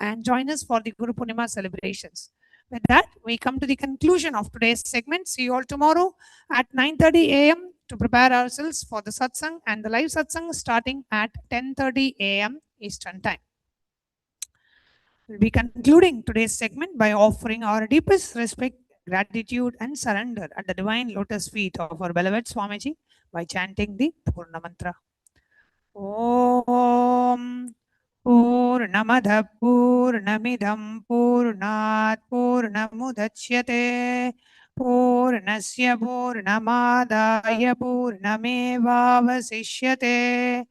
Speaker 1: and join us for the Guru Purnima celebrations. With that, we come to the conclusion of today's segment. See you all tomorrow at 9:30 a.m. to prepare ourselves for the satsang, and the live satsang is starting at 10:30 a.m. Eastern Time. We'll be concluding today's segment by offering our deepest respect, gratitude, and surrender at the divine lotus feet of our beloved Swamiji by chanting the Purna Mantra. Om Purnamada Purnamidam Purnat Purnamudachyate Purnasya Purnamadaya Purnamevavasishyate.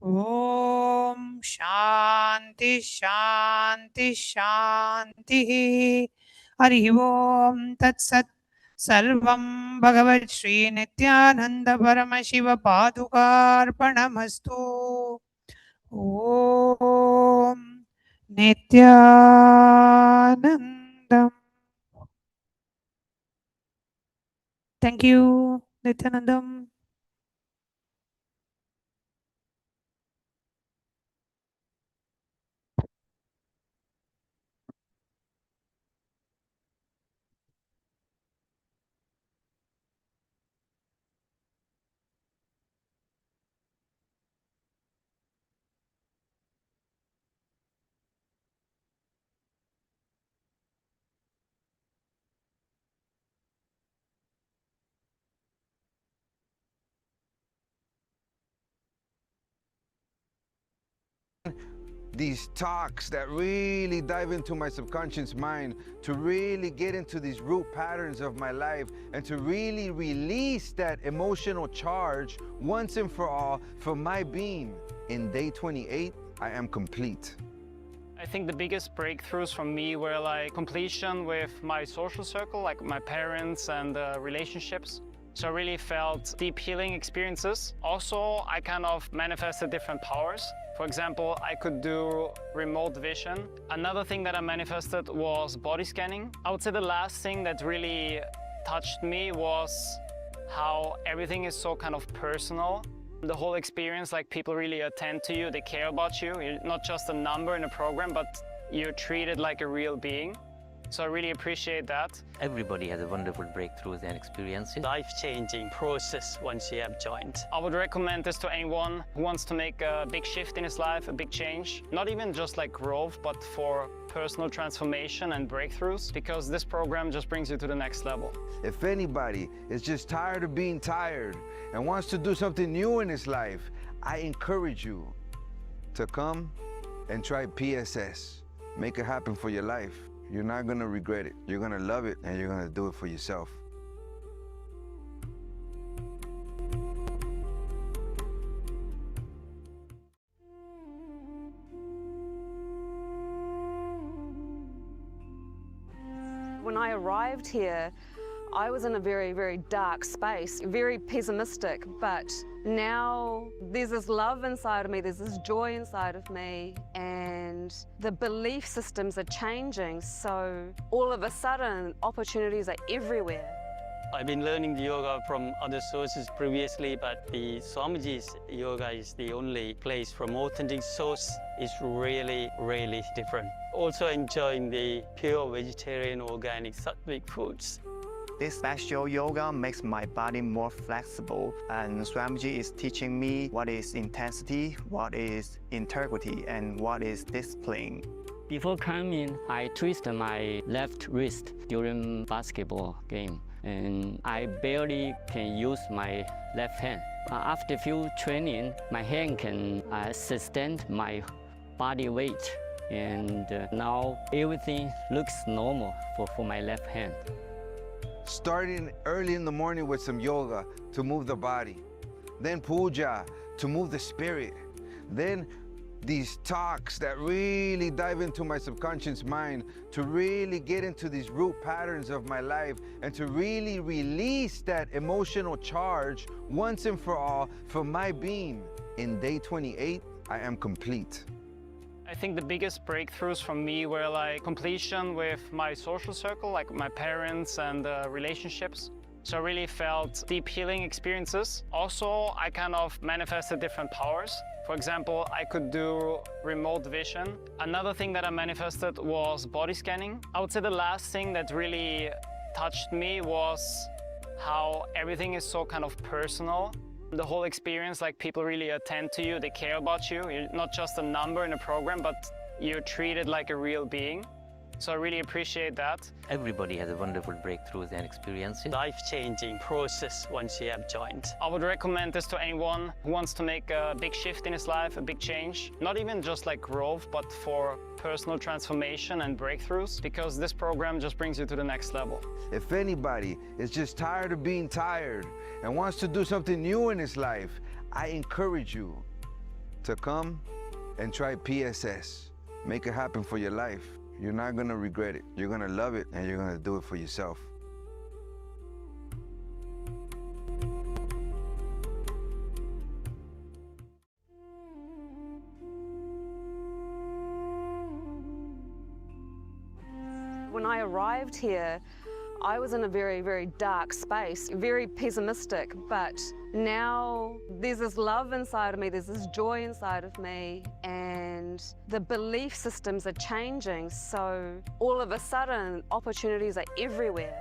Speaker 1: Om Shanti Shanti Shanti. Hari Om Tat Sat. Sarvam Bhagavad Shri Nithyananda Paramashiva Padukarpanamastu. Om Nithyanandam. Thank you, Nithyanandam.
Speaker 12: These talks that really dive into my subconscious mind to really get into these root patterns of my life and to really release that emotional charge once and for all for my being. In day 28, I am complete.
Speaker 13: I think the biggest breakthroughs for me were like completion with my social circle, like my parents and relationships. So I really felt deep healing experiences. Also, I kind of manifested different powers. For example, I could do remote vision. Another thing that I manifested was body scanning. I would say the last thing that really touched me was how everything is so kind of personal. The whole experience, like people really attend to you, they care about you. You're not just a number in a program, but you're treated like a real being. So I really appreciate that.
Speaker 14: Everybody has a wonderful breakthroughs and experiences.
Speaker 9: Life-changing process once you have joined.
Speaker 13: I would recommend this to anyone who wants to make a big shift in his life, a big change. Not even just like growth, but for personal transformation and breakthroughs, because this program just brings you to the next level.
Speaker 12: If anybody is just tired of being tired and wants to do something new in his life, I encourage you to come and try PSS. Make it happen for your life. You're not gonna regret it. You're gonna love it, and you're gonna do it for yourself.
Speaker 8: When I arrived here, I was in a very, very dark space, very pessimistic, but now there's this love inside of me, there's this joy inside of me, and the belief systems are changing, so all of a sudden opportunities are everywhere.
Speaker 9: I've been learning the yoga from other sources previously, but the Swamiji's yoga is the only place from authentic source. Is really, really different. Also enjoying the pure vegetarian, organic, sattvic foods.
Speaker 10: This special yoga makes my body more flexible, and Swamiji is teaching me what is intensity, what is integrity, and what is discipline.
Speaker 11: Before coming, I twisted my left wrist during basketball game, and I barely can use my left hand. After few training, my hand can sustain my body weight, and now everything looks normal for my left hand.
Speaker 12: Starting early in the morning with some yoga to move the body, then puja to move the spirit, then these talks that really dive into my subconscious mind to really get into these root patterns of my life and to really release that emotional charge once and for all for my being. In day 28, I am complete.
Speaker 13: I think the biggest breakthroughs for me were like completion with my social circle, like my parents and relationships. So I really felt deep healing experiences. Also, I kind of manifested different powers. For example, I could do remote vision. Another thing that I manifested was body scanning. I would say the last thing that really touched me was how everything is so kind of personal. The whole experience, like people really attend to you, they care about you. You're not just a number in a program, but you're treated like a real being. So I really appreciate that.
Speaker 14: Everybody has a wonderful breakthroughs and experiences.
Speaker 9: Life-changing process once you have joined.
Speaker 13: I would recommend this to anyone who wants to make a big shift in his life, a big change. Not even just like growth, but for personal transformation and breakthroughs, because this program just brings you to the next level.
Speaker 12: If anybody is just tired of being tired and wants to do something new in his life, I encourage you to come and try PSS. Make it happen for your life. You're not gonna regret it. You're gonna love it, and you're gonna do it for yourself.
Speaker 8: When I arrived here, I was in a very, very dark space, very pessimistic, but now there's this love inside of me, there's this joy inside of me, and the belief systems are changing, so all of a sudden, opportunities are everywhere.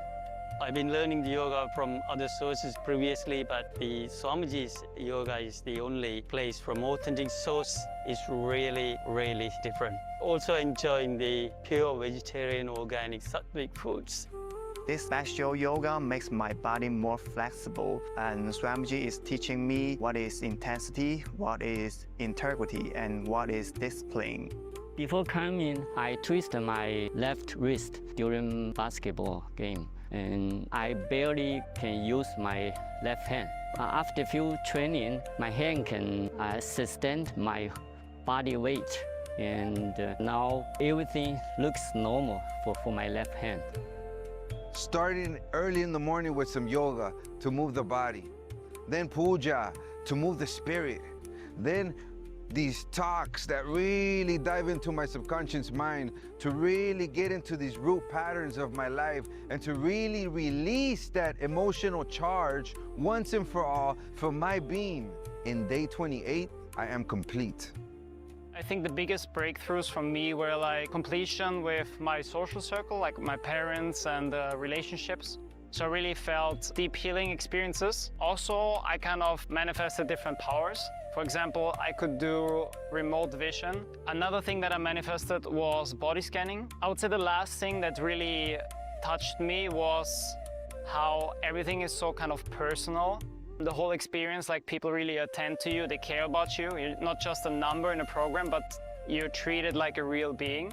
Speaker 9: I've been learning the yoga from other sources previously, but the Swamiji's yoga is the only place from authentic source. Is really, really different. Also enjoying the pure vegetarian, organic, sattvic foods.
Speaker 10: This special yoga makes my body more flexible, and Swamiji is teaching me what is intensity, what is integrity, and what is discipline.
Speaker 11: Before coming, I twisted my left wrist during basketball game, and I barely can use my left hand. After few training, my hand can sustain my body weight, and now everything looks normal for my left hand.
Speaker 12: Starting early in the morning with some yoga to move the body, then puja to move the spirit, then these talks that really dive into my subconscious mind to really get into these root patterns of my life and to really release that emotional charge once and for all for my being. In day 28, I am complete.
Speaker 13: I think the biggest breakthroughs for me were like completion with my social circle, like my parents and relationships. So I really felt deep healing experiences. Also, I kind of manifested different powers. For example, I could do remote vision. Another thing that I manifested was body scanning. I would say the last thing that really touched me was how everything is so kind of personal. The whole experience, like people really attend to you, they care about you. You're not just a number in a program, but you're treated like a real being.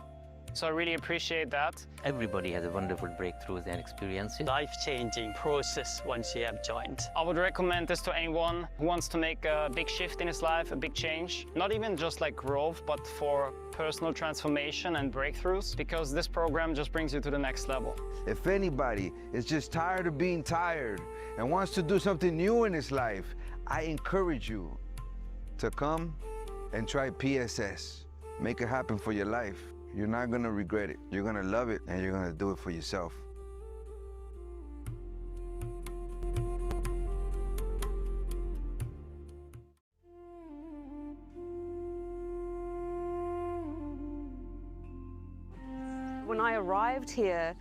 Speaker 13: So I really appreciate that.
Speaker 14: Everybody has a wonderful breakthroughs and experiences.
Speaker 9: Life-changing process once you have joined.
Speaker 13: I would recommend this to anyone who wants to make a big shift in his life, a big change. Not even just like growth, but for personal transformation and breakthroughs, because this program just brings you to the next level.
Speaker 12: If anybody is just tired of being tired and wants to do something new in his life, I encourage you to come and try PSS. Make it happen for your life. You're not gonna regret it. You're gonna love it, and you're gonna do it for yourself.
Speaker 8: When I arrived here,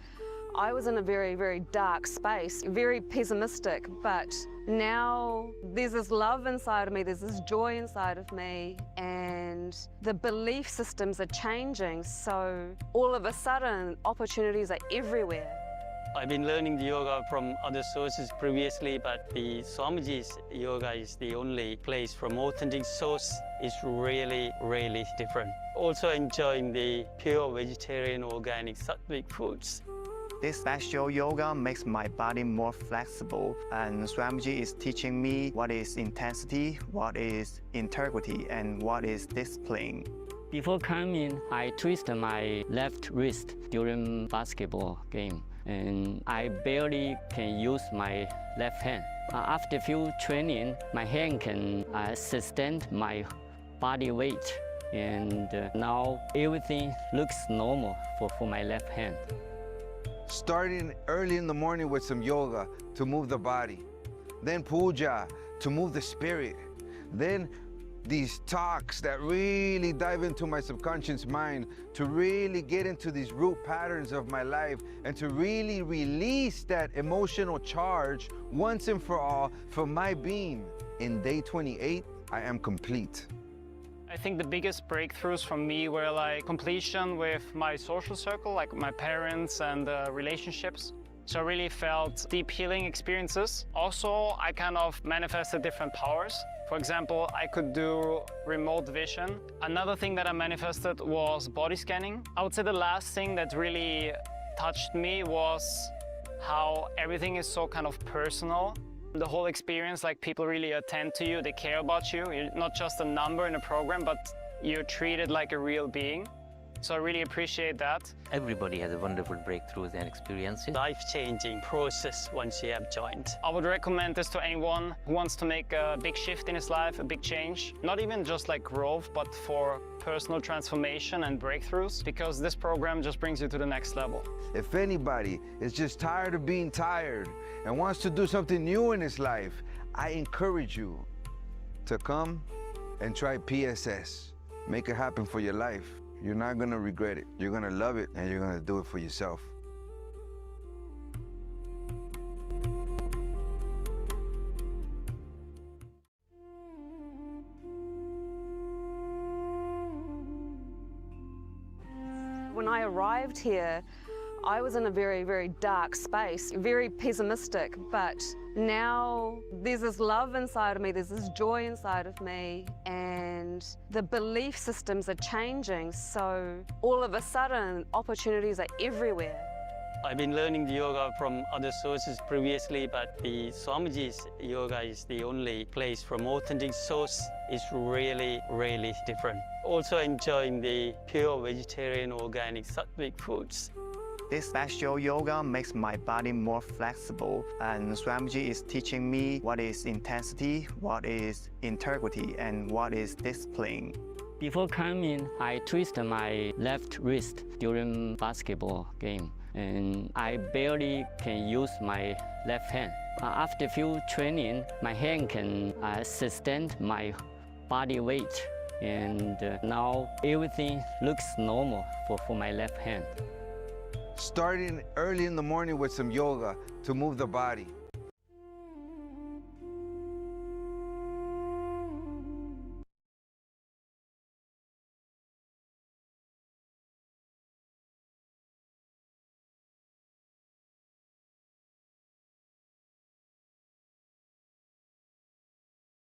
Speaker 8: I was in a very, very dark space, very pessimistic, but now there's this love inside of me, there's this joy inside of me, and the belief systems are changing, so all of a sudden, opportunities are everywhere.
Speaker 9: I've been learning the yoga from other sources previously, but the Swamiji's yoga is the only place from authentic source. Is really, really different. Also enjoying the pure vegetarian, organic, sattvic foods.
Speaker 10: This special yoga makes my body more flexible, and Swamiji is teaching me what is intensity, what is integrity, and what is discipline.
Speaker 11: Before coming, I twisted my left wrist during basketball game, and I barely can use my left hand. After few training, my hand can sustain my body weight, and now everything looks normal for my left hand.
Speaker 12: Starting early in the morning with some yoga to move the body, then puja to move the spirit, then these talks that really dive into my subconscious mind, to really get into these root patterns of my life, and to really release that emotional charge once and for all for my being. In day 28, I am complete.
Speaker 13: I think the biggest breakthroughs for me were like completion with my social circle, like my parents and relationships. So I really felt deep healing experiences. Also, I kind of manifested different powers. For example, I could do remote vision. Another thing that I manifested was body scanning. I would say the last thing that really touched me was how everything is so kind of personal. The whole experience, like people really attend to you, they care about you. You're not just a number in a program, but you're treated like a real being. So I really appreciate that.
Speaker 14: Everybody has a wonderful breakthroughs and experiences.
Speaker 9: Life-changing process once you have joined.
Speaker 13: I would recommend this to anyone who wants to make a big shift in his life, a big change. Not even just like growth, but for personal transformation and breakthroughs, because this program just brings you to the next level.
Speaker 12: If anybody is just tired of being tired and wants to do something new in his life, I encourage you to come and try PSS. Make it happen for your life. You're not gonna regret it. You're gonna love it, and you're gonna do it for yourself.
Speaker 8: When I arrived here, I was in a very, very dark space, very pessimistic, but now there's this love inside of me, there's this joy inside of me, and the belief systems are changing, so all of a sudden opportunities are everywhere.
Speaker 9: I've been learning the yoga from other sources previously, but the Swamiji's yoga is the only place from authentic source. Is really, really different. Also enjoying the pure vegetarian, organic, sattvic foods.
Speaker 10: This special yoga makes my body more flexible, and Swamiji is teaching me what is intensity, what is integrity, and what is discipline.
Speaker 11: Before coming, I twisted my left wrist during basketball game, and I barely can use my left hand. After few training, my hand can sustain my body weight, and now everything looks normal for my left hand.
Speaker 12: Starting early in the morning with some yoga to move the body.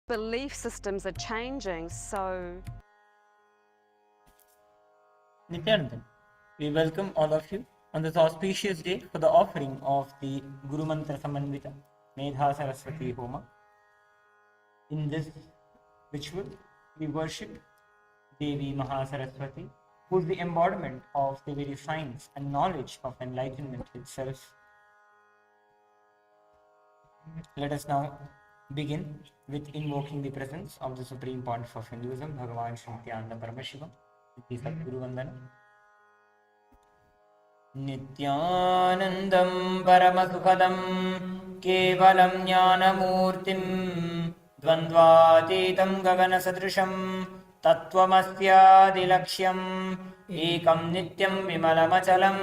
Speaker 8: Belief systems are changing, so...
Speaker 3: Nithyananda, we welcome all of you on this auspicious day for the offering of the Guru Mantra Samanvita Medha Saraswati Homa. In this ritual, we worship Devi Mahasaraswati, who is the embodiment of the very science and knowledge of enlightenment itself. Let us now begin with invoking the presence of the Supreme Pontiff of Hinduism, BHAGAVAN Nithyananda Paramashivam, with the Sadguru Vandana. Nithyanandam Paramasukhadam Kevalam Jnanamurtim Dvandvatitam Gaganasadrisham Tattvamasyadilaksham Ekam Nityam Vimalamachalam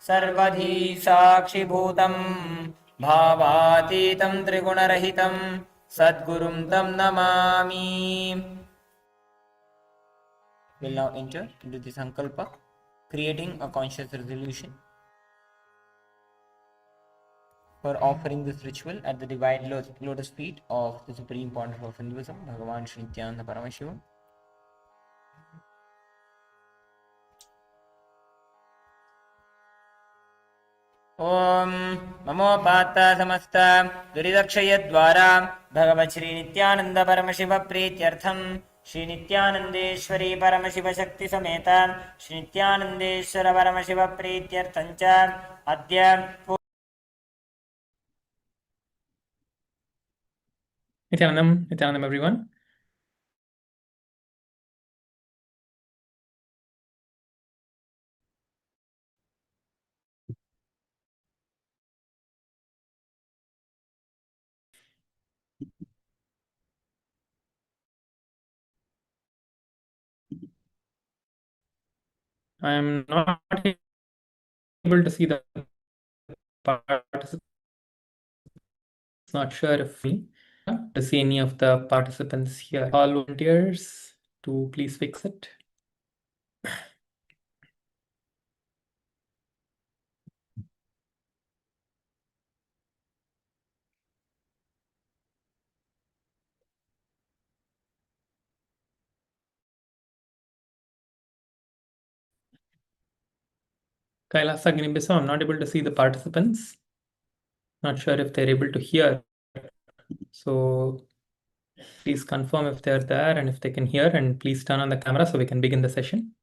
Speaker 3: Sarvadhi Sakshibhutam Bhavatitam Trigunarahitam Sadgurum Tam Namami. We'll now enter into the Sankalpa, creating a conscious resolution for offering this ritual at the divine lotus feet of the Supreme Pontiff of Hinduism, Bhagavan Sri Nithyananda Paramashivam. Om Mamo Pata Samasta Duridakshayadvara Bhagavat Sri Nithyananda Paramashiva Prityartham Shri Nithyanandeshwari Paramashiva Shakti Sameta Shri Nithyanandeshwara Paramashiva Prityarthancha Adya
Speaker 15: Nithyanandam everyone. I'm not able to see the participants. Not sure if we to see any of the participants here. All volunteers to please fix it. Kailasa, I'm not able to see the participants. Not sure if they're able to hear. So please confirm if they're there and if they can hear, and please turn on the camera so we can begin the session.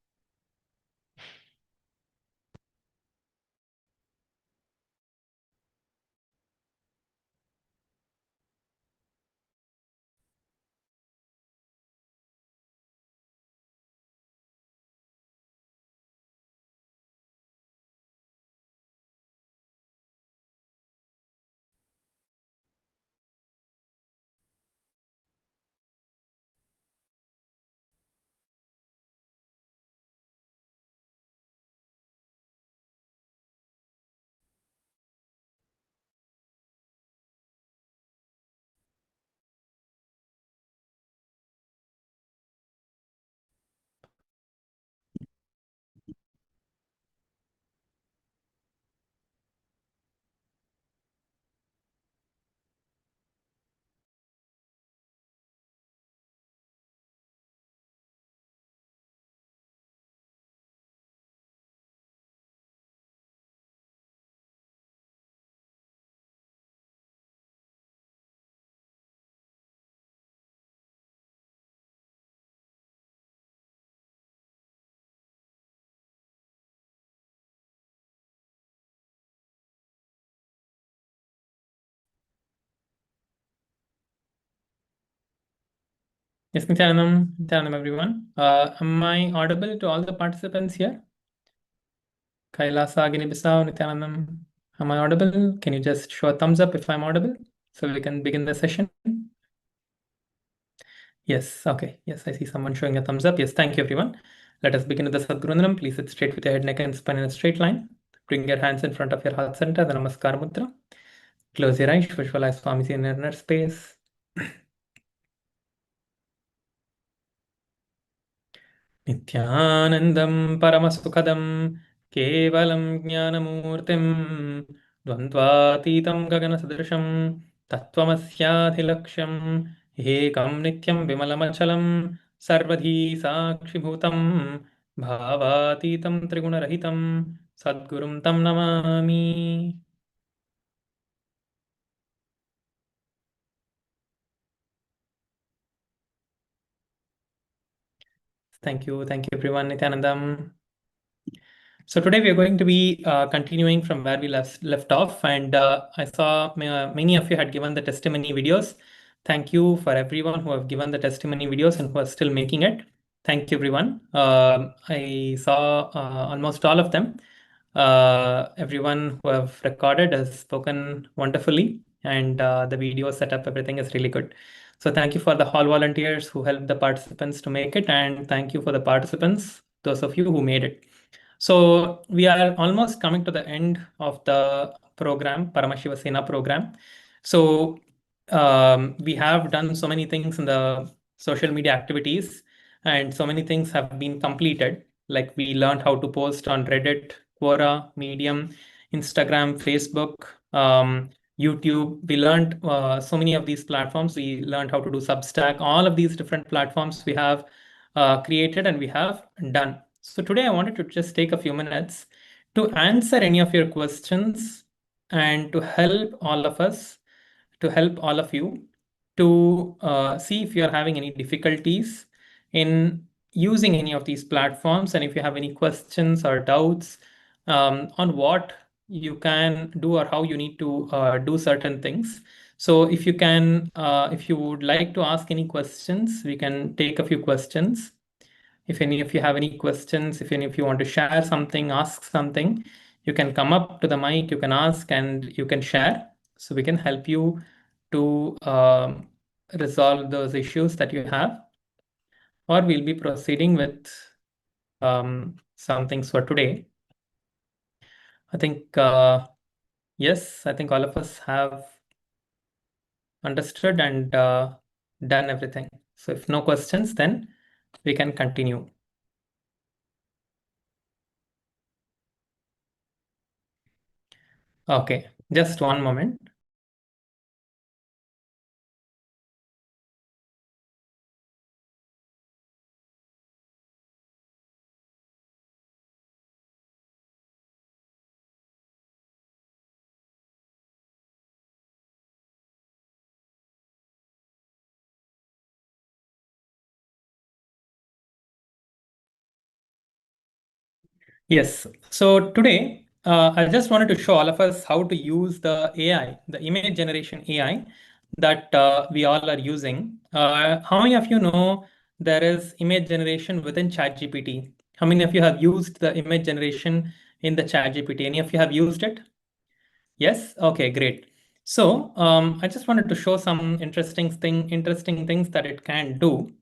Speaker 15: Yes, Nithyanandam, everyone. Am I audible to all the participants here? Kailasa, Nithyanandam, am I audible? Can you just show a thumbs up if I'm audible so we can begin the session? Yes, okay. Yes, I see someone showing a thumbs up. Yes, thank you, everyone. Let us begin with the Sadgurundanam. Please sit straight with your head, neck, and spine in a straight line. Bring your hands in front of your heart center, the Namaskar Mudra. Close your eyes, visualize Swamiji in inner space. नित्यानन्दं परमसुखदं केवलं ज्ञानमूर्तिं द्वन्द्वातीतं गगनसदृशं तत्त्वमस्याधिलक्ष्यम् एकं नित्यं विमलमचलं सर्वधी साक्षिभूतं भावातीतं त्रिगुणरहितं सद्गुरुं तं Namami. Thank you everyone. Nithyanandam. So today we are going to be continuing from where we left off, and I saw many of you had given the testimony videos. Thank you for everyone who have given the testimony videos and who are still making it. Thank you, everyone. I saw almost all of them. Everyone who have recorded has spoken wonderfully, and the video setup, everything is really good. So thank you for the hall volunteers who helped the participants to make it, and thank you for the participants, those of you who made it. So we are almost coming to the end of the program, Paramashiva Sena program. So we have done so many things in the social media activities, and so many things have been completed. Like we learned how to post on Reddit, Quora, Medium, Instagram, Facebook, YouTube. We learned so many of these platforms. We learned how to do Substack. All of these different platforms we have created and we have done. So today I wanted to just take a few minutes to answer any of your questions and to help all of us, to help all of you to see if you're having any difficulties in using any of these platforms, and if you have any questions or doubts on what you can do or how you need to do certain things. So if you can, if you would like to ask any questions, we can take a few questions. If any of you have any questions, if any of you want to share something, ask something, you can come up to the mic, you can ask, and you can share. So we can help you to resolve those issues that you have. Or we'll be proceeding with some things for today. I think, yes, I think all of us have understood and done everything. So if no questions, then we can continue. Okay, just one moment. Yes, so today I just wanted to show all of us how to use the AI, the image generation AI that we all are using. How many of you know there is image generation within ChatGPT? How many of you have used the image generation in the ChatGPT? Any of you have used it? Yes? Okay, great. So I just wanted to show some interesting things that it can do.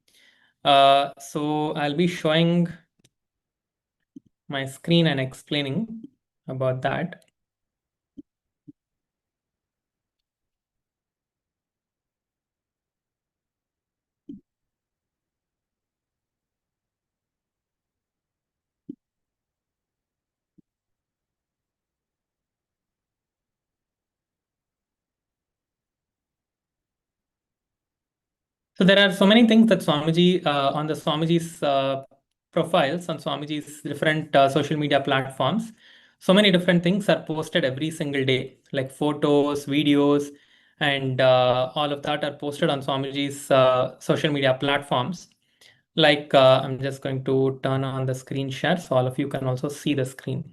Speaker 15: So I'll be showing my screen and explaining about that. So there are so many things that Swamiji on the Swamiji's profiles on Swamiji's different social media platforms. So many different things are posted every single day, like photos, videos, and all of that are posted on Swamiji's social media platforms. Like I'm just going to turn on the screen share so all of you can also see the screen.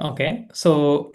Speaker 15: Okay, so